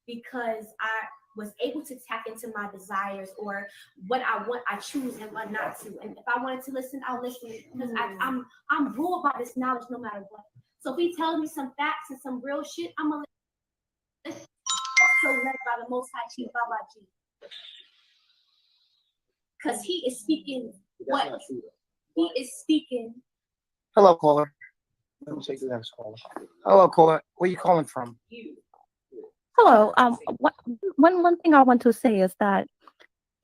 because I was able to tap into my desires or what I want, I choose and what not to. And if I wanted to listen, I'll listen because I'm ruled by this knowledge no matter what. So if he tells me some facts and some real shit, I'm gonna listen. Also led by the Most High Chief Baba G. Because he is speaking what he is speaking. Hello, caller. Let me take the next caller. Hello, caller. Where are you calling from? Hello. One thing I want to say is that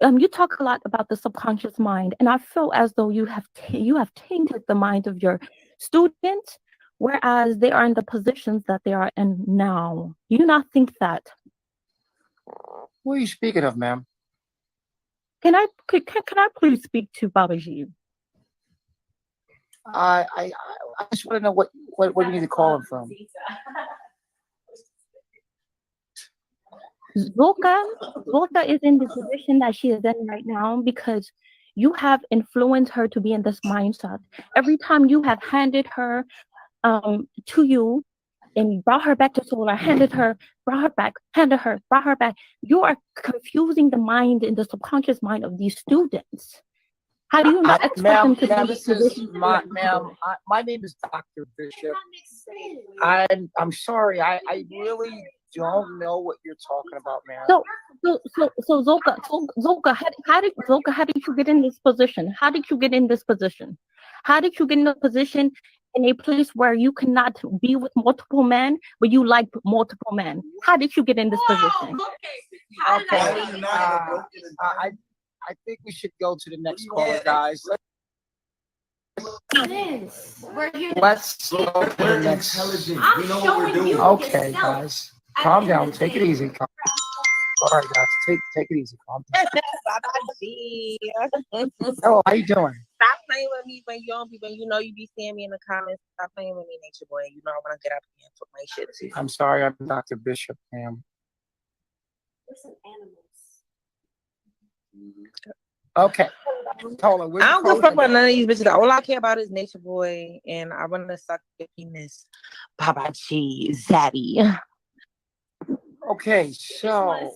you talk a lot about the subconscious mind, and I feel as though you have tainted the mind of your students, whereas they are in the positions that they are in now. Do you not think that? What are you speaking of, ma'am? Can I please speak to Babaji? I just want to know what you need to call him from. Zoka is in the position that she is in right now because you have influenced her to be in this mindset. Every time you have handed her to you, and brought her back to Solar, handed her, brought her back, handed her, brought her back. You are confusing the mind and the subconscious mind of these students. How do you not expect them to ma'am, be this is my name is Dr. Bishop. I'm sorry, I really don't know what you're talking about, ma'am. So Zoka, how did you get in this position? How did you get in this position? How did you get in a position in a place where you cannot be with multiple men, but you like multiple men? How did you get in this position? Okay, I think we should go to the next caller, guys. Let's go to the next. Okay, guys, calm down. Take it easy. All right, guys, take it easy. Calm down. Hello, how you doing? Stop playing with me when you don't be, when you know you be seeing me in the comments. Stop playing with me, Nature Boy. You know I want to get up here and put my shit to you. I'm sorry, I'm Dr. Bishop, ma'am. We're some animals. Okay. Hold on. I don't give a fuck about none of these bitches. All I care about is Nature Boy, and I want to suck your penis. Baba G, Zaddy. Okay, so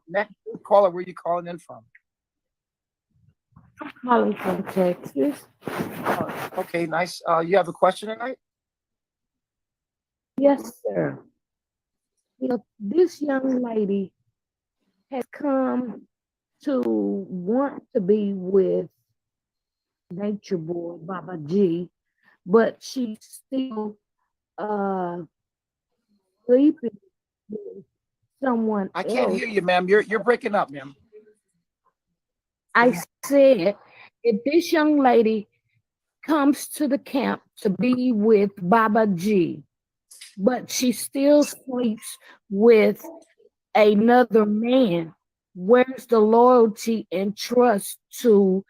next caller, where you calling in from? I'm calling from Texas. Okay, nice. You have a question tonight? Yes, sir. This young lady has come to want to be with Nature Boy, Baba G, but she's still sleeping with someone I can't else. hear you, ma'am. You're breaking up, ma'am. I said, if this young lady comes to the camp to be with Baba G, but she still sleeps with another man, where's the loyalty and trust to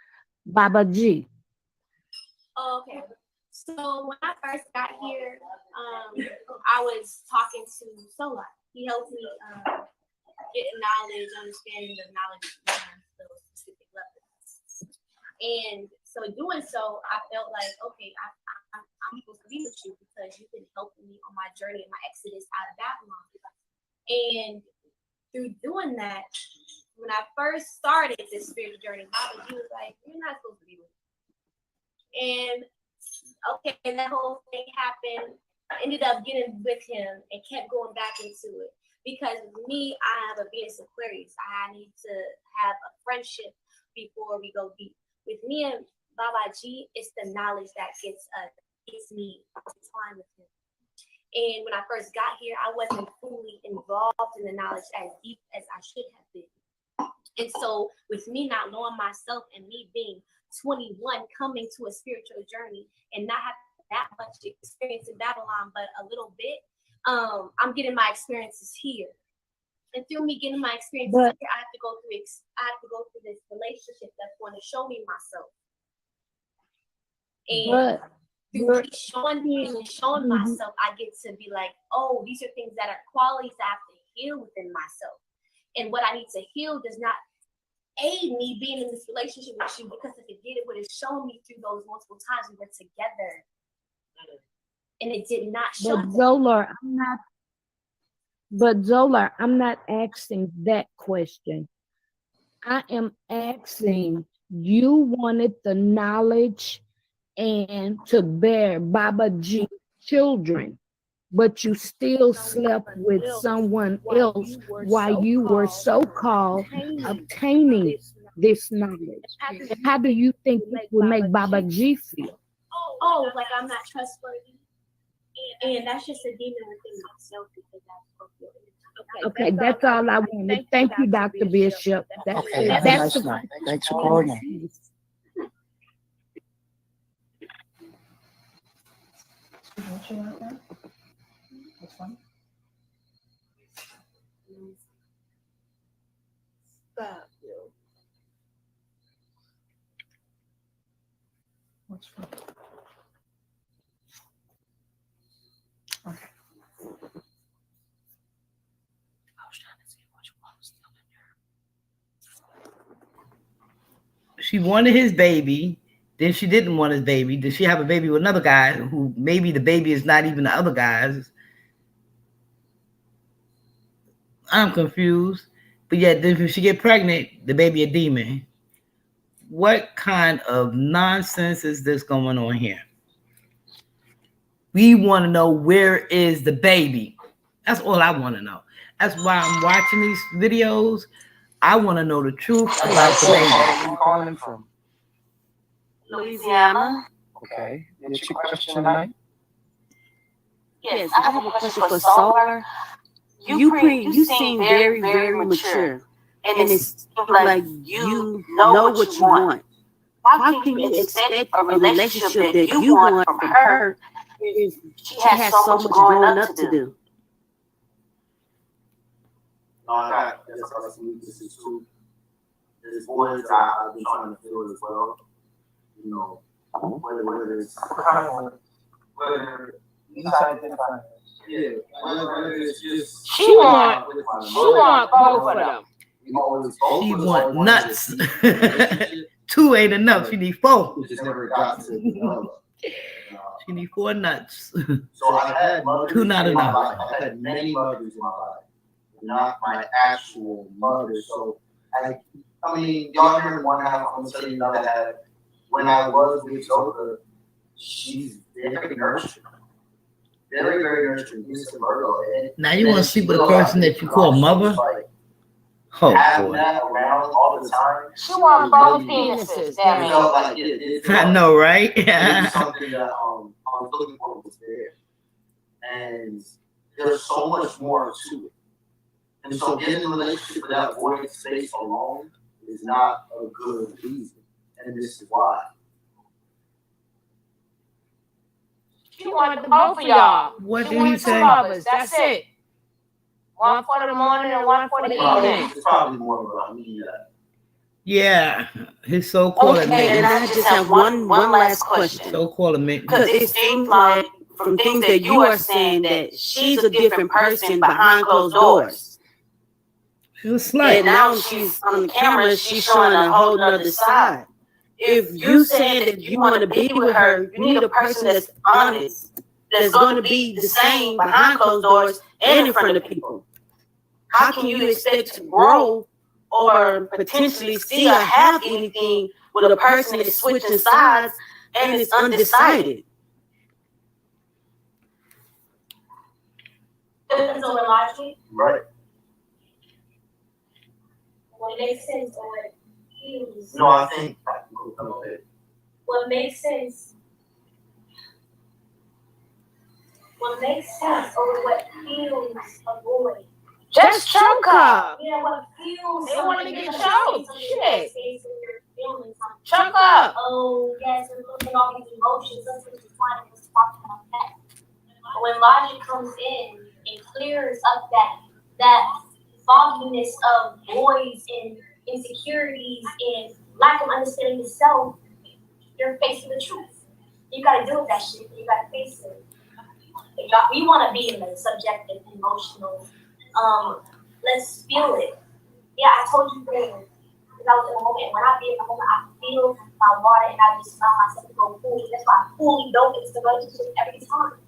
Baba G? Okay. So when I first got here, I was talking to Solar. He helped me get knowledge, understanding the knowledge behind those specific levels. And so doing so, I felt like, okay, I'm supposed to be with you because you've been helping me on my journey and my exodus out of Babylon. And through doing that, when I first started this spiritual journey, Baba G was like, you're not supposed to be with me. And okay, and that whole thing happened. I ended up getting with him and kept going back into it. Because me, I have a Venus Aquarius. I need to have a friendship before we go deep. With me and Baba G, it's the knowledge that gets me intertwined with him. And when I first got here, I wasn't fully involved in the knowledge as deep as I should have been. And so with me not knowing myself and me being 21, coming to a spiritual journey and not having that much experience in Babylon, but a little bit, I'm getting my experiences here. And through me getting my experiences here, I have to go through this relationship that's going to show me myself. And through me showing myself, I get to be like, oh, these are things that are qualities that I have to heal within myself. And what I need to heal does not aid me being in this relationship with you, because if it did, it would have shown me through those multiple times we were together. And it did not show. But Zola, I'm not asking that question. I am asking, you wanted the knowledge and to bear Baba G children, but you still slept with someone else while you were so-called obtaining this knowledge. How do you think this would make Baba G feel? Oh, like I'm not trustworthy. And that's just a demon within myself, because that's Okay, that's all I wanted. Thank you, Dr. Bishop. Okay, have a nice night. Thanks for calling in. Stop. What's fun? Okay. She wanted his baby, then she didn't want his baby. Did she have a baby with another guy who maybe the baby is not even the other guy's? I'm confused. But yet, if she get pregnant, the baby a demon. What kind of nonsense is this going on here? We want to know, where is the baby? That's all I want to know. That's why I'm watching these videos. I want to know the truth about the baby. Where are you calling from? Louisiana. Okay. What's your question tonight? Yes, I have a question for Solar. You seem very, very mature, and it's like you know what you want. How can you expect a relationship that you want from her if she has so much growing up to do? I guess I got some weaknesses too. There's boys I've been trying to feel as well. You know, whether it's whether you identify. Yeah, whether it's just She want both of them. She want nuts. Two ain't enough. She need four. It just never got to develop. She need 4 nuts. So I've had mothers 2 not in my enough. life. I've had many mothers in my life, not my actual mother. So I mean, y'all heard one have a conversation I had when I was with Zoka. She's very nurturing. Very, very nurturing. He's a Virgo. Now you want to sleep with a person that you call mother? Oh Having boy. that around all the time. She want both penises. Damn It it. felt like it I know, right? It was something that I was looking for was there. And there's so much more to it. And so getting in a relationship without void space alone is not a good reason. And this is why. She wanted the both of y'all. What She did he wanted say? two lovers. That's it. One for the morning and one for the evening. It's probably more about me. Yeah, his so-called Okay, and I just have one last question. So-called Because it seems like from things that you are saying that she's a different person behind closed doors. She's a slut. And now she's on the camera, she's showing a whole nother side. If you saying that you want to be with her, you need a person that's honest, that's going to be the same behind closed doors and in front of people. How can you expect to grow or potentially see or have anything with a person that's switching sides and is undecided? Depends on the logic. Right. What makes sense or what feels. No, I think What makes sense. What makes sense or what feels avoid. Just choke her. Yeah, what feels. They want to get something choked. Shit. space in your feelings. Choke up. Oh, yes, we're looking at all these emotions. That's what you're trying to talk about that. But when logic comes in and clears up that fogginess of voids and insecurities and lack of understanding the self, you're facing the truth. You gotta deal with that shit. You gotta face it. We want to be in the subjective, emotional. Let's feel it. Yeah, I told you then. Because I was in a moment. When I be in the moment, I feel my water and I just allow myself to go fully. That's why I fully dove into the relationship every time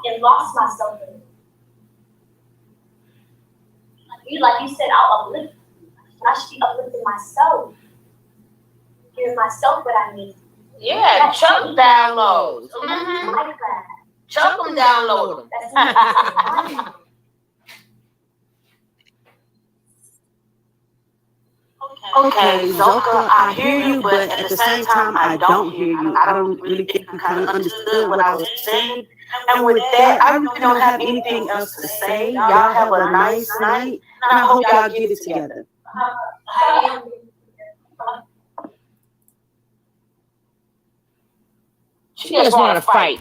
and lost myself in it. Like you said, I'll uplift. I should be uplifting myself, giving myself what I need. Yeah, chunk downloads. Like that. Chunk them, download them. Okay, Zoka, I hear you, but at the same time, I don't hear you. I don't really think you kind of understood what I was saying. And with that, I really don't have anything else to say. Y'all have a nice night, and I hope y'all get it together. She just want to fight.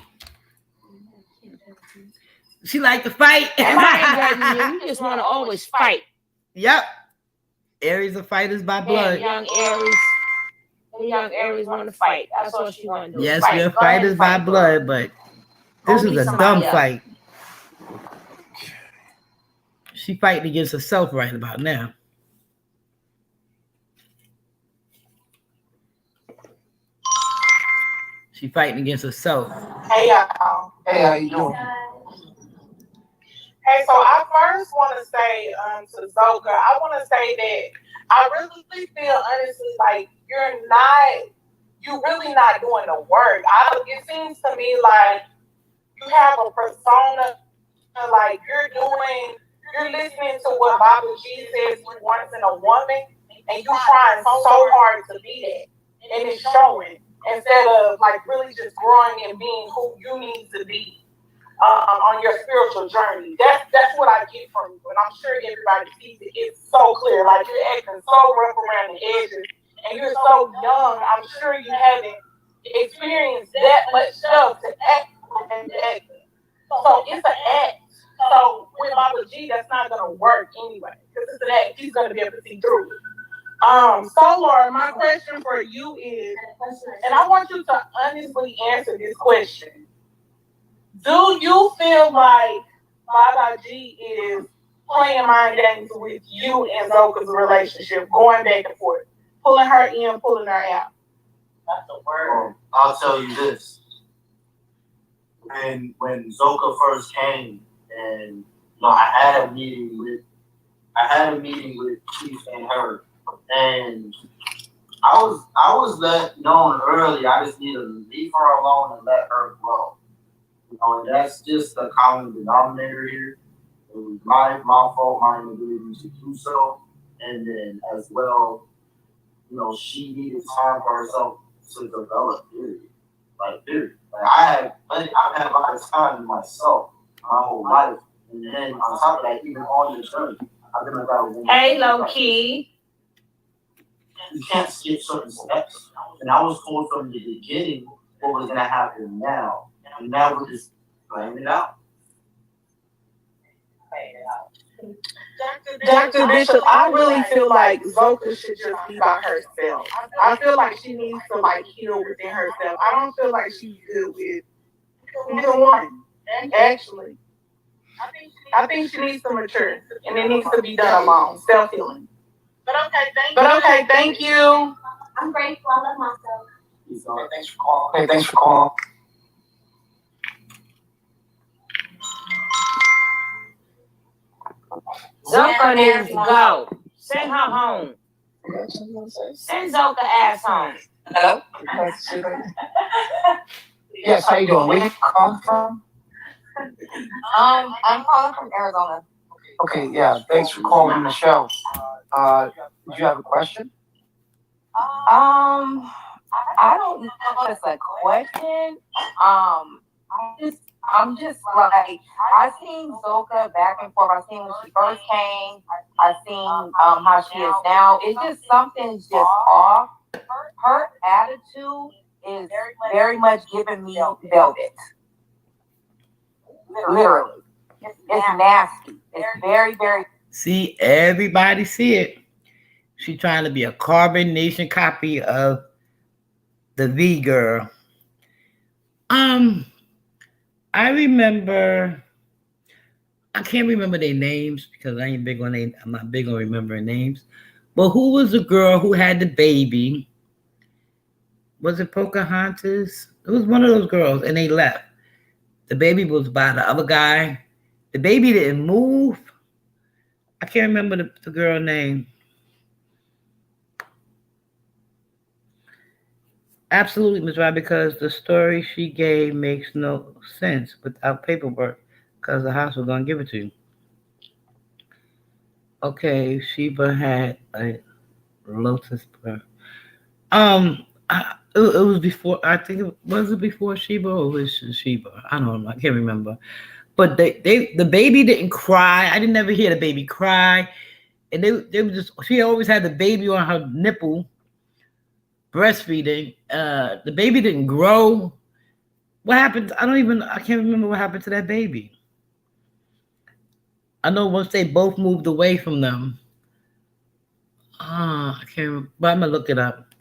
She like to fight. You just want to always fight. Yep. Aries are fighters by blood. Young Aries want to fight. That's all she want to do. Yes, fight. we're fighters by blood, but this is a dumb fight. She fighting against herself right about now. She fighting against herself. Hey y'all. Hey, how you doing? Okay, so I first want to say to Zoka, I want to say that I really feel honestly like you really not doing the work. It seems to me like you have a persona, like you're listening to what Baba G says he wants in a woman, and you trying so hard to be that, and it's showing instead of like really just growing and being who you need to be on your spiritual journey. That's what I get from you, and I'm sure everybody sees it. It's so clear, like you're acting so rough around the edges, and you're so young. I'm sure you haven't experienced that much stuff to act and act. So it's an act. So with Baba G, that's not gonna work anyway, because it's an act. He's gonna be able to see through it. Solar, my question for you is, and I want you to honestly answer this question. Do you feel like Baba G is playing mind games with you and Zoka's relationship, going back and forth, pulling her in, pulling her out? That's the word. I'll tell you this. When Zoka first came, and I had a meeting with Chief and her, and I was let known early. I just need to leave her alone and let her grow. And that's just the common denominator here. It was my fault, my inability to do so, and then as well, she needed time for herself to develop. Period. Like I've had a lot of time in myself my whole life, and then on top of that, even on the journey, I've been about. Hey, low key. You can't skip certain steps, and I was told from the beginning what was gonna happen now, and now we're just playing it out. Dr. Bishop, I really feel like Zoka should just be by herself. I feel like she needs to heal within herself. I don't feel like she's good with either one. Actually, I think she needs to mature, and it needs to be done alone, self healing. But okay, thank you. I'm grateful. I love myself. Thanks for calling. Hey, thanks for calling. Zoka needs to go. Send her home. Send Zoka ass home. Hello? Yes, how you doing? Where you calling from? I'm calling from Arizona. Okay, yeah, thanks for calling the show. Do you have a question? I don't know if it's a question. I'm just like, I've seen Zoka back and forth. I've seen when she first came. I've seen how she is now. It's just something's just off. Her attitude is very much giving me velvet. Literally. It's nasty. It's very, very. See, everybody see it. She trying to be a Carbon Nation copy of the V girl. I remember, I can't remember their names because I'm not big on remembering names. But who was the girl who had the baby? Was it Pocahontas? It was one of those girls, and they left. The baby was by the other guy. The baby didn't move. I can't remember the girl name. Absolutely, Ms. Rob, because the story she gave makes no sense without paperwork, because the house was going to give it to you. Okay, Sheba had a lotus bird. It was before. I think it before Sheba or was Sheba. I don't know. I can't remember. But the baby didn't cry. I didn't ever hear the baby cry, and they were just. She always had the baby on her nipple, breastfeeding. The baby didn't grow. What happened? I can't remember what happened to that baby. I know once they both moved away from them. I can't. But I'm gonna look it up.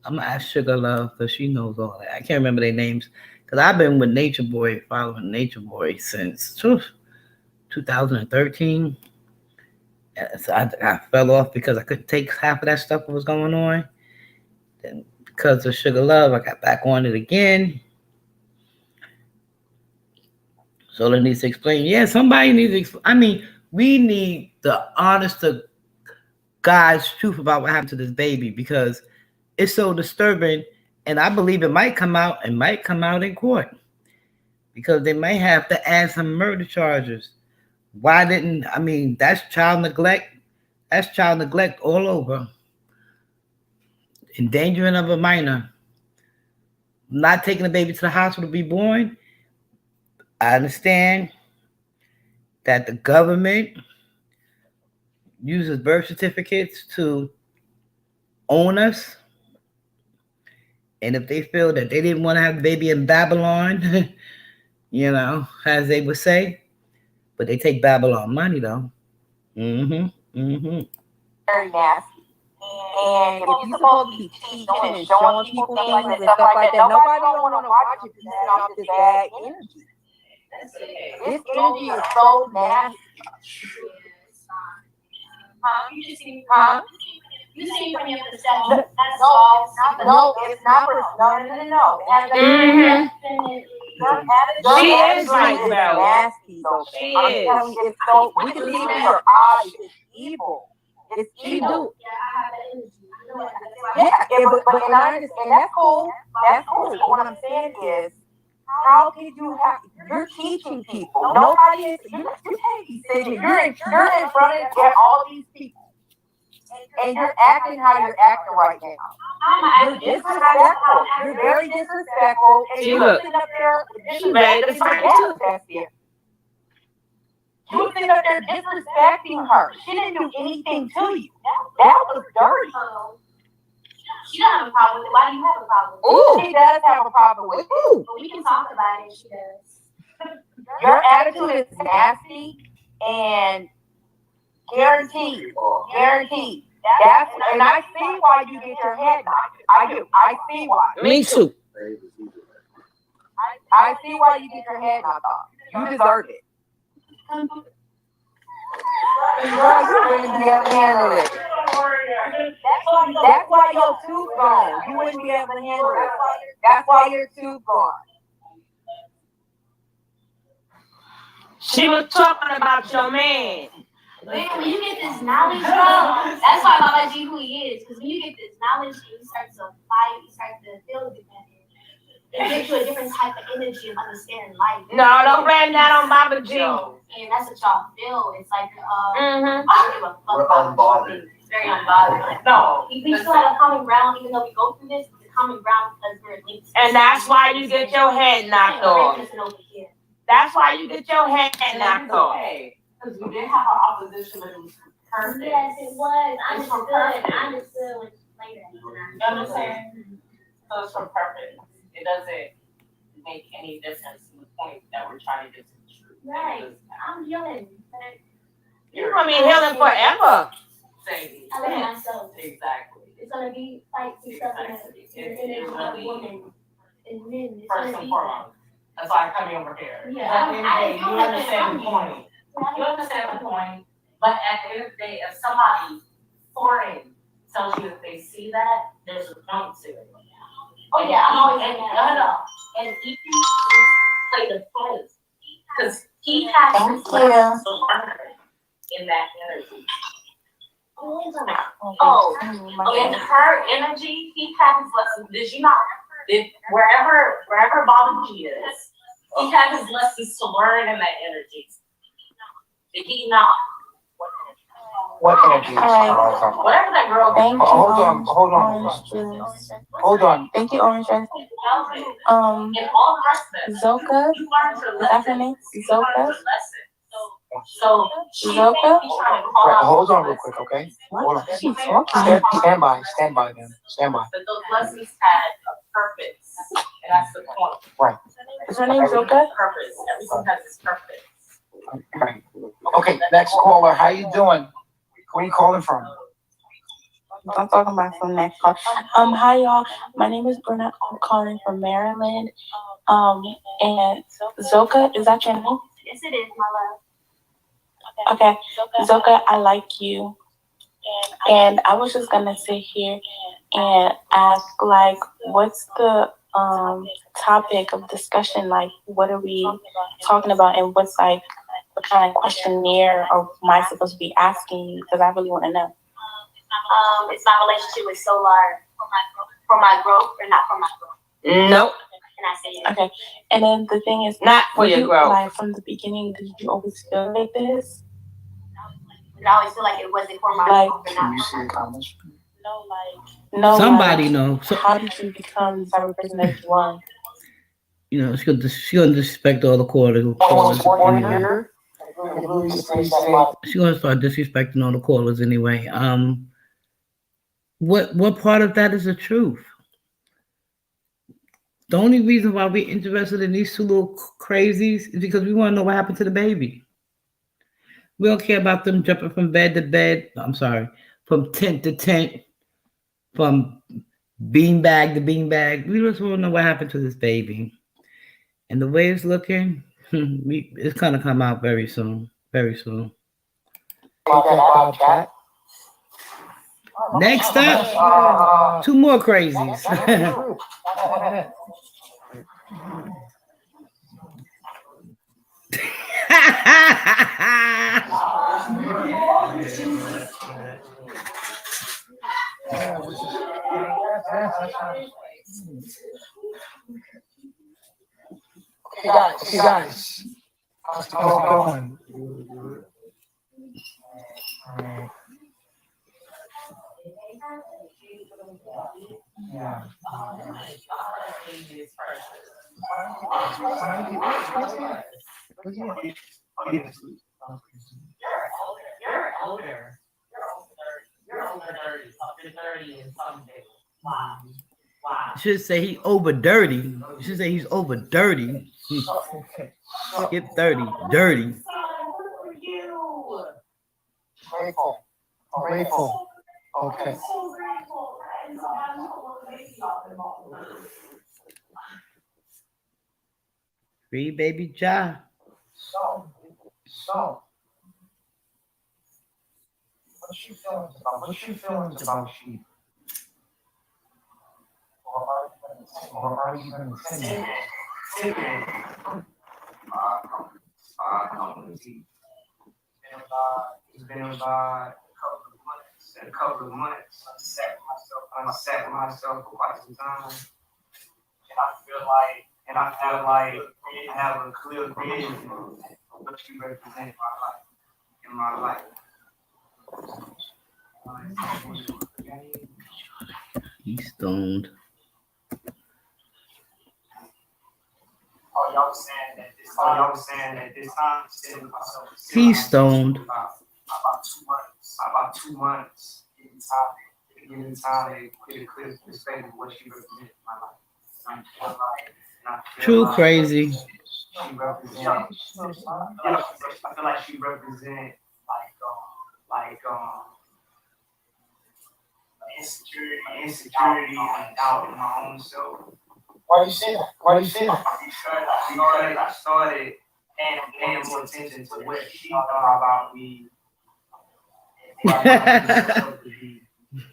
I'm gonna ask Sugar Love because she knows all that. I can't remember their names because I've been with Nature Boy, following Nature Boy since 2013. So I fell off because I couldn't take half of that stuff that was going on. Then because of Sugar Love, I got back on it again. Solar needs to explain. Yeah, somebody needs to explain. I mean, we need the honest to God's truth about what happened to this baby because it's so disturbing. And I believe it might come out and might come out in court because they may have to add some murder charges. Why didn't, I mean, that's child neglect. That's child neglect all over. Endangering of a minor. Not taking the baby to the hospital to be born. I understand that the government uses birth certificates to own us. And if they feel that they didn't want to have the baby in Babylon, you know, as they would say, but they take Babylon money though. Very nasty. And if you're supposed to be teaching and showing people things and stuff like that, nobody don't want to watch it because it's off this bad energy. This energy is so nasty. Huh? You see from your perception. That's all. No, it's not. No. She is like that. Nasty, though. She is. It's so, we can see it in her eyes. It's evil. It's evil. Yeah, but and I understand, and that's cool. That's cool. But what I'm saying is, how could you have? You're teaching people. Nobody is. You can't be sitting. You're in front of all these people. And you're acting how you're acting right now. You're disrespectful. You're very disrespectful. And you're sitting up there. She ready to fight too. You sitting up there disrespecting her. She didn't do anything to you. That was dirty. She doesn't have a problem with it. Why do you have a problem with it? Ooh, she does have a problem with it. Ooh. But we can talk about it. She does. Your attitude is nasty and guaranteed. That's, and I see why you get your head knocked. I do. I see why. Me too. I see why you get your head knocked off. You deserve it. Girl, you wouldn't be able to handle it. That's why your tooth gone. You wouldn't be able to handle it. That's why your tooth gone. She was talking about your man. Man, when you get this knowledge, bro, that's why Baba G who he is. Because when you get this knowledge and you start to fight, you start to feel different. It gives you a different type of energy of understanding life. No, don't blame that on Baba G. And that's what y'all feel. It's like, We're unbothered. It's very unbothered. No. We still have a common ground, even though we go through this, it's a common ground because we're linked. And that's why you get your head knocked off. That's why you get your head knocked off. Because we did have our opposition, but it was perfect. Yes, it was. I understood when later. You understand? So it's from purpose. It doesn't make any difference in the point that we're trying to get to the truth. Right. I'm healing. You're gonna be healing forever. Same. I love myself. Exactly. It's gonna be fights and stuff in the energy of women and men. First and foremost. That's why I'm coming over here. Yeah. You understand the point. You understand the point, but at the end of the day, if somebody foreign tells you that they see that, there's a point to it. Oh yeah, I'm always and, in that. no. And he can play the fight because he has to learn in that energy. Oh, in her energy, he had his lessons. Did you not? Wherever Baba G is, he had his lessons to learn in that energy. Did he not? What energy? Whatever that girl. Thank you. Hold on. Thank you, Orange Juice. Zoka, is that her name? Zoka? So Zoka? Hold on real quick, okay? Hold on. Stand by then. Stand by. But those lessons had a purpose, and that's the point. Right. Is her name Zoka? Purpose. Everything has its purpose. Right. Okay, next caller. How you doing? Where are you calling from? I'm talking about some next call. Hi y'all. My name is Bruna. I'm calling from Maryland. And Zoka, is that your name? Yes, it is, my love. Okay. Zoka, I like you. And I was just gonna sit here and ask, like, what's the topic of discussion. Like, what are we talking about, and what's like, what kind of questionnaire or am I supposed to be asking you? Because I really want to know. It's my relationship with Solar for my growth or not for my growth. Nope. And I say it. Okay. And then the thing is, Not for your growth. Like from the beginning, did you always feel like this? I always feel like it wasn't for my Like, growth or not. No, Somebody like, know. So, how did you become the type of person that you are? you know, she gonna disrespect all the callers. Anyway. She gonna start disrespecting all the callers anyway. What part of that is the truth? The only reason why we're interested in these two little crazies is because we want to know what happened to the baby. We don't care about them jumping from bed to bed. I'm sorry, from tent to tent, from beanbag to beanbag. We just want to know what happened to this baby. And the way it's looking, it's gonna come out very soon. Very soon. Next up, two more crazies. Okay, guys. How's it going? Yeah. You should say he over dirty. You should say he's over dirty. Skip 30. Dirty. Grateful. Okay. Free baby Ja. So. What's your feelings about sheep? Or are you going to sing it? It's been about a couple of months. Unset myself for quite some time. And I feel like I have a clear vision of what you represent in my life. He's stoned. Y'all was saying that this time, He's stoned. About 2 months, getting time to get a clear perspective of what she represents in my life. True crazy. She represents. I feel like she represents insecurity and doubt in my own self. Why do you say that? Because I started paying more attention to what she thought about me.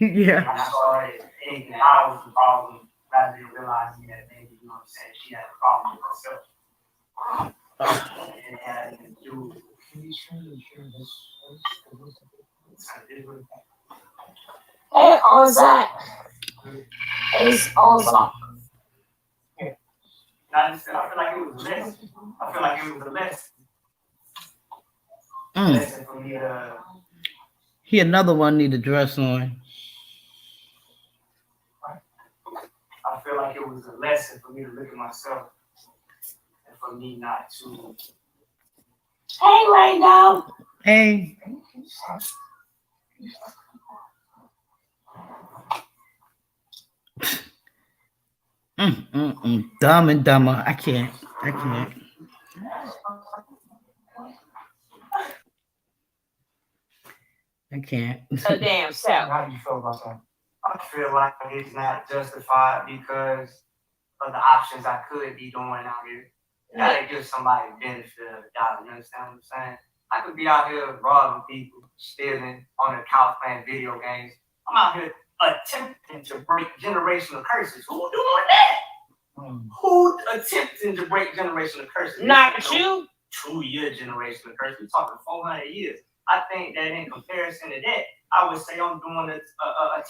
Yeah. And I started thinking I was the problem rather than realizing that maybe, you know what I'm saying, she had a problem with herself. And it had to do with Hey, Ozak. It's Ozak. I feel like it was a lesson. I feel like it was a lesson. Lesson for me to. He another one need a dress on. I feel like it was a lesson for me to look at myself and for me not to. Hey, Rando. Hey. Dumb and dumber. I can't. So damn self. How do you feel about that? I feel like it's not justified because of the options I could be doing out here. You gotta give somebody the benefit of the doubt. You understand what I'm saying? I could be out here robbing people, stealing on the couch playing video games. I'm out here attempting to break generational curses. Who doing that? Who attempting to break generational curses? Not you. 2-year generational curse. We're talking 400 years. I think that in comparison to that, I would say I'm doing a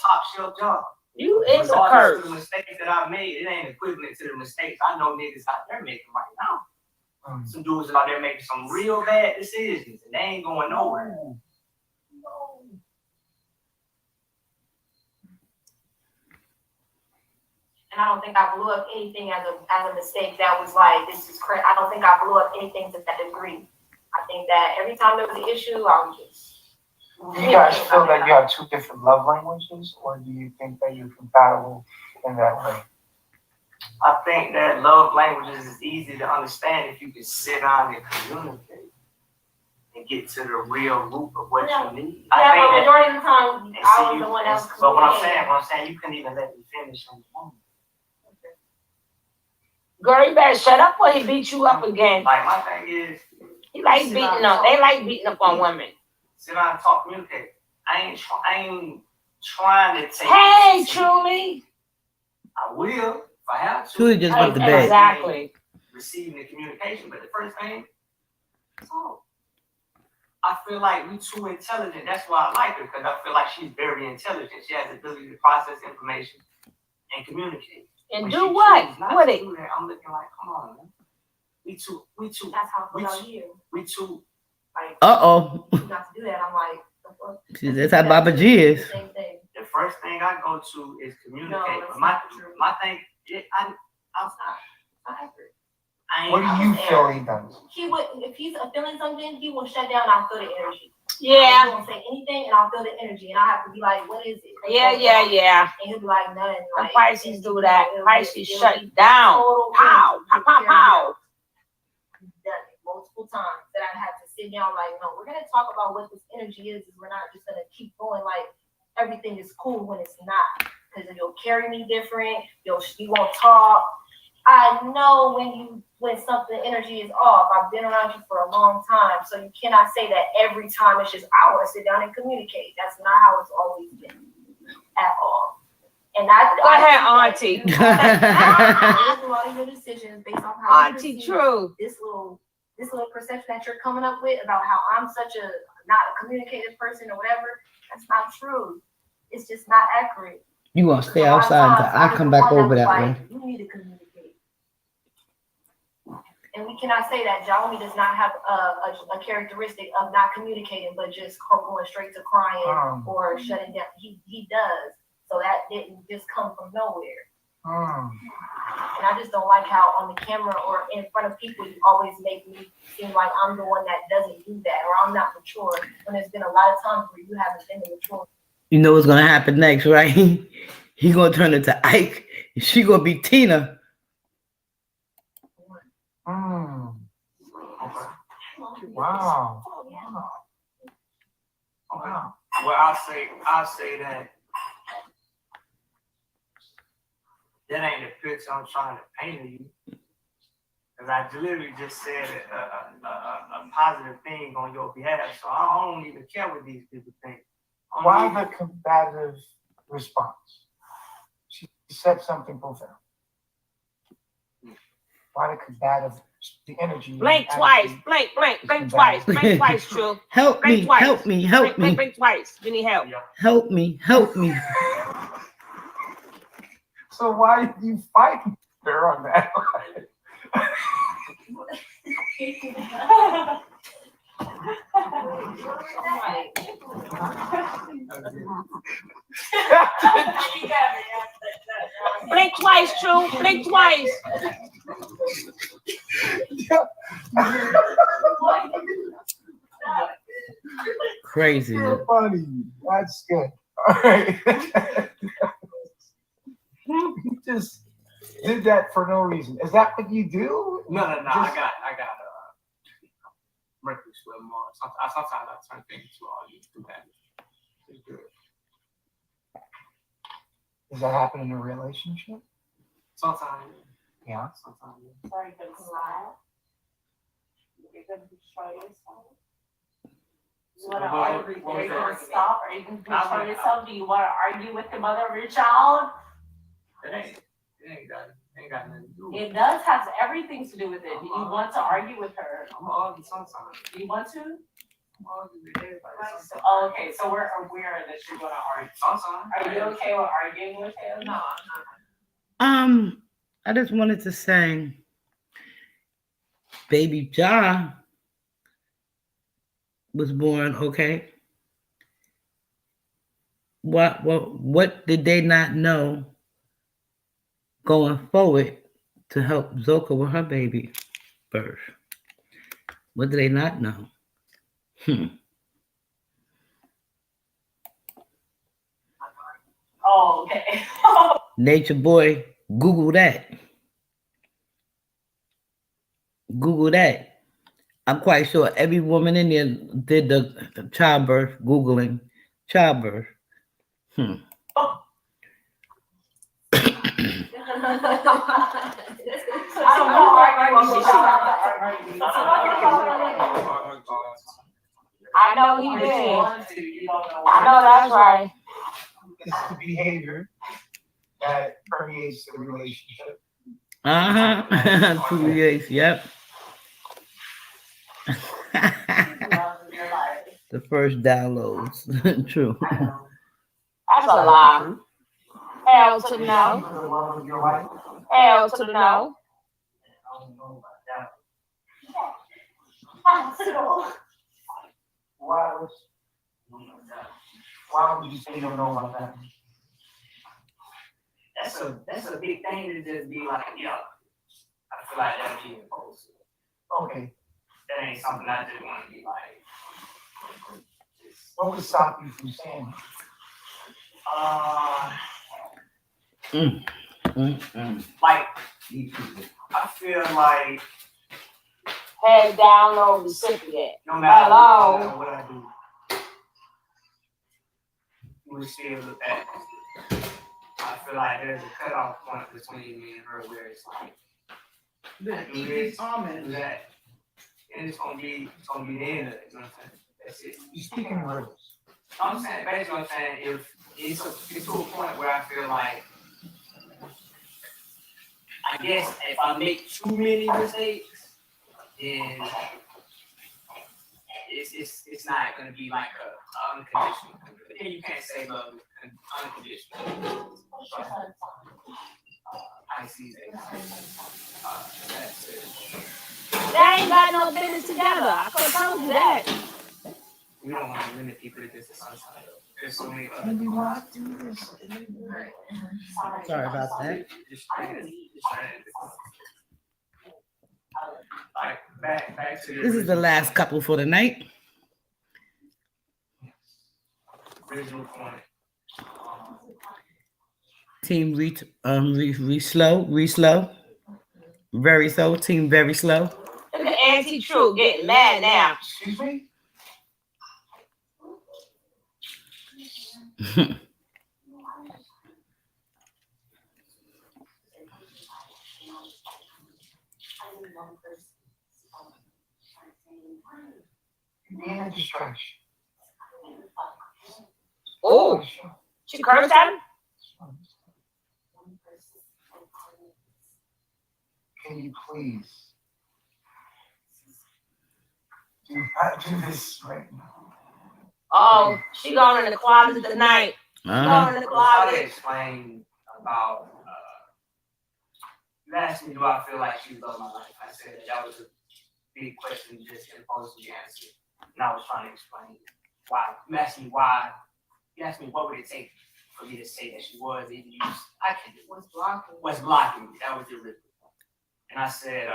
top shelf job. You is a Regardless curse. of the mistakes that I made, it ain't equivalent to the mistakes I know niggas out there making right now. Some dudes out there making some real bad decisions, and they ain't going nowhere. And I don't think I blew up anything as a mistake that was like, this is correct. I don't think I blew up anything to that degree. I think that every time there was an issue, I was just. Do you guys feel that you have two different love languages, or do you think that you're compatible in that way? I think that love languages is easy to understand if you can sit down and communicate and get to the real root of what you need. Yeah, but majority of the time, I was the one that was But what I'm communicating. saying, you couldn't even let me finish on the moment. Girl, you better shut up or he beat you up again. Like my thing is, he like beating up. They like beating up on women. Sit down and talk, communicate. I ain't trying to take. Hey, Truly. I will if I have to. Truly just went to bed. Exactly. Receiving the communication, but the first thing, talk. I feel like we too intelligent. That's why I like her, because I feel like she's very intelligent. She has the ability to process information and communicate. And When do she what? chooses not With to it? do that, I'm looking like, come on, man. We too. That's how I feel about you. We too. Like, Uh-oh. not to do that. I'm like, the fuck? See, that's how Baba G is. Same thing. The first thing I go to is communicate. No, But that's my not true. my thing, I'm not accurate. What do you feel he does? He would, if he's feeling something, he will shut down. I'll feel the energy. Yeah. He won't say anything, and I'll feel the energy, and I have to be like, "What is it?" Yeah. And he'll be like, "None." The Like, Pisces do that. it'll Pisces be shut down. total Pow, energy. pow, pow, pow. Done it multiple times that I've had to sit down. Like, no, we're gonna talk about what this energy is. We're not just gonna keep going like everything is cool when it's not. Because you'll carry me different. You won't talk. I know when something energy is off. I've been around you for a long time, so you cannot say that every time it's just I want to sit down and communicate. That's not how it's always been at all. And Go ahead, Auntie. You make a lot of your decisions based off how you Auntie, perceive true. this little perception that you're coming up with about how I'm such a not a communicative person or whatever. That's not true. It's just not accurate. You gonna stay outside until I come back over that way. You need to communicate. And we cannot say that Jalomi does not have a characteristic of not communicating, but just going straight to crying or shutting down. He does. So that didn't just come from nowhere. And I just don't like how on the camera or in front of people, you always make me seem like I'm the one that doesn't do that or I'm not mature. When there's been a lot of times where you haven't been mature. You know what's gonna happen next, right? He gonna turn into Ike. And she gonna be Tina. Wow. Wow. Well, I'll say that ain't the picture I'm trying to paint of you. Because I literally just said a positive thing on your behalf. So I don't even care what these people think. Why the combative response? She said something profound. Why the combative, the energy? Blink twice. Blink twice. Blink twice, True. Help Blink me, twice. help me, help me. Blink twice. You need help. Help me, help me. So why did you fight her on that? Blink twice, True. Blink twice. Crazy. You're funny. That's good. All right. You just did that for no reason. Is that what you do? No. Just- I got Mercury square Mars. Sometimes I turn things to all these two habits. It's good. Does that happen in a relationship? Sometimes. Yeah. Sometimes. Sorry for the smile. You're gonna destroy yourself. You wanna argue? Are you gonna stop? Are you gonna destroy yourself? Do you wanna argue with the mother of your child? It ain't that. Ain't got nothing to do with It does have everything to do with it. Do you want to argue with her? I'm gonna argue sometimes. Do you want to? I'm gonna argue with everybody sometimes. Oh, okay, so we're aware that you're gonna argue. Sometimes. Are you okay with arguing with him? No, I just wanted to say, baby Ja was born, okay? What did they not know going forward to help Zoka with her baby birth? What did they not know? Oh, okay. Nature boy, Google that. Google that. I'm quite sure every woman in there did the childbirth, Googling childbirth. I don't know. I know he did. I know that's right. It's the behavior that permeates the relationship. Creates, yep. The first downloads. True. That's a lie. Hell to the no. Hell to the no. Why would you say you don't know about that? That's a big thing to just be like, yo, I feel like that'd be imposed. Okay. That ain't something I just want to be like. What would stop you from saying like, I feel like Head down, no recipient. no matter Hello. what I do, you would still look at. I feel like there's a cutoff point between me and her where it's like, do this, do that, and it's gonna be the end of it. You know what I'm saying? That's it. you speak in words? I'm saying, basically, I'm saying, if it's to a point where I feel like, I guess if I make too many mistakes, then it's not gonna be like a unconditional. But then you can't say love is unconditional. I see that. That's it. They ain't got no business together. I could have told you that. We don't want to limit people to just the sunshine. There's so many other Maybe we'll have to do this. Sorry about that. Back to This is the last couple for the night. original point. Team re slow. Very slow. Team very slow. Look at Auntie True getting mad now. Excuse me? Being a distraction. Oh, she cursed at him? Can you please do not do this right now? Oh, she going in the closet tonight. She going in the I closet. explained about, you asked me, do I feel like she loved my life? I said that was a big question just imposed to be answered. And I was trying to explain why. You asked me why. You asked me what would it take for me to say that she was, even you. I can't. What's blocking me? That was the original point. And I said,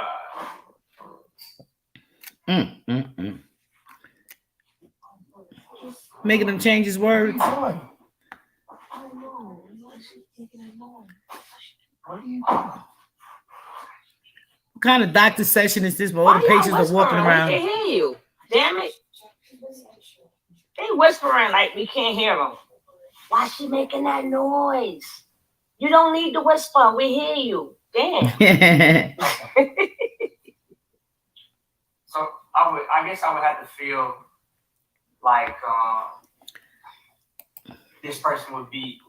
Making him change his words. What are you doing? What kind of doctor session is this where all the patients are walking around? We can hear you. Damn it. They whispering like we can't hear them. Why she making that noise? You don't need to whisper. We hear you. Damn. so I guess I would have to feel like this person would be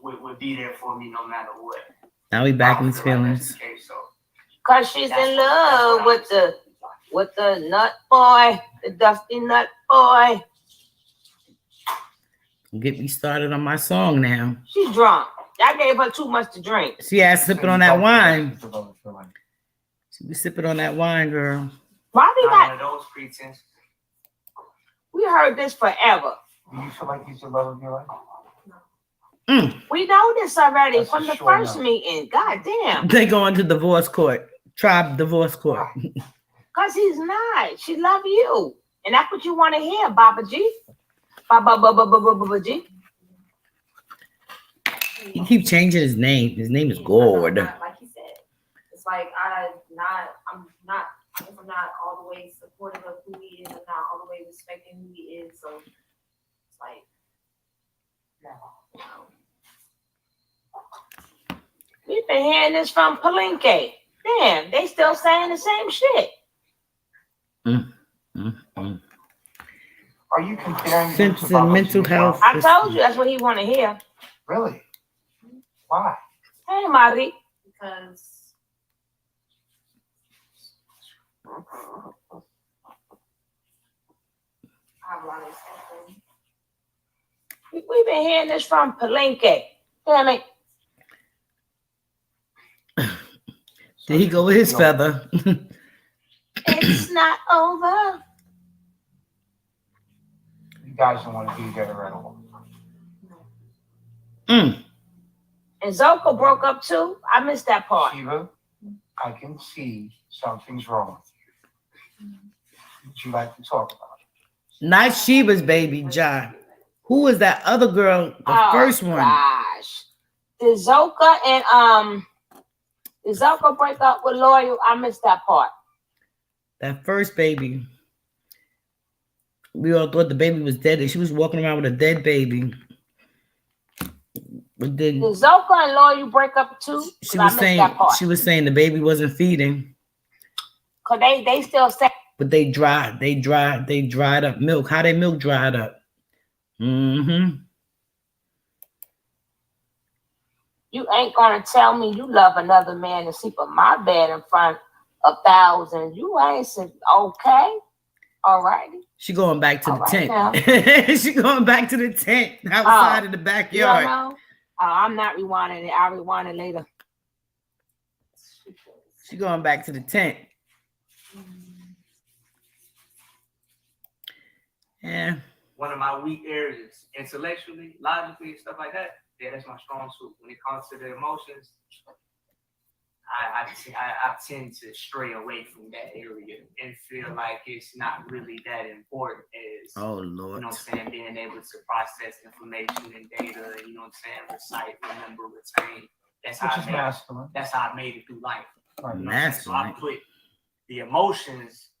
there for me no matter what. Now we back in his feelings. Cause she's in love with the nut boy, the dusty nut boy. Get me started on my song now. She's drunk. I gave her too much to drink. She had sipping on that wine. She was sipping on that wine, girl. Why we Not one got? of those pretenses. We heard this forever. Do you feel like he's the love of your life? We know this already That's from a the sure first no. meeting. God damn. They going to divorce court. Tribe divorce court. Cause he's not. She love you. And that's what you want to hear, Baba G. Baba G. He keep changing his name. His name is Gord. Like he said, it's like I'm not all the way supportive of who he is. I'm not all the way respecting who he is. So it's like, no. We've been hearing this from Palenque. Damn, they still saying the same shit. Are you comparing him Sense to and Baba mental G? health. I told you that's what he want to hear. Really? Why? Hey, Marie. Because I have a lot of respect for him. We've been hearing this from Palenque. Damn it. Did he go with his feather? It's not over. You guys don't want to be together at all. And Zoka broke up too. I missed that part. Shiva, I can see something's wrong with you. Would you like to talk about it? Not Sheba's baby, John. Who was that other girl? The first one. Gosh. Did Zoka break up with Loyal? I missed that part. That first baby. We all thought the baby was dead. She was walking around with a dead baby. But then Did Zoka and Loyal break up too? she was saying the baby wasn't feeding. Cause they still say. But they dried up milk. How they milk dried up? You ain't gonna tell me you love another man to sleep on my bed in front of thousands. You ain't said okay. All righty. She going back to the tent. Now. She going back to the tent outside of the backyard. You don't know? I'm not rewinding it. I'll rewind it later. She going back to the tent. Yeah. One of my weak areas, intellectually, logically, stuff like that. Yeah, that's my strong suit. When it comes to the emotions, I tend to stray away from that area and feel like it's not really that important as, oh Lord, you know what I'm saying, being able to process information and data, you know what I'm saying, recite, remember, retain. That's how I made it through life. Right. You know so I put the emotions,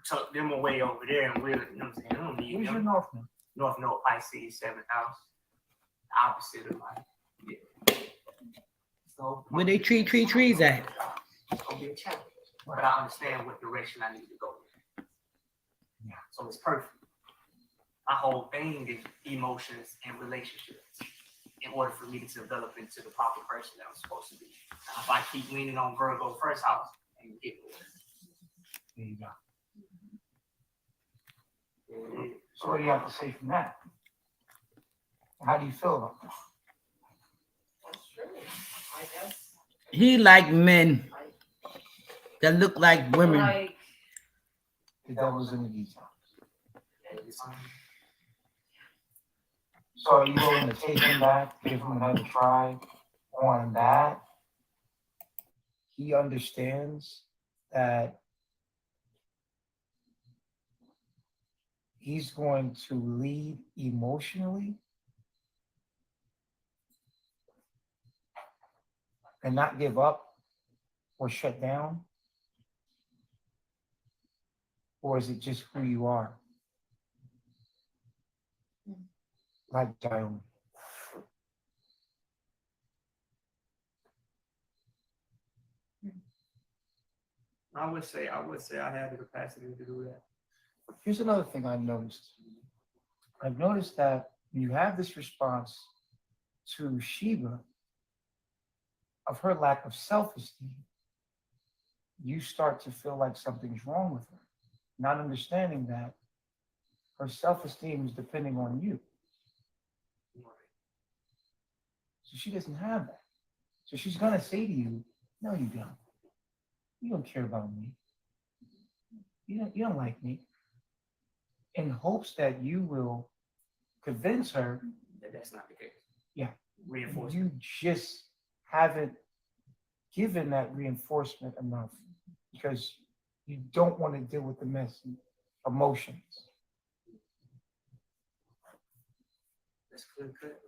tuck them away over there, and really, you know what I'm saying, I don't need Who's them. your North Node? North Node, Pisces, 7th house. Opposite of life. Yeah. So where they trees at? it's gonna be a challenge, but I understand what direction I need to go in. Yeah. So it's perfect. My whole thing is emotions and relationships in order for me to develop into the proper person that I'm supposed to be. Now, if I keep leaning on Virgo first house, I ain't getting nowhere. There you go. So what do you have to say from that? How do you feel about that? That's true. I guess. He like men that look like women. Like, The devil's in the details. So are you willing to take him back, give him another try on that? He understands that he's going to lead emotionally and not give up or shut down? Or is it just who you are? Like Naomi. I would say I had the capacity to do that. Here's another thing I've noticed. I've noticed that when you have this response to Sheba, of her lack of self-esteem, you start to feel like something's wrong with her, not understanding that her self-esteem is depending on you. So she doesn't have that. So she's gonna say to you, no, you don't. You don't care about me. You don't like me. In hopes that you will convince her That that's not the case. yeah, Reinforcement. you just haven't given that reinforcement enough because you don't want to deal with the messy emotions. That's clear cut.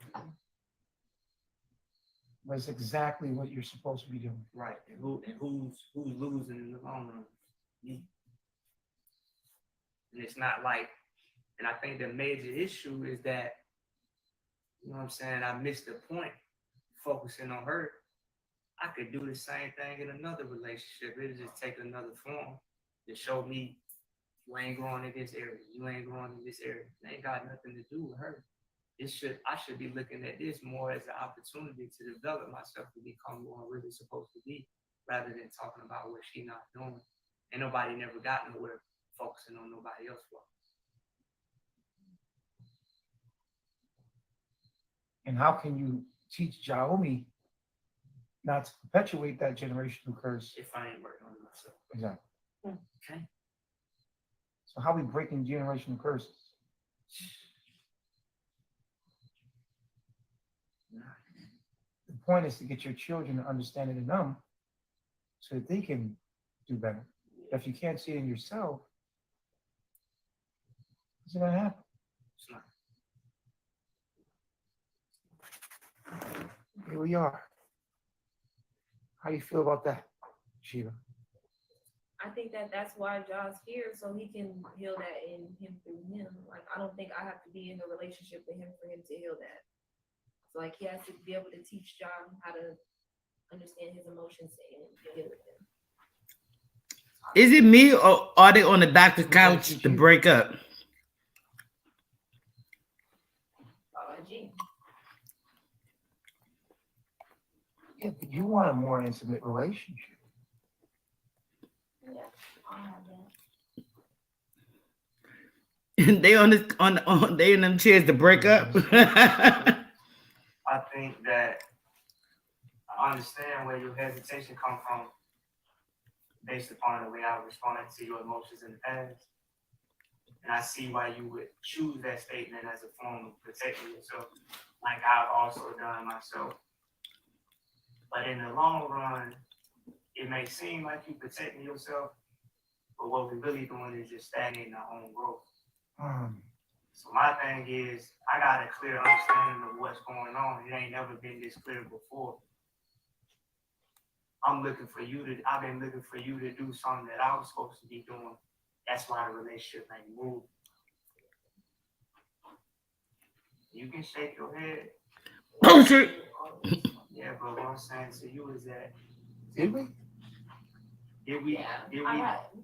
That's exactly what you're supposed to be doing. Right. And who's losing in the long run? Me. And it's not like, and I think the major issue is that, you know what I'm saying, I missed the point focusing on her. I could do the same thing in another relationship. It'll just take another form to show me you ain't growing in this area. You ain't growing in this area. It ain't got nothing to do with her. I should be looking at this more as an opportunity to develop myself to become who I'm really supposed to be, rather than talking about what she not doing. And nobody never got nowhere focusing on nobody else for. And how can you teach Jaomi not to perpetuate that generational curse? If I ain't working on myself. Exactly. Okay. So how are we breaking generational curses? The point is to get your children to understand it in them so that they can do better. If you can't see it in yourself, what's going to happen? It's not. Here we are. How do you feel about that, Shiva? I think that that's why John's here, so he can heal that in him through him. Like, I don't think I have to be in a relationship with him for him to heal that. So, like, he has to be able to teach John how to understand his emotions and deal with them. Is it me or are they on the doctor's couch to break up? Yeah, but you want a more intimate relationship. Yeah, I'll have that. They on they in them chairs to break up. I think that I understand where your hesitation come from based upon the way I responded to your emotions in the past. And I see why you would choose that statement as a form of protecting yourself, like I've also done myself. But in the long run, it may seem like you're protecting yourself, but what we're really doing is just stagnating our own growth. So my thing is, I got a clear understanding of what's going on. It ain't never been this clear before. I've been looking for you to do something that I was supposed to be doing. That's why the relationship ain't moved. You can shake your head. Bullshit. Yeah, but what I'm saying to you is that Did we?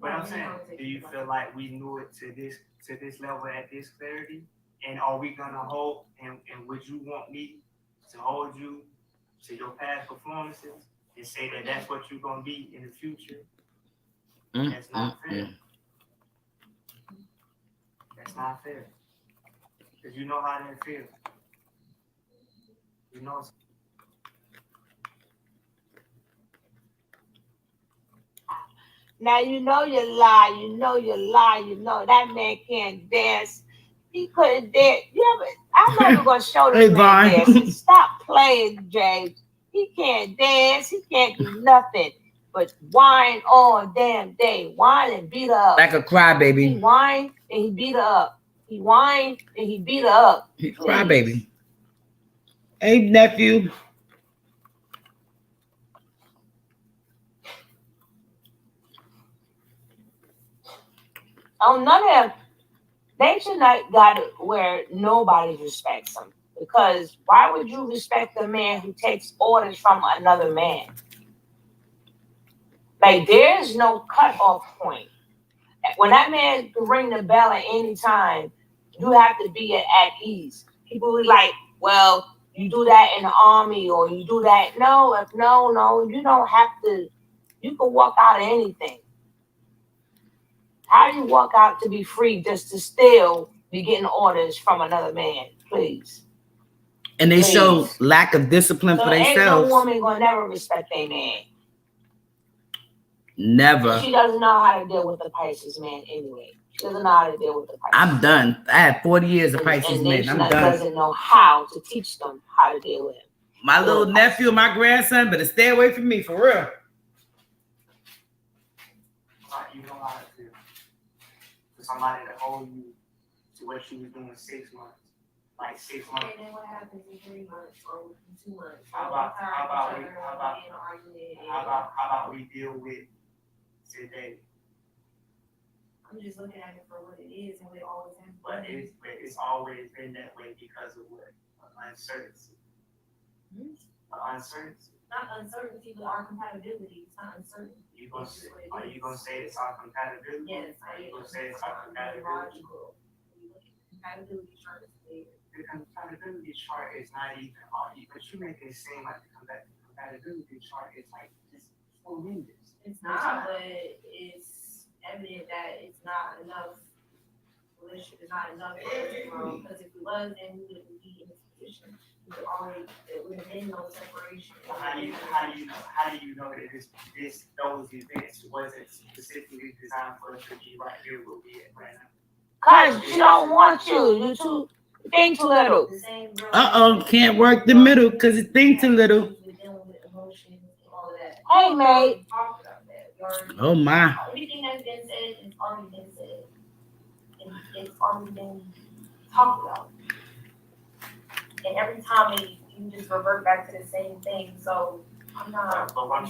But I'm saying, do you feel like we knew it to this level at this clarity? And are we gonna hold and would you want me to hold you to your past performances and say that that's what you're gonna be in the future? That's not fair. That's not fair. Because you know how that feels. You know. Now you know you lie, you know that man can't dance. He couldn't dance. I'm never gonna show this man dancing. Stop playing, James. He can't dance, he can't do nothing but whine all damn day. Whine and beat her up. Like a crybaby. He whined and he beat her up. He whined and he beat her up. He crybaby. Hey, nephew. On none of them, they should not got it where nobody respects them. Because why would you respect a man who takes orders from another man? Like, there's no cutoff point. When that man can ring the bell at any time, you have to be at ease. People be like, well, you do that in the army or you do that. No, you don't have to. You can walk out of anything. How do you walk out to be free just to still be getting orders from another man? Please. And they show lack of discipline for Ain't no themselves. woman gonna never respect a man. Never. She doesn't know how to deal with the Pisces man anyway. She doesn't know how to deal with the Pisces. I'm done. I had 40 years of Pisces men. I'm done. Doesn't know how to teach them how to deal with him. My little nephew and my grandson better stay away from me, for real. You know how to do for somebody to hold you to what she was doing 6 months. Like 6 months. And then what happens in 3 months or 2 months? How about we deal with today? I'm just looking at it for what it is and what it always has been. But it's always been that way because of what? Uncertainty. Uncertainty. Not uncertainty, but our compatibility. It's not uncertainty. Are you gonna say it's our compatibility? Yes, Are you gonna say it's our compatibility? Compatibility chart is there. The compatibility chart is not even on you, but you make it seem like the compatibility chart is like just horrendous. It's not, but it's evident that it's not enough. Relationship is not enough for us to grow. Because if it was, then we wouldn't be in this position. We would already, it would have been no separation. How do you know that those events wasn't specifically designed for us to be right here where we at right now? Cause she don't want you. You too think too little. Can't work the middle because it think too little. Hey, mate. Oh my. Everything that's been said is already been said. It's already been talked about. And every time you just revert back to the same thing. So I'm not. But what I'm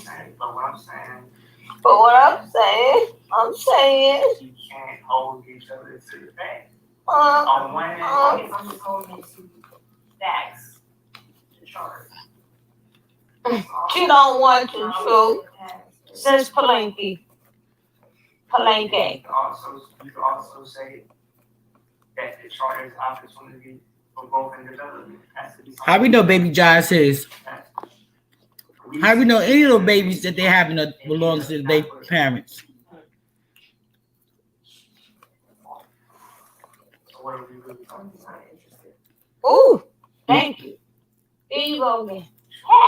saying, you can't hold each other to the back. On one hand, I'm just holding it to facts, the chart. She don't want you to. Since Palenque. You can also say that the chart is opportunity for growth and development. How we know Baby Josh is? How we know any of those babies that they having belongs to their parents? Ooh, thank you. Here you go again.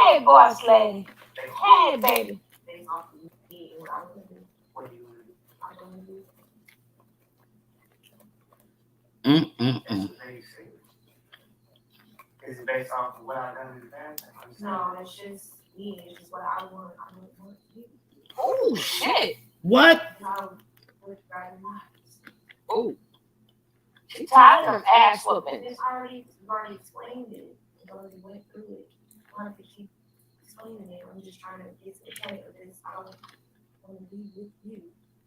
Hey, boss lady. Hey, baby. Is it based off of what I've done in the past? No, that's just me. It's just what I want. I don't want you. Oh, shit. What? Oh. She tired of ass whooping. I've already explained it. I already went through it. I don't have to keep explaining it. I'm just trying to get to the point of this. I don't want to be with you.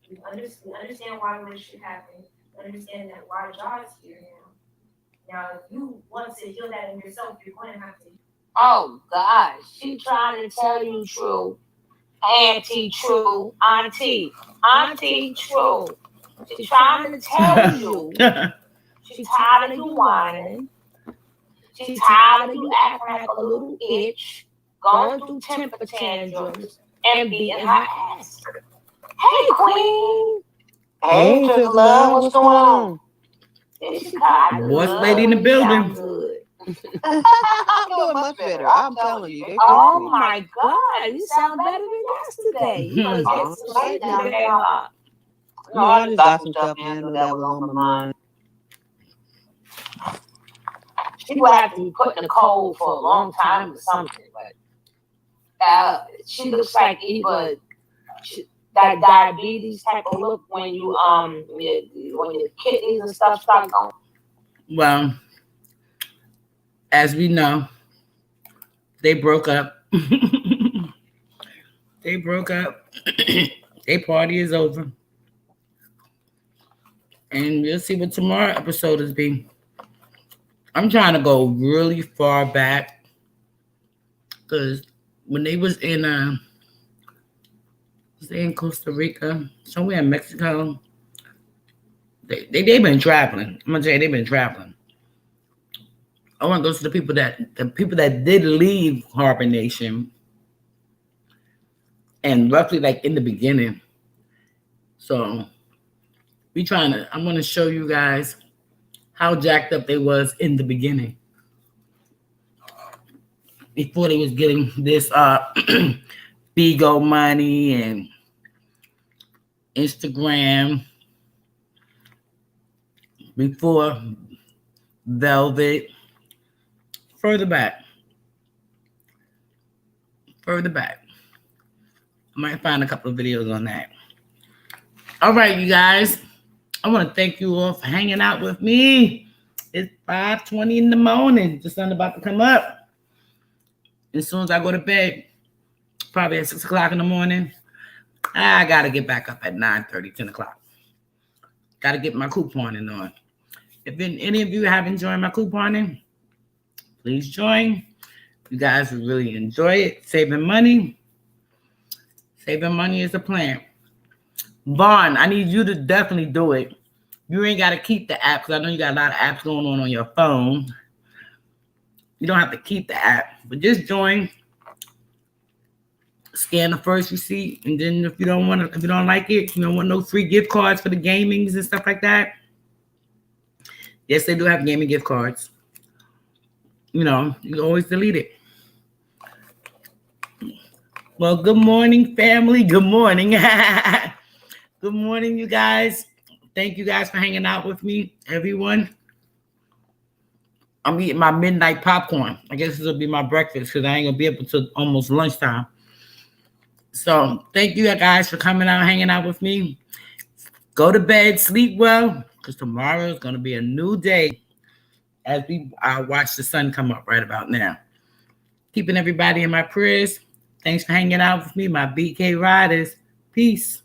We understand why the relationship happened. We understand that why Josh is here now. Now, if you want to heal that in yourself, you're going to have to. Oh, God. She trying to tell you true. Anti-true. Auntie. True. She trying to tell you. She's tired of you whining. She's tired of you acting like a little itch, going through temper tantrums, and beating her ass. Hey, Queen. Hey, Triple Love, what's going on? Boss lady in the building. I'm doing much better. I'm telling you. Oh my God, you sound better than yesterday. You must get some shit down there. No, I just got some stuff handled that was on my mind. She would have to be put in the cold for a long time or something, but she looks like either that diabetes type of look when you when your kidneys and stuff start going. Well, as we know, they broke up. They broke up. Their party is over. And we'll see what tomorrow episode is be. I'm trying to go really far back because when they was in Costa Rica, somewhere in Mexico, they've been traveling. I'm gonna tell you, they've been traveling. I want to go to the people that did leave Harbor Nation, and roughly like in the beginning. So I'm going to show you guys how jacked up they was in the beginning before they was getting this Bigo money and Instagram, before Velvet. Further back. I might find a couple of videos on that. All right, you guys. I want to thank you all for hanging out with me. It's 5:20 in the morning. The sun about to come up. As soon as I go to bed, probably at 6 o'clock in the morning, I got to get back up at 9:30, 10 o'clock. Got to get my couponing on. If any of you haven't joined my couponing, please join. You guys will really enjoy it. Saving money. Saving money is a plan. Vaughn, I need you to definitely do it. You ain't got to keep the app, because I know you got a lot of apps going on your phone. You don't have to keep the app, but just join. Scan the first receipt, and then if you don't like it, you don't want no free gift cards for the gamings and stuff like that. Yes, they do have gaming gift cards. You know, you can always delete it. Well, good morning, family. Good morning. Good morning, you guys. Thank you guys for hanging out with me, everyone. I'm eating my midnight popcorn. I guess this will be my breakfast because I ain't going to be able to almost lunchtime. So thank you guys for coming out, hanging out with me. Go to bed, sleep well, because tomorrow is going to be a new day as we watch the sun come up right about now. Keeping everybody in my prayers. Thanks for hanging out with me, my BK Riders. Peace.